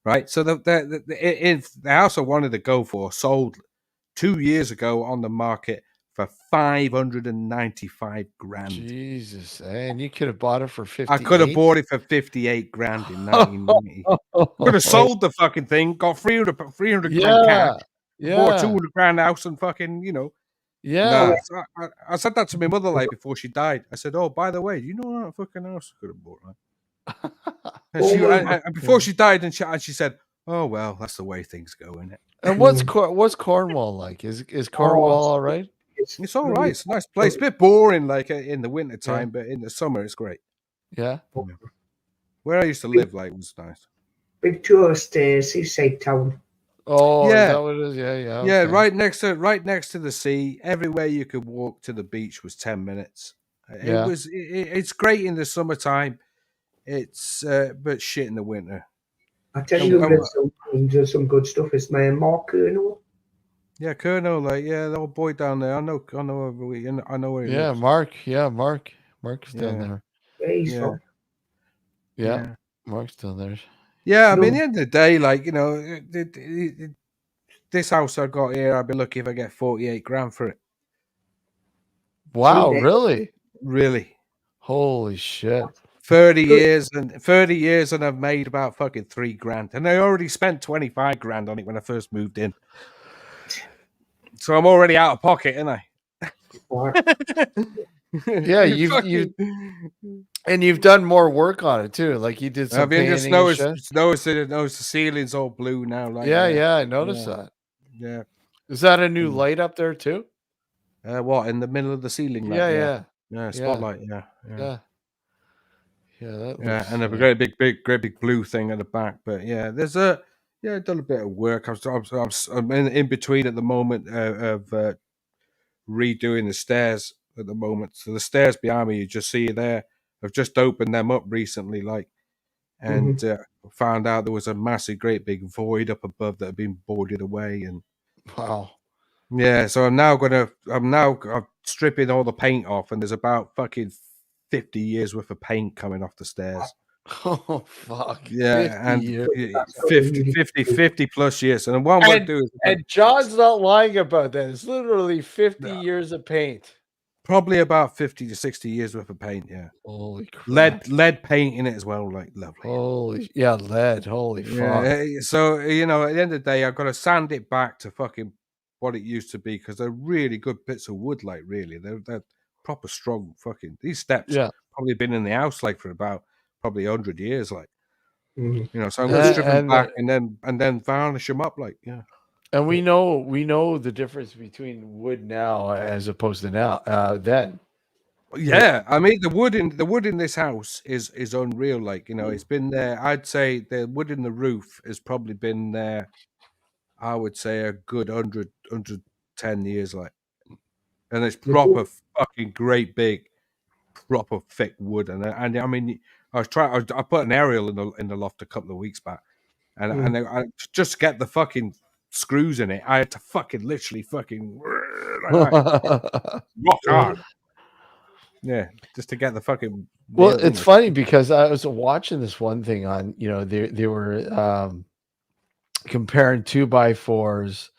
right? So the house I wanted to go for sold 2 years ago on the market for 595 grand. Jesus. And you could have bought it for 58. I could have bought it for 58 grand in 1990. Could have sold the fucking thing, got 300 grand cash, bought 200 grand house and fucking, Yeah. Nah, so I said that to my mother like before she died. I said, "Oh, by the way, do you know that fucking house I could have bought?" Right? And before she died, and she said, "Oh well, that's the way things go, isn't it?" And what's Cornwall like? Is Cornwall all right? It's all right. It's a nice place. A bit boring, like in the winter time, but in the summer, it's great. Yeah. Where I used to live, like, was nice. Big tourist seaside town. Oh, Yeah. is that what it is? Yeah, yeah. Yeah, okay. right next to the sea. Everywhere you could walk to the beach was 10 minutes. Yeah. It's great in the summertime. It's but shit in the winter. I tell you, there's some good stuff. It's my Mark Colonel. Yeah, Colonel, like the old boy down there. I know where he lives. Mark. Yeah, Mark's down there. Where he's from. Yeah. Mark's down there. Yeah, I mean, at the end of the day, like, this house I got here, I'd be lucky if I get 48 grand for it. Wow, really? Really. Holy shit. 30 years and I've made about fucking 3 grand. And I already spent 25 grand on it when I first moved in. So I'm already out of pocket, ain't I? Yeah, you've done more work on it too. Like you did some Have you just painting and shit. noticed the ceiling's all blue now? Like Yeah, I noticed that. Yeah. Is that a new light up there too? What, in the middle of the ceiling? Yeah, Like, yeah. yeah, Yeah. spotlight. Yeah. Yeah. Yeah, that Yeah, looks and a great big blue thing at the back. But yeah, there's I've done a bit of work. I'm in between at the moment of redoing the stairs at the moment. So the stairs behind me, you just see there. I've just opened them up recently, like, and found out there was a massive, great big void up above that had been boarded away, and wow. Yeah, so I'm stripping all the paint off, and there's about fucking 50 years worth of paint coming off the stairs. Oh fuck. Yeah, 50 and years. 50 plus years. And what I'm going to do is And John's not lying about that. It's literally 50 years of paint. probably about 50 to 60 years worth of paint. Yeah. Holy crap. Lead paint in it as well, like lovely. Holy lead. Holy fuck. Yeah, so at the end of the day, I've got to sand it back to fucking what it used to be, because they're really good bits of wood. Like, really, they're proper strong. Fucking these steps. Yeah. Probably been in the house like for about probably 100 years. Like, so I'm going to And- strip them and back and then varnish them up. Like, yeah. And we know the difference between wood now as opposed to now then. Yeah, I mean the wood in this house is unreal. Like, it's been there. I'd say the wood in the roof has probably been there, I would say, a good 110 years, like, and it's proper fucking great big, proper thick wood. And I mean, I put an aerial in the loft a couple of weeks back, and I just get the fucking screws in it. I had to fucking literally fucking rock hard. Yeah, just to get the fucking. Well, it's funny because I was watching this one thing on, they were comparing 2x4s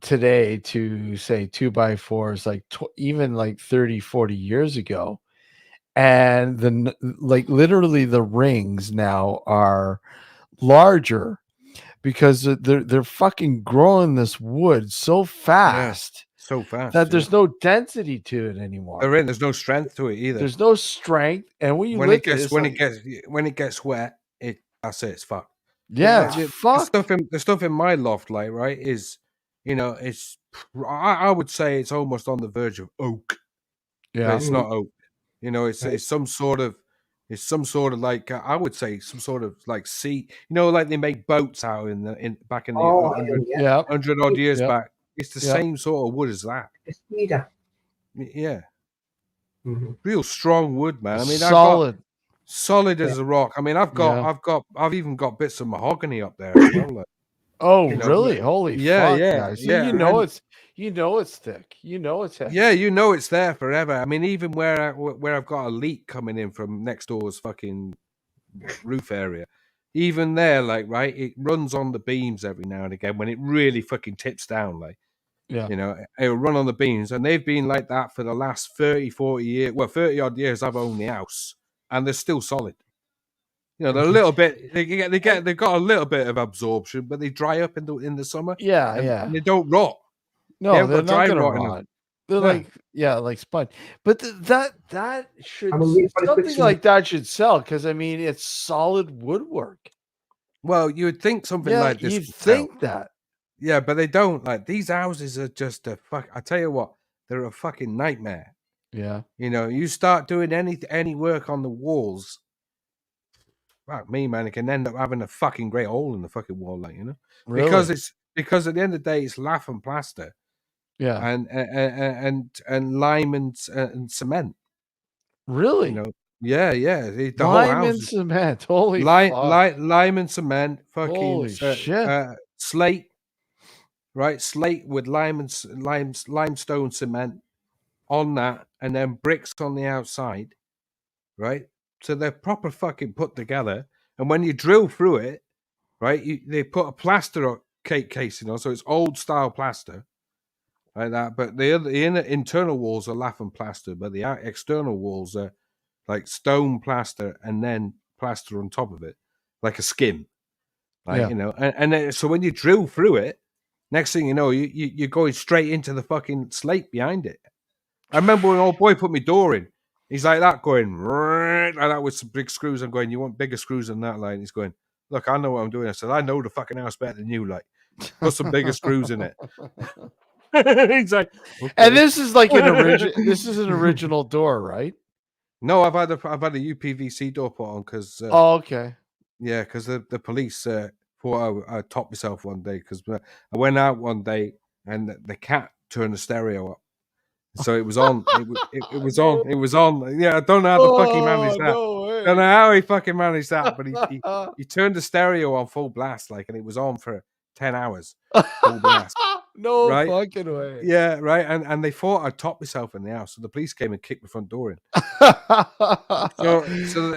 today to say 2x4s like even like 30, 40 years ago. And like literally the rings now are larger because they're fucking growing this wood so fast. So fast that there's no density to it anymore. There's no strength to it either. There's no strength, and when you when lift it gets wet, that's it. It's fucked. Yeah, it's fucked. The stuff in my loft, like, right, is it's I would say it's almost on the verge of oak. Yeah, but it's not oak. It's some sort of like I would say some sort of like sea. Like they make boats out back in the 100 odd years back. It's the same sort of wood as that. It's cedar. Yeah. Real strong wood, man. I mean, solid as a rock. I mean, I've even got bits of mahogany up there as well. Like, oh, really? Holy fuck! Guys. So yeah. It's thick. It's heavy. Yeah, it's there forever. I mean, even where I've got a leak coming in from next door's fucking roof area, even there, like, right, it runs on the beams every now and again when it really fucking tips down, like. Yeah. It'll run on the beams, and they've been like that for the last 30, 40 years. Well, 30 odd years I've owned the house, and they're still solid. They're a little bit. They've got a little bit of absorption, but they dry up in the summer. Yeah. And they don't rot. No, they're not gonna rot. They're like sponge. But that should something like that should sell, because I mean it's solid woodwork. Well, you would think something like this. You'd think that. Yeah, but they don't. Like, these houses are just a fuck. I tell you what, they're a fucking nightmare. Yeah. You start doing any work on the walls. Fuck me, man. It can end up having a fucking great hole in the fucking wall, like, Really? because at the end of the day, it's lath and plaster. Yeah. And lime and cement. Really? Yeah. The Lime whole house and cement. Holy lime and cement. Fucking Holy shit. Slate. Right, slate with limestone cement on that, and then bricks on the outside, right? So they're proper fucking put together. And when you drill through it, right, they put a plaster cake casing on, so it's old style plaster, like that. But the internal walls are lath and plaster, but the external walls are like stone plaster and then plaster on top of it, like a skin, like, And so when you drill through it, next thing you know, you're going straight into the fucking slate behind it. I remember when old boy put my door in. He's like that, going like that with some big screws. I'm going, you want bigger screws than that? Like, he's going, look, I know what I'm doing. I said, I know the fucking house better than you. Like, put some bigger screws in it. He's like, okay. And this is like an original. This is an original door, right? No, I've had a UPVC door put on because. Oh, okay. Yeah, because the police thought I topped myself one day because I went out one day and the cat turned the stereo up. So it was on. It was on. It was on. Yeah, I don't know how the fuck he managed that. No way. Don't know how he fucking managed that, but he turned the stereo on full blast, like, and it was on for 10 hours full blast. No right? fucking way. Yeah, right. And they thought I'd topped myself in the house, so the police came and kicked the front door in.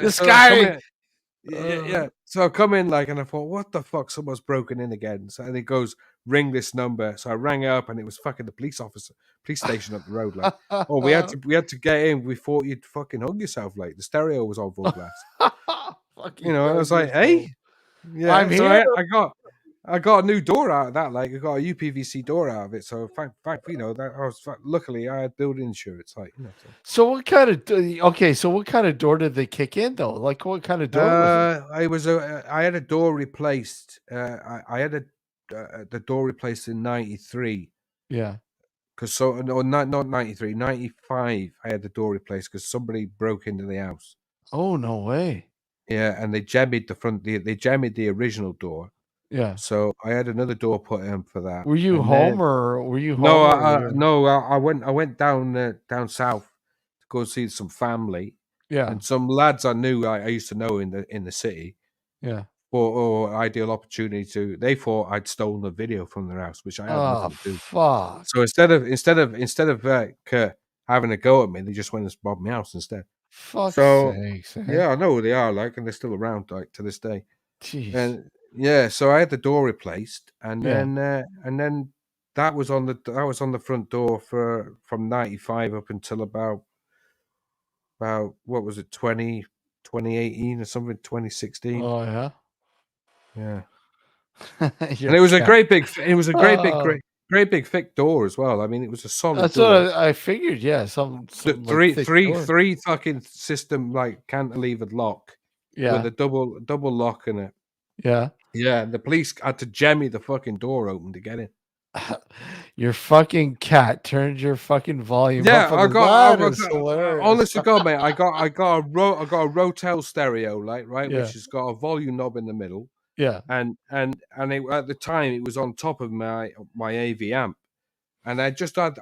This guy. Yeah. So I come in like, and I thought, what the fuck? Someone's broken in again. So and it goes, ring this number. So I rang up, and it was fucking the police station up the road. Like, oh, we had to get in. We thought you'd fucking hug yourself. Like, the stereo was on full blast. I was like, hey, yeah. I'm so here. I got a new door out of that. Like, I got a UPVC door out of it. So, that I was luckily I had building insurance. Like, So what kind of So what kind of door did they kick in though? Like what kind of door was it? I had a door replaced. I had the door replaced in '93. Yeah. Because not 93, 95. I had the door replaced because somebody broke into the house. Oh no way! Yeah, and they jammed the front. They jammed the original door. Yeah. So I had another door put in for that. Were you home or were you home? No, I went down south to go see some family. Yeah. And some lads I knew I used to know in the city. Yeah. Or ideal opportunity to. They thought I'd stolen the video from their house, which I had nothing to do. Fuck. So instead of having a go at me, they just went and robbed my house instead. Fuck's sakes, eh? Yeah, I know who they are, like, and they're still around, like, to this day. Jeez. And yeah, so I had the door replaced, and then that was on the front door from 95 up until about what was it, 2018 or something, 2016. Oh yeah. Yeah. And it was a great big thick door as well. I mean, it was a solid That's door. what I figured. Yeah, some three fucking system like cantilevered lock. Yeah. With a double lock in it. Yeah. Yeah. The police had to jemmy the fucking door open to get in. Your fucking cat turned your fucking volume up. Honest to God, mate, I got a Rotel stereo, like, right, which has got a volume knob in the middle. Yeah. And at the time it was on top of my AV amp. And I just got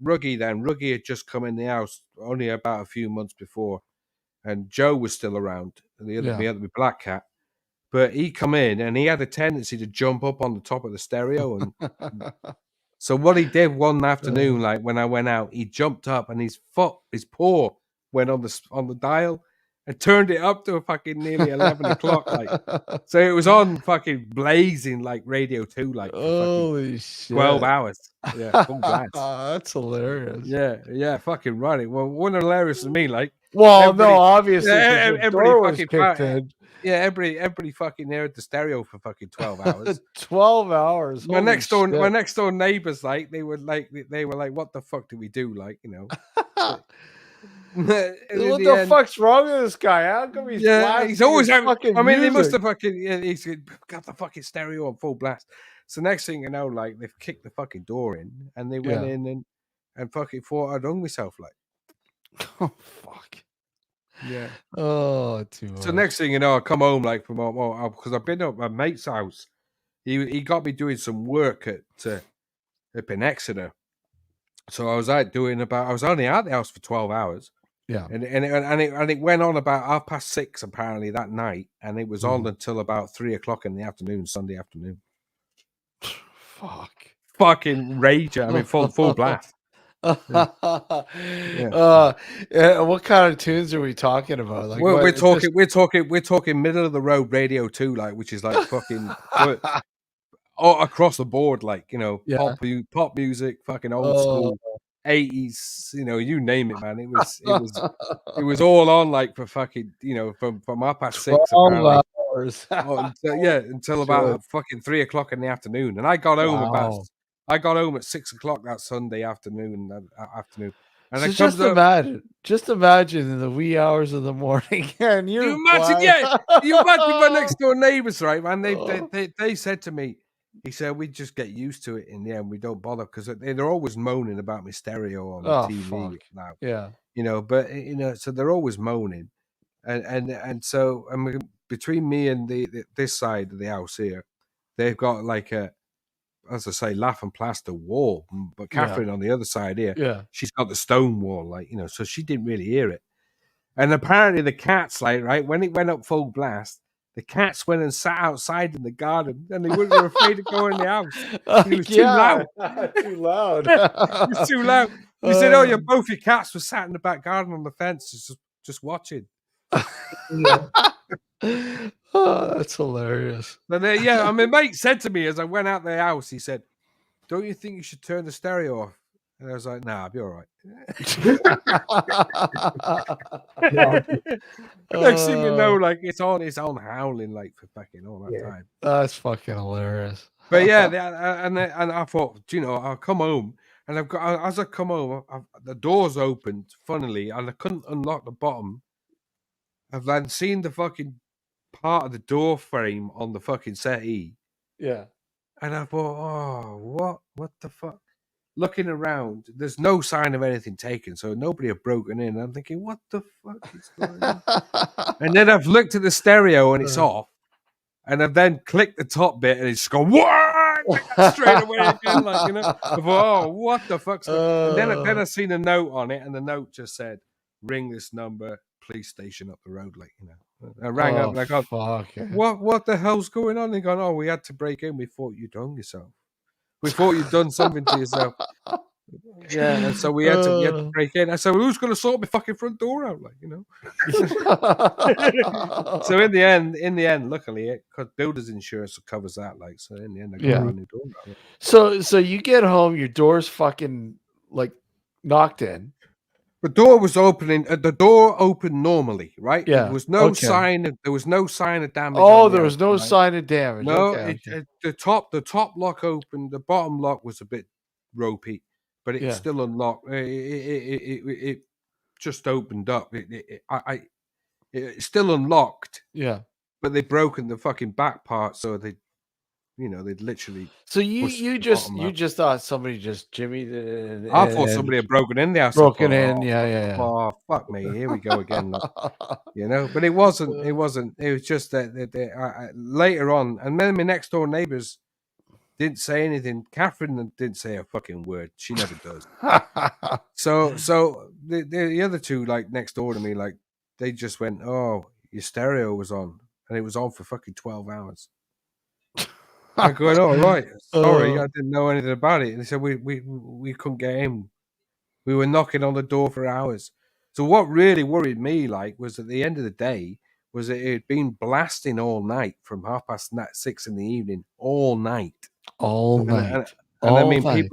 Ruggy then. Ruggy had just come in the house only about a few months before. And Joe was still around, the other black cat. But he come in and he had a tendency to jump up on the top of the stereo. And so what he did one afternoon, like when I went out, he jumped up and his paw went on the dial and turned it up to a fucking nearly 11 o'clock. Like, so it was on fucking blazing like Radio 2, like, for holy shit, 12 hours. Yeah, full blast. That's hilarious. Yeah, fucking right. Well, one hilarious to me, like. Well, no, obviously, everybody fucking everybody fucking heard the stereo for fucking 12 hours. 12 hours. My next door neighbors, like, they were like, what the fuck do we do? Like, what the fuck's wrong with this guy? How come he's he's always fucking I mean, music? they must have fucking he's got the fucking stereo on full blast. So next thing you know, like, they've kicked the fucking door in and they went in and fucking thought I'd hung myself, like. Oh fuck. Yeah. Oh, too much. So next thing you know, I come home like from because I've been up at my mate's house. He got me doing some work up in Exeter. So I was only at the house for 12 hours. Yeah. And it went on about 6:30 apparently that night, and it was on until about 3 o'clock in the afternoon, Sunday afternoon. Fuck. Fucking rage. I mean, full blast. What kind of tunes are we talking about? Like, we're talking middle of the road Radio 2, like, which is like fucking across the board, like, pop music, fucking old school 80s, you name it, man. It was all on, like, for fucking, from 6:30 apparently. Hours. Until about fucking 3 o'clock in the afternoon, and I got home at 6 o'clock that Sunday afternoon. And So it comes up. just imagine in the wee hours of the morning, and you're You imagine, blind. yeah. You imagine my next door neighbors, right, man? Oh. They said to me, he said, we just get used to it in the end. We don't bother because they're always moaning about my stereo on the Oh, TV fuck. now. Yeah. You know, but so they're always moaning. And so I mean, between me and this side of the house here, they've got like a, as I say, laugh and plaster wall. But Yeah. Catherine on the other side here, Yeah. she's got the stone wall, like, so she didn't really hear it. And apparently the cats, like, right, when it went up full blast, the cats went and sat outside in the garden, and they were afraid to go in the house. It was too loud. Too loud. It was too loud. We said, "Oh, both your cats were sat in the back garden on the fence, just watching." Yeah. Oh, that's hilarious. And yeah, I mean, mate said to me as I went out the house, he said, "Don't you think you should turn the stereo off?" And I was like, "Nah, I'll be all right." Next thing you know, like it's on howling like for fucking all that time. That's fucking hilarious. But yeah, and I thought, I'll come home, and as I come home, the doors opened, funnily, and I couldn't unlock the bottom. I've then seen the fucking part of the door frame on the fucking settee. Yeah. And I thought, oh, what the fuck? Looking around, there's no sign of anything taken, so nobody had broken in. I'm thinking, what the fuck is going on? And then I've looked at the stereo and it's off. And I've then clicked the top bit and it's gone, what? Straight away again, like, I thought, oh, what the fuck's going on? And then I seen a note on it, and the note just said, ring this number, police station up the road, like, I rang up and I go, what the hell's going on? They gone, oh, we had to break in. We thought you'd done yourself. We thought you'd done something to yourself. Yeah, and so we had to break in. I said, well, who's going to sort my fucking front door out, like, So in the end, luckily, because builder's insurance covers that, like, so in the end, I got a new door out. So you get home, your door's fucking like knocked in. The door was opening. The door opened normally, right? Yeah. There was no sign of damage. Oh, there was no sign of damage. No, Okay. the top lock opened. The bottom lock was a bit ropey, but it's still unlocked. It just opened up. It's still unlocked. Yeah. But they've broken the fucking back part, so they'd literally. So you just thought somebody just jimmied it. I thought somebody had broken in the house. Broken in, yeah. Oh, fuck me! Here we go again. But it wasn't. It wasn't. It was just that later on, and then my next door neighbors didn't say anything. Catherine didn't say a fucking word. She never does. So the other two, like next door to me, like they just went, "Oh, your stereo was on, and it was on for fucking 12 hours." I'm going, oh, right. Sorry, I didn't know anything about it. And they said, we couldn't get in. We were knocking on the door for hours. So what really worried me, like, was at the end of the day, was that it had been blasting all night from 6:30 in the evening, all night. All night. And I mean,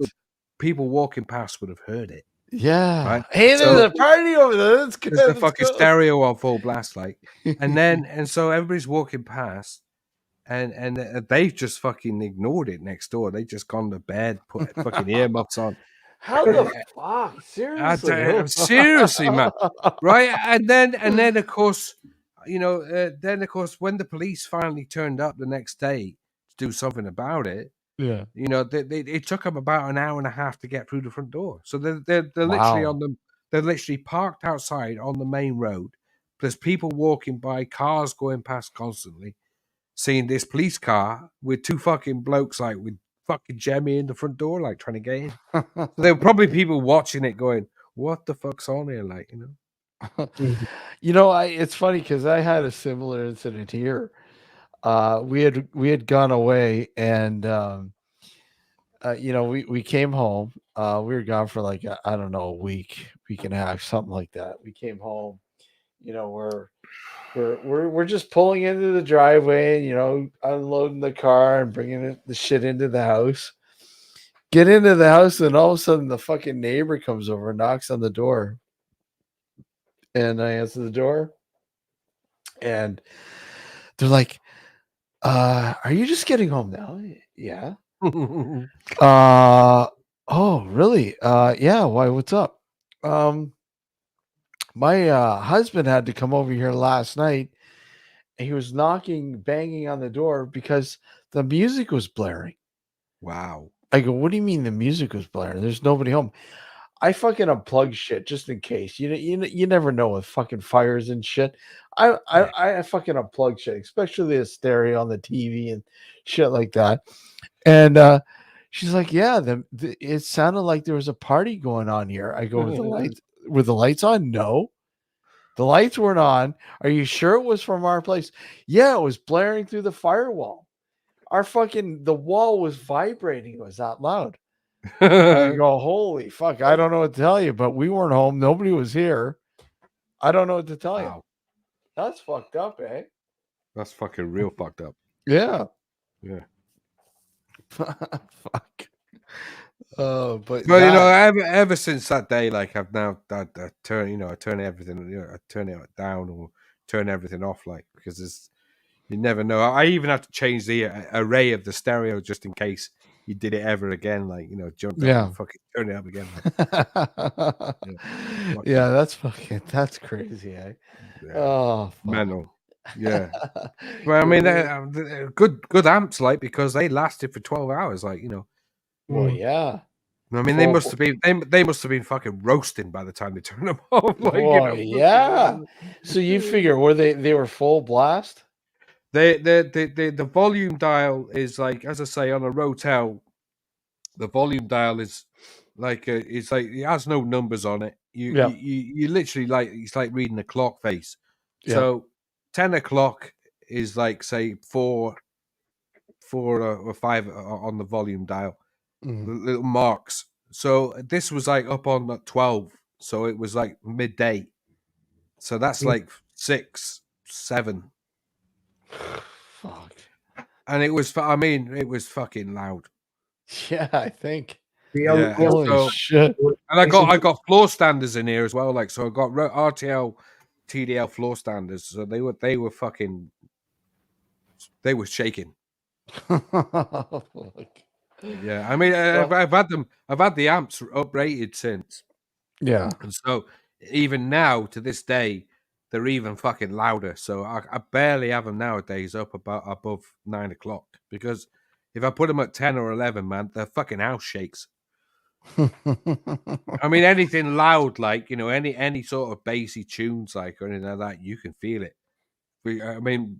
people walking past would have heard it. Yeah. Right? Hey, there's a party over there. That's good. There's the fucking stereo on full blast, like. And so everybody's walking past. And they've just fucking ignored it next door. They just gone to bed, put fucking earmuffs on. How the fuck? Seriously? Seriously, man. Right? And then of course, when the police finally turned up the next day to do something about it, it took them about an hour and a half to get through the front door. So they're literally they're literally parked outside on the main road. There's people walking by, cars going past constantly. Seeing this police car with two fucking blokes, like, with fucking Jemmy in the front door, like, trying to get in. So there were probably people watching it going, what the fuck's on here, like, It's funny because I had a similar incident here. We had gone away, and we came home. We were gone for like a week and a half, something like that. We came home. We're just pulling into the driveway, unloading the car and bringing the shit into the house. Get into the house, and all of a sudden the fucking neighbor comes over and knocks on the door. And I answer the door, and they're like, "Are you just getting home now?" Yeah. Oh, really? Yeah. Why? What's up? My husband had to come over here last night. He was banging on the door because the music was blaring. Wow. I go, what do you mean the music was blaring? There's nobody home. I fucking unplug shit just in case. You never know with fucking fires and shit. I fucking unplug shit, especially the stereo on the TV and shit like that. And she's like, yeah, it sounded like there was a party going on here. I go, were the lights on? No. The lights weren't on. Are you sure it was from our place? Yeah, it was blaring through the firewall. The wall was vibrating. It was that loud. I go, holy fuck. I don't know what to tell you, but we weren't home. Nobody was here. I don't know what to tell you. That's fucked up, eh? That's fucking real fucked up. Yeah. Yeah. Fuck. But Well, you know, ever since that day, like I've now I turn everything, I turn it down or turn everything off, like because you never know. I even have to change the array of the stereo just in case you did it ever again, like jumped up and fucking turn it up again. Like. That's crazy, eh? Yeah. Oh, fuck. Mental. Yeah. Well, I mean, they're good amps, like because they lasted for 12 hours, like Well, yeah. I mean, they must have been fucking roasting by the time they turned them off. Like, yeah. So you figure they were full blast? The volume dial is like, as I say, on a Rotel, the volume dial is like it's like it has no numbers on it. You literally like it's like reading a clock face. So 10 o'clock is like say 4 or 5 on the volume dial, little marks. So this was like up on 12, so it was like midday. So that's like 6, 7. Fuck. And it was fucking loud. Yeah, I think. Yeah, holy shit. And I got floor standers in here as well. Like, so I got RTL, TDL floor standers. So they were fucking, they were shaking. Yeah, I mean, I've had the amps uprated since. Yeah, and so even now to this day, they're even fucking louder. So I barely have them nowadays up above 9 o'clock because if I put them at 10 or 11, man, the fucking house shakes. I mean, anything loud, like any sort of bassy tunes, like or anything like that, you can feel it. I mean,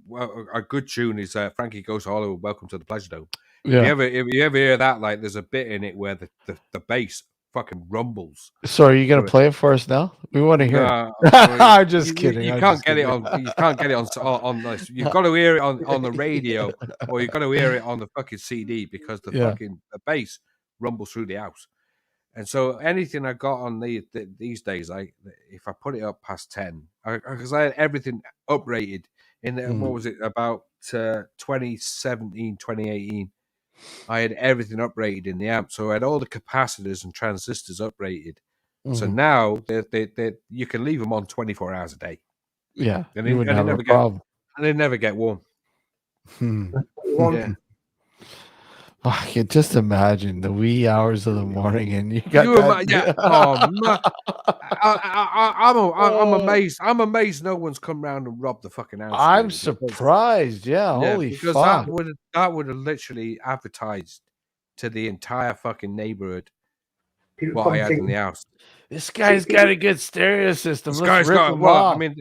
a good tune is Frankie Goes to Hollywood, Welcome to the Pleasure Dome. Yeah. If you ever hear that, like there's a bit in it where the bass fucking rumbles. So are you gonna play it for us now? We want to hear it. I'm just kidding. You can't get it on. You can't get it on this. You've got to hear it on the radio, or you've got to hear it on the fucking CD because the bass rumbles through the house. And so anything I got on these days, if I put it up past 10, because I had everything uprated in what was it, about 2017, 2018, I had everything uprated in the amp. So I had all the capacitors and transistors uprated. So now you can leave them on 24 hours a day. Yeah, and you wouldn't have a problem. And they never get warm. Yeah. I can just imagine the wee hours of the morning, and you got I'm amazed. I'm amazed no one's come round and robbed the fucking house. I'm surprised. Yeah, holy because fuck. that would have literally advertised to the entire fucking neighborhood what I had in the house. This guy's got a good stereo system. This Let's guy's rip got him off. I mean,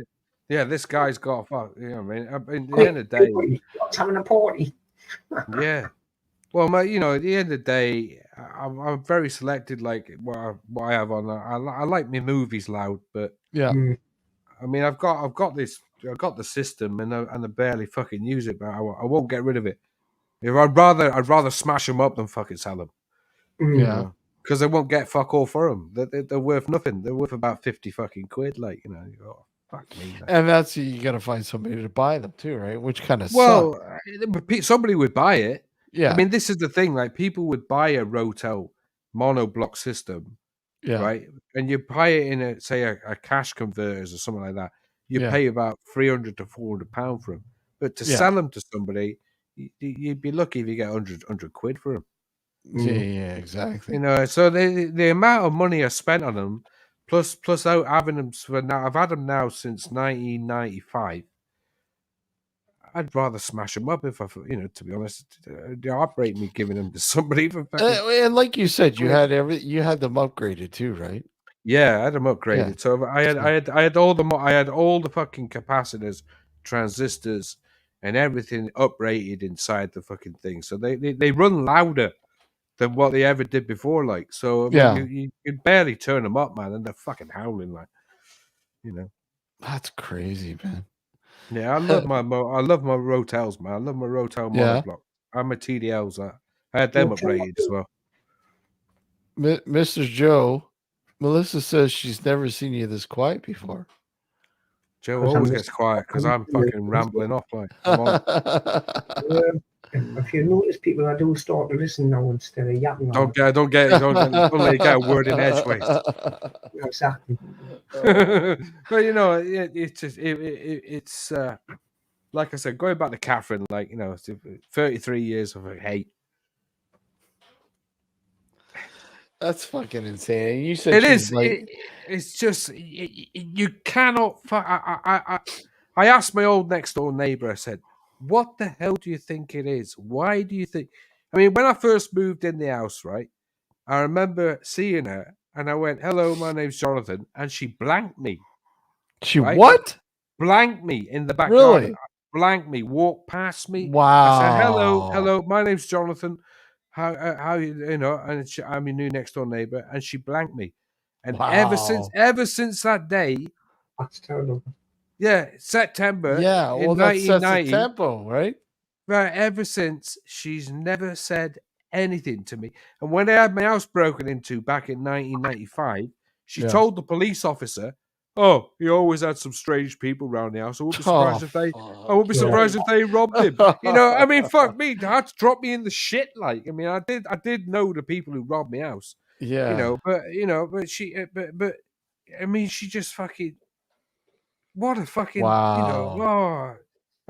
yeah, this guy's got fuck. I mean, at the end of the day, having a party. Yeah. Well, at the end of the day, I'm very selected. Like what I have on. I like my movies loud, but yeah. I mean, I've got the system, and I barely fucking use it, but I won't get rid of it. I'd rather smash them up than fucking sell them. Yeah. Because they won't get fuck all for them. They're worth nothing. They're worth about 50 fucking quid. Like oh, fuck me. Like. And that's you got to find somebody to buy them too, right? Which kind of somebody would buy it. Yeah. I mean, this is the thing. Like people would buy a Rotel monoblock system, right? And you buy it in a cash converters or something like that. You pay about £300 to £400 for them. But to sell them to somebody, you'd be lucky if you get 100 quid for them. Yeah, exactly. So the amount of money I spent on them Plus out having them for now. I've had them now since 1995. I'd rather smash them up if to be honest, they operate me giving them to somebody for fucking. And like you said, you had them upgraded too, right? Yeah, I had them upgraded. Yeah. So I had all the fucking capacitors, transistors, and everything uprated inside the fucking thing. So they run louder than what they ever did before. Like, so I mean, Yeah. you can barely turn them up, man, and they're fucking howling like, That's crazy, man. Yeah, I love my Rotels, man. I love my Rotel Yeah. monoblock. I'm a TDLs. I had them upgraded as well. Mr. Joe, Melissa says she's never seen you this quiet before. Joe always gets quiet because I'm fucking rambling off like. Come on. If you notice, people, I do start to listen now instead of yapping. Don't let you get a word in edgeways. Exactly. But it's just it's like I said, going back to Catherine, 33 years of hate. That's fucking insane. You said it is. Like... It's just you cannot. I asked my old next door neighbor. I said, "What the hell do you think it is? Why do you think?" I mean, when I first moved in the house, right? I remember seeing her, and I went, "Hello, my name's Jonathan," and she blanked me. She right? what? Blanked me in the back Really? garden. Blanked me. Walked past me. Wow. I said, "Hello, my name's Jonathan. How you know?" And I'm your new next door neighbor, and she blanked me. And ever since that day, that's terrible. Yeah, September. Yeah, well, that sets the tempo, right? Right. Ever since, she's never said anything to me. And when I had my house broken into back in 1995, she told the police officer, "Oh, he always had some strange people around the house. I wouldn't be surprised if they robbed him." I mean, fuck me. They had to drop me in the shit. Like, I mean, I did know the people who robbed my house. Yeah. But I mean, she just fucking. What a fucking, I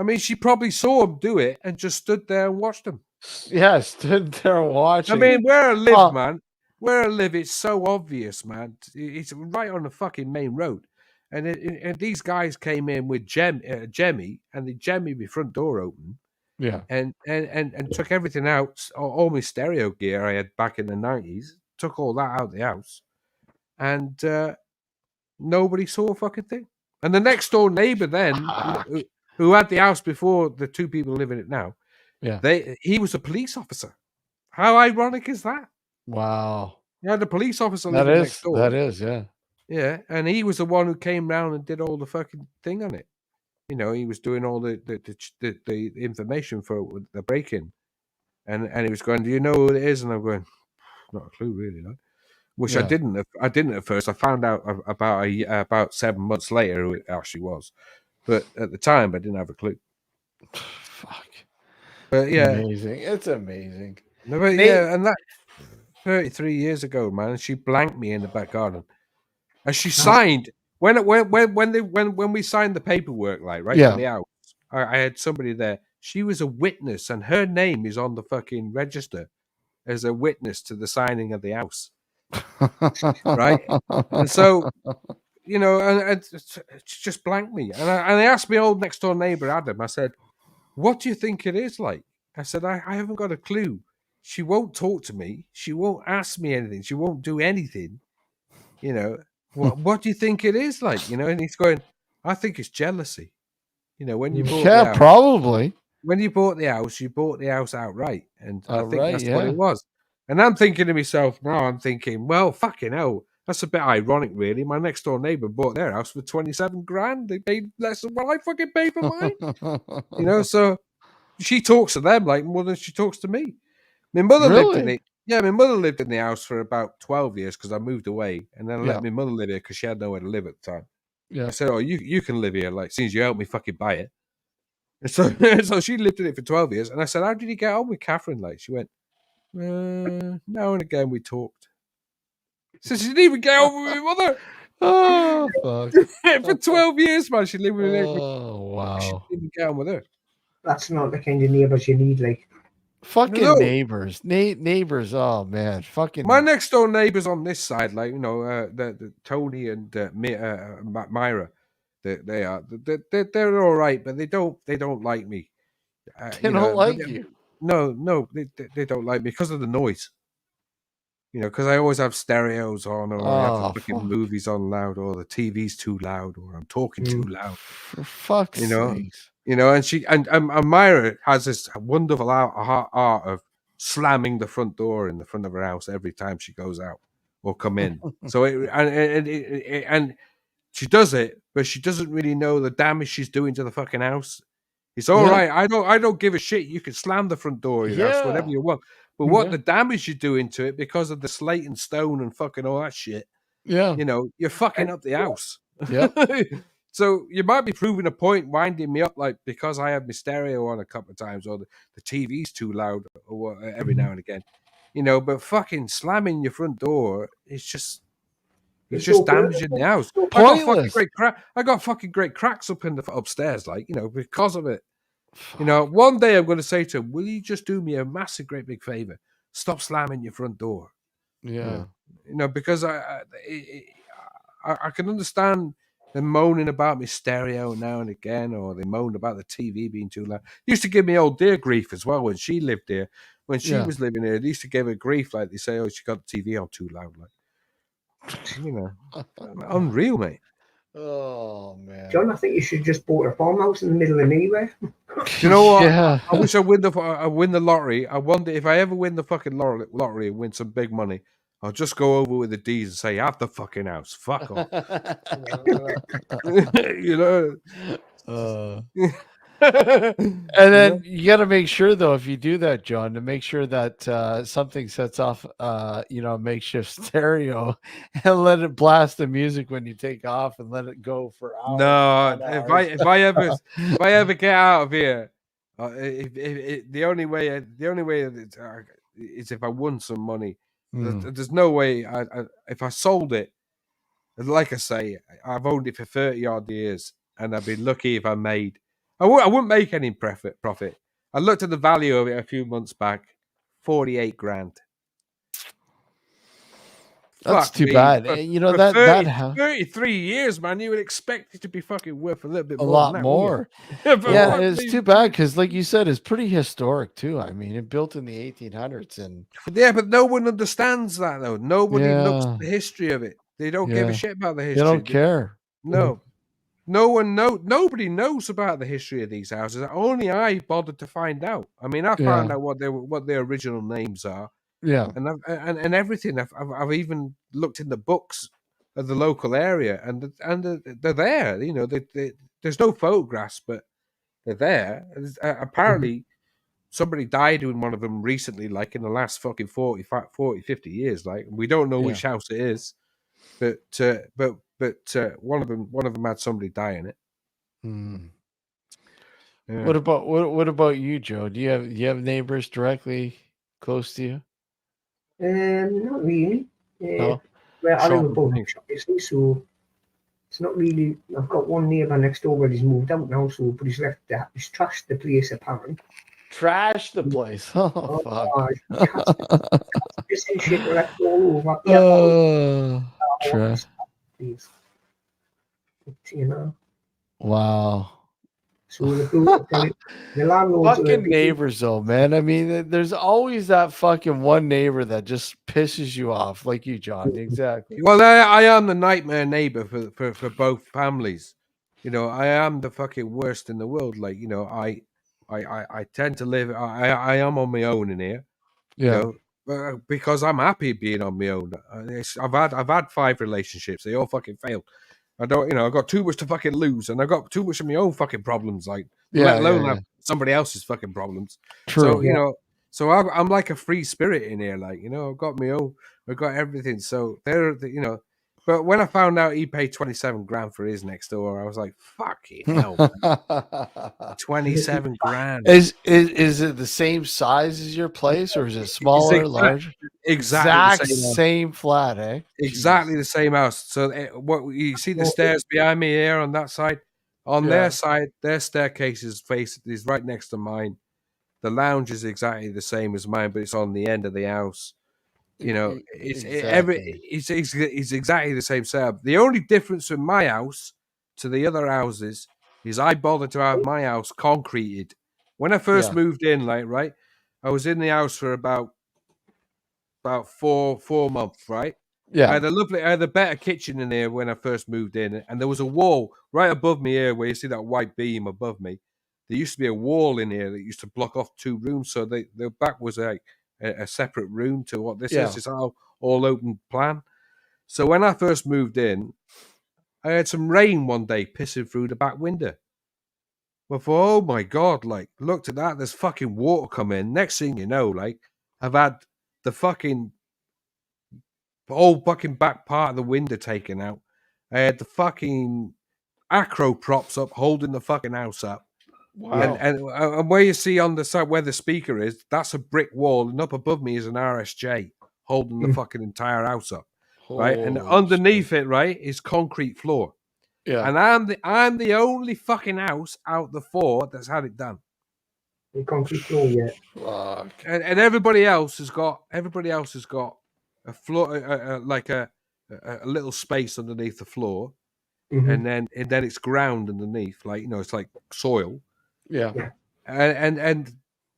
mean, she probably saw him do it and just stood there and watched him. Yeah, stood there watching. I mean, where I live, man, where I live, it's so obvious, man. It's right on the fucking main road. And these guys came in with Jemmy, and they jammed my front door open. Yeah. And took everything out, all my stereo gear I had back in the 90s, took all that out of the house. And nobody saw a fucking thing. And the next door neighbor then, who had the house before the two people live in it now, he was a police officer. How ironic is that? Wow. You had a police officer living next door. That is, yeah. Yeah, and he was the one who came round and did all the fucking thing on it. He was doing all the information for the break-in. And he was going, "Do you know who it is?" And I'm going, "Not a clue, really, no." Which I didn't at first. I found out about 7 months later who it actually was, but at the time I didn't have a clue. Fuck. But yeah, amazing. It's amazing. No, but yeah, and that 33 years ago, man. She blanked me in the back garden, and she signed when we signed the paperwork, like for the house. I had somebody there. She was a witness, and her name is on the fucking register as a witness to the signing of the house. Right, and so and she just blanked me, and I asked my old next door neighbor Adam. I said, "What do you think it is like?" I said, "I haven't got a clue. She won't talk to me. She won't ask me anything. She won't do anything. What do you think it is like?" And he's going, "I think it's jealousy. When you bought the house, probably. When you bought the house, you bought the house outright, and I think that's what yeah. it was." And I'm thinking to myself now, I'm thinking, well, fucking hell, that's a bit ironic, really. My next door neighbor bought their house for 27 grand. They paid less than what I fucking paid for mine. So she talks to them like more than she talks to me. My mother lived in it. Yeah, my mother lived in the house for about 12 years because I moved away, and then I let my mother live here because she had nowhere to live at the time. Yeah. I said, "Oh, you can live here, like, since you helped me fucking buy it." And so she lived in it for 12 years, and I said, "How did you get on with Catherine?" Like, she went, "Now and again we talked." So she didn't even get on with my mother. Oh, fuck. For 12 years, man, she lived with her. Oh, wow. She didn't even get on with her. That's not the kind of neighbours you need, like. Fucking No. neighbors. Neighbors. Oh man. Fucking My next door neighbors on this side, like the Tony and Myra, they're all right, but they don't like me. they don't like you. No, they don't like me because of the noise. Because I always have stereos on, or I have the Oh, fucking fuck. movies on loud, or the TV's too loud, or I'm talking too loud. For fuck's sakes. And she and Myra has this wonderful art of slamming the front door in the front of her house every time she goes out or come in. So and she does it, but she doesn't really know the damage she's doing to the fucking house. It's all right. I don't give a shit. You can slam the front door of your house, whatever you want. But what the damage you're doing to it because of the slate and stone and fucking all that shit, Yeah. you're fucking up the house. Yep. So you might be proving a point, winding me up, like because I have my stereo on a couple of times, or the TV's too loud, or every now and again, But fucking slamming your front door, it's just damaging the house. Pointless. I got fucking great cracks up in the upstairs, because of it. One day I'm going to say to him, "Will you just do me a massive, great big favor? Stop slamming your front door." Yeah. Because I can understand them moaning about my stereo now and again, or they moan about the TV being too loud. They used to give me old dear grief as well when she lived here. When she was living here, they used to give her grief, like they say, "Oh, she got the TV on too loud." Unreal, mate. Oh man, John, I think you should just bought a farmhouse in the middle of nowhere. Do you know what? Yeah. I wish I win the lottery. I wonder if I ever win the fucking lottery and win some big money. I'll just go over with the D's and say, "Have the fucking house, fuck off." And then you got to make sure, though, if you do that, John, to make sure that something sets off, a makeshift stereo, and let it blast the music when you take off, and let it go for hours. No, if I ever get out of here, the only way is if I won some money. There's no way. If I sold it, like I say, I've owned it for 30 odd years, and I'd be lucky if I made. I wouldn't make any profit. I looked at the value of it a few months back, 48 grand. That's Fuck too me. bad. For, that for 30, that 33 years, man, you would expect it to be fucking worth a little bit a more. lot than that, more. Yeah, it's too bad because, like you said, it's pretty historic too. I mean, it built in the 1800s, and yeah, but no one understands that though. Nobody looks at Yeah. the history of it. They don't give a shit about the They history. don't care. No. Nobody knows about the history of these houses. Only I bothered to find out. I mean, I found Yeah. out what their original names are. Yeah. And everything. I've even looked in the books of the local area, and they're there. There's no photographs, but they're there. Apparently, somebody died in one of them recently, like in the last fucking 40, 50 years. Like, we don't know which house it is, but one of them had somebody die in it. Yeah. What about you, Joe? Do you have neighbors directly close to you? Not really. No? Well, I live Shop, above, obviously, so it's not really. I've got one neighbour next door, but he's moved out now, so but he's left that. He's trashed the place apparently. Trash the place. Oh, fuck. Cats and shit left all over. Trash. Please. But, Wow. So the landlords Fucking neighbors, though, man. I mean, there's always that fucking one neighbor that just pisses you off, like you, John. Exactly. Well, I am the nightmare neighbor for both families. I am the fucking worst in the world. Like, I tend to live. I am on my own in here. Yeah. Because I'm happy being on my own. I've had 5 relationships. They all fucking failed. I don't, I've got too much to fucking lose, and I've got too much of my own fucking problems. Like, let alone have somebody else's fucking problems. True. So, so I'm like a free spirit in here. Like, I've got my own. I've got everything. So but when I found out he paid 27 grand for his next door, I was like, fucking hell, man. 27 grand. Is it the same size as your place, or is it smaller, larger? Exact same flat, eh? Exactly the same house. So what you see the stairs behind me here on that side, on their side, their staircase is right next to mine. The lounge is exactly the same as mine, but it's on the end of the house. You know, it's exactly the same setup. The only difference with my house to the other houses is I bothered to have my house concreted. When I first moved in, like, right, I was in the house for about 4 months, right? Yeah. I had a better kitchen in there when I first moved in, and there was a wall right above me here where you see that white beam above me. There used to be a wall in here that used to block off 2 rooms, so the back was like a separate room to what this is. It's all open plan. So when I first moved in, I had some rain one day pissing through the back window. I thought, oh my God, like, looked at that, there's fucking water coming. Next thing you know, like, I've had the whole fucking back part of the window taken out. I had the fucking acro props up holding the fucking house up. Wow. And where you see on the side where the speaker is, that's a brick wall, and up above me is an RSJ holding the fucking entire house up. Right? And Holy underneath it, right, is concrete floor. Yeah. And I'm the only fucking house out the 4 that's had it done. The concrete floor yet. Fuck. And everybody else has got a floor, like a little space underneath the floor, and then it's ground underneath, like, you know, it's like soil. Yeah. And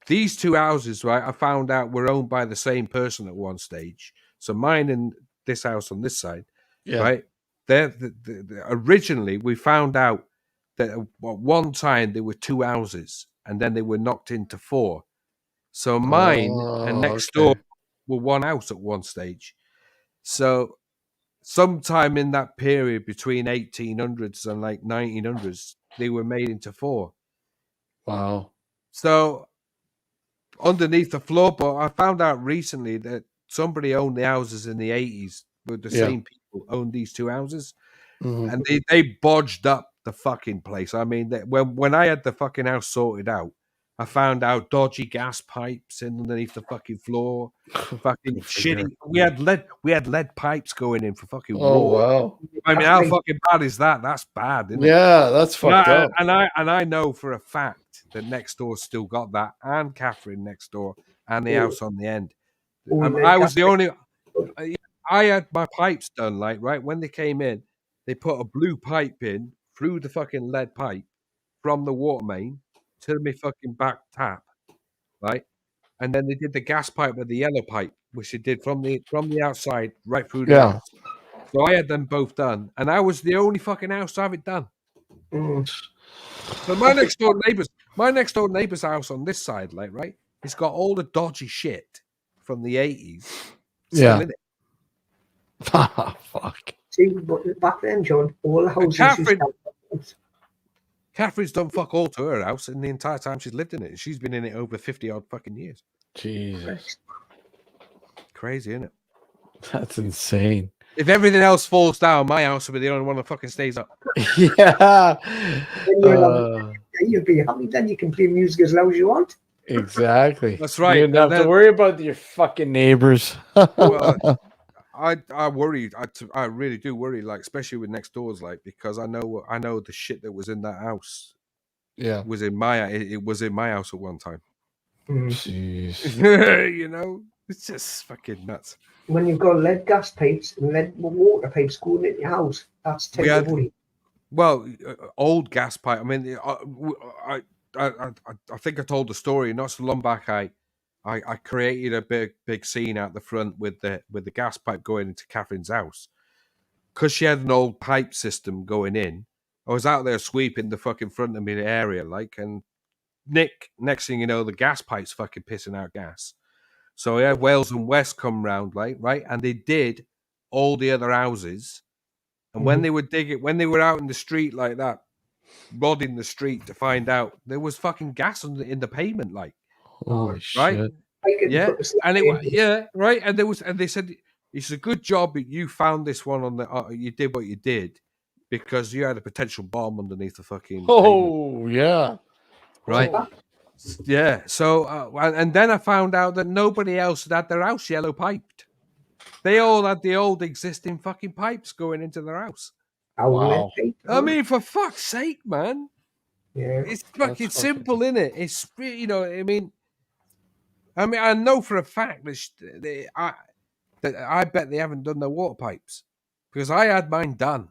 these 2 houses, right, I found out were owned by the same person at one stage. So mine and this house on this side, right? Originally, we found out that at one time there were 2 houses, and then they were knocked into 4. So mine and next door were one house at one stage. So sometime in that period between 1800s and like 1900s, they were made into 4. Wow. So underneath the floor, but I found out recently that somebody owned the houses in the 80s, but the same people owned these 2 houses, and they bodged up the fucking place. I mean, when I had the fucking house sorted out, I found out dodgy gas pipes in underneath the fucking floor. Fucking shitty. We had lead pipes going in for fucking water. Wow. I mean, how fucking bad is that? That's bad, isn't it? Yeah, that's fucked up. And I know for a fact that next door still got that, and Catherine next door, and the house on the end. I was the only. I had my pipes done, like, right when they came in, they put a blue pipe in through the fucking lead pipe from the water main to my fucking back tap, right? And then they did the gas pipe with the yellow pipe, which they did from the outside right through the house. So I had them both done, and I was the only fucking house to have it done. So my next door neighbor's house on this side, like, right, it's got all the dodgy shit from the 80s still in it. Fuck. See, but back then, John, all the houses Catherine's done fuck all to her house in the entire time she's lived in it. She's been in it over 50 odd fucking years. Jesus. Crazy, isn't it? That's insane. If everything else falls down, my house will be the only one that fucking stays up. Yeah. You'll be happy then. You can play music as loud as you want. Exactly. That's right. You don't have to worry about your fucking neighbors. Well, I worry. I really do worry, like, especially with next doors, like, because I know the shit that was in that house. Yeah, was in my it was in my house at one time. Jeez. You know, it's just fucking nuts. When you've got lead gas pipes and lead water pipes going into your house, that's terrible. Well, old gas pipe. I mean, I think I told the story not so long back. I created a big scene out the front with the gas pipe going into Catherine's house because she had an old pipe system going in. I was out there sweeping the fucking front of me area, like, and Nick, next thing you know, the gas pipe's fucking pissing out gas. So I had Wales and West come round, like, right, and they did all the other houses. And when they were when they were out in the street like that, rodding the street to find out there was fucking gas in the pavement, like, holy right? shit. Yeah, and right, and they said it's a good job that you found this one on the. You did what you did because you had a potential bomb underneath the fucking. Oh yeah, right. Yeah. So and then I found out that nobody else had their house yellow piped. They all had the old existing fucking pipes going into their house. Wow. I mean, for fuck's sake, man. Yeah. It's fucking simple, isn't it? It's, you know, I mean, I mean, I know for a fact that I bet they haven't done their water pipes because I had mine done,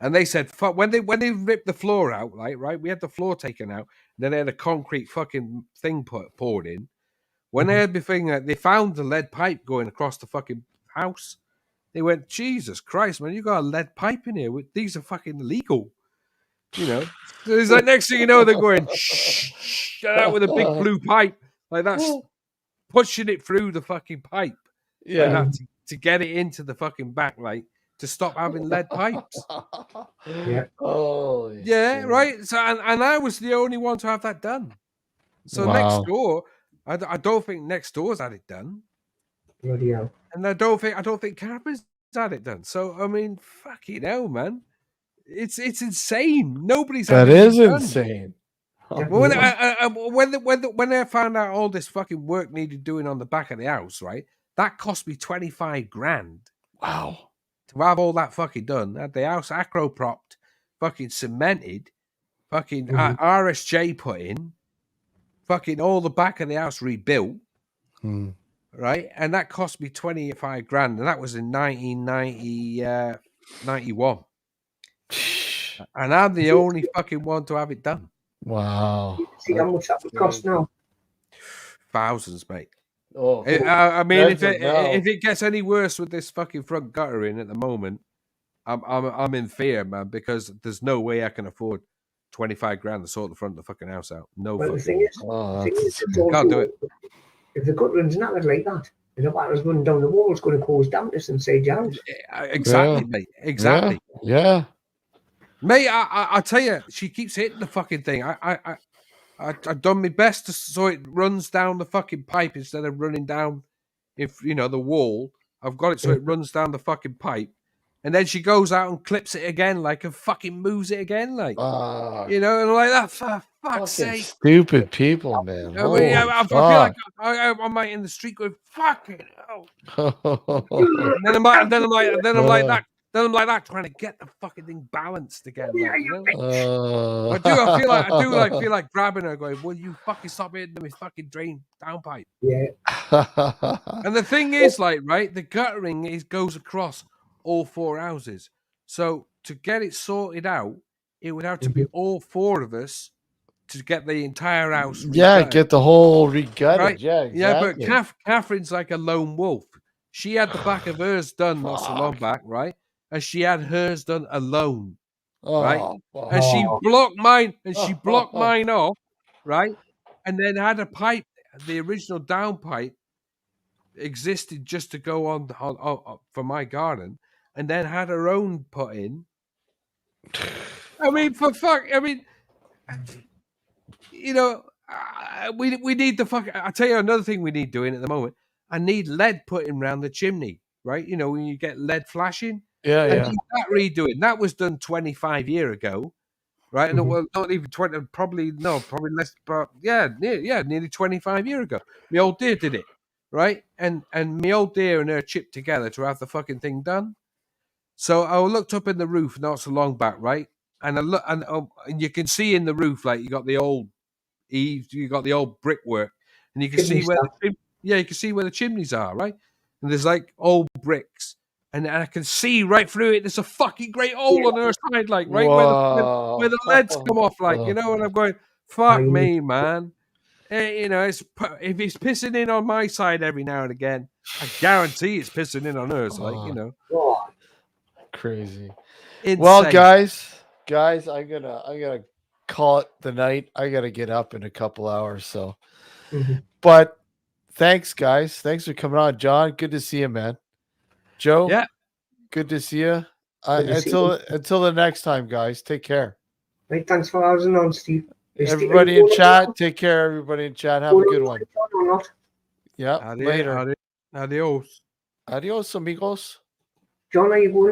and they said when they ripped the floor out, right? We had the floor taken out, and then they had a concrete fucking thing poured in. When they had the thing, they found the lead pipe going across the fucking house. They went, Jesus Christ, man, you got a lead pipe in here. These are fucking illegal. You know, so it's like next thing you know, they're going shh out with a big blue pipe like that's pushing it through the fucking pipe, like that to get it into the fucking back, like to stop having lead pipes. Yeah. Oh, yeah, right. So and I was the only one to have that done. So next door, I don't think next door's had it done. Bloody hell. And I don't think Cameron's had it done. So I mean, fucking hell, man. It's insane. Nobody's That had it is done. insane. When I found out all this fucking work needed doing on the back of the house, right? That cost me 25 grand. Wow. To have all that fucking done. Had the house acro propped, fucking cemented, fucking RSJ put in, fucking all the back of the house rebuilt. Right? And that cost me 25 grand. And that was in 1991. And I'm the only fucking one to have it done. Wow. See how much that would cost now? Thousands, mate. Oh, I mean, if it gets any worse with this fucking front guttering at the moment, I'm in fear, man, because there's no way I can afford 25 grand to sort the front of the fucking house out. No. Well, the fucking thing is, can't do it. If the guttering's knackered like that, and the water's running down the wall, it's going to cause dampness inside your house. Exactly, mate. Exactly. Yeah. Mate, I tell you, she keeps hitting the fucking thing. I've done my best so it runs down the fucking pipe instead of running down, the wall. I've got it so it runs down the fucking pipe, and then she goes out and clips it again, like, and fucking moves it again, like, and like that. For fuck's sake, stupid people, man. I mean, I feel like I'm like in the street going, fucking hell. And then I'm like that, trying to get the fucking thing balanced again. Like, I feel like grabbing her, going, "Will you fucking stop hitting them with fucking drain downpipe?" Yeah. And the thing is, like, right, the guttering goes across all 4 houses. So to get it sorted out, it would have to be all 4 of us to get the entire house. Get the whole regutted. Right? Yeah, exactly. Yeah, but Catherine's like a lone wolf. She had the back of hers done not so long back, right? And she had hers done alone, right? And she blocked mine, off, right? And then had a pipe. The original down pipe existed just to go on for my garden, and then had her own put in. I mean, we need the fuck. I'll tell you another thing we need doing at the moment. I need lead putting around the chimney, right? When you get lead flashing. I need that redoing. That was done 25 years ago, right? And well, not even 20, probably less, but nearly 25 years ago. My old dear did it, right? And my old dear and her chipped together to have the fucking thing done. So I looked up in the roof not so long back, right? And I look, and you can see in the roof, like, you got the old eaves, you got the old brickwork, and you can see where you can see where the chimneys are, right? And there's like old bricks, and I can see right through it. There's a fucking great hole on her side, like right where the leads come off, like, and I'm going, fuck me, man. If it's pissing in on my side every now and again, I guarantee it's pissing in on hers, Crazy. Insane. Well, guys, I'm gonna call it the night. I gotta get up in a couple hours, so. But thanks, guys. Thanks for coming on, John. Good to see you, man. Joe. Yeah. Good to see you. Until the next time, guys. Take care. Right, thanks for having on, Steve. Everybody in chat, take care. Everybody in chat, have a good one. Yeah. Later. Adios. Adios, amigos. John, are you going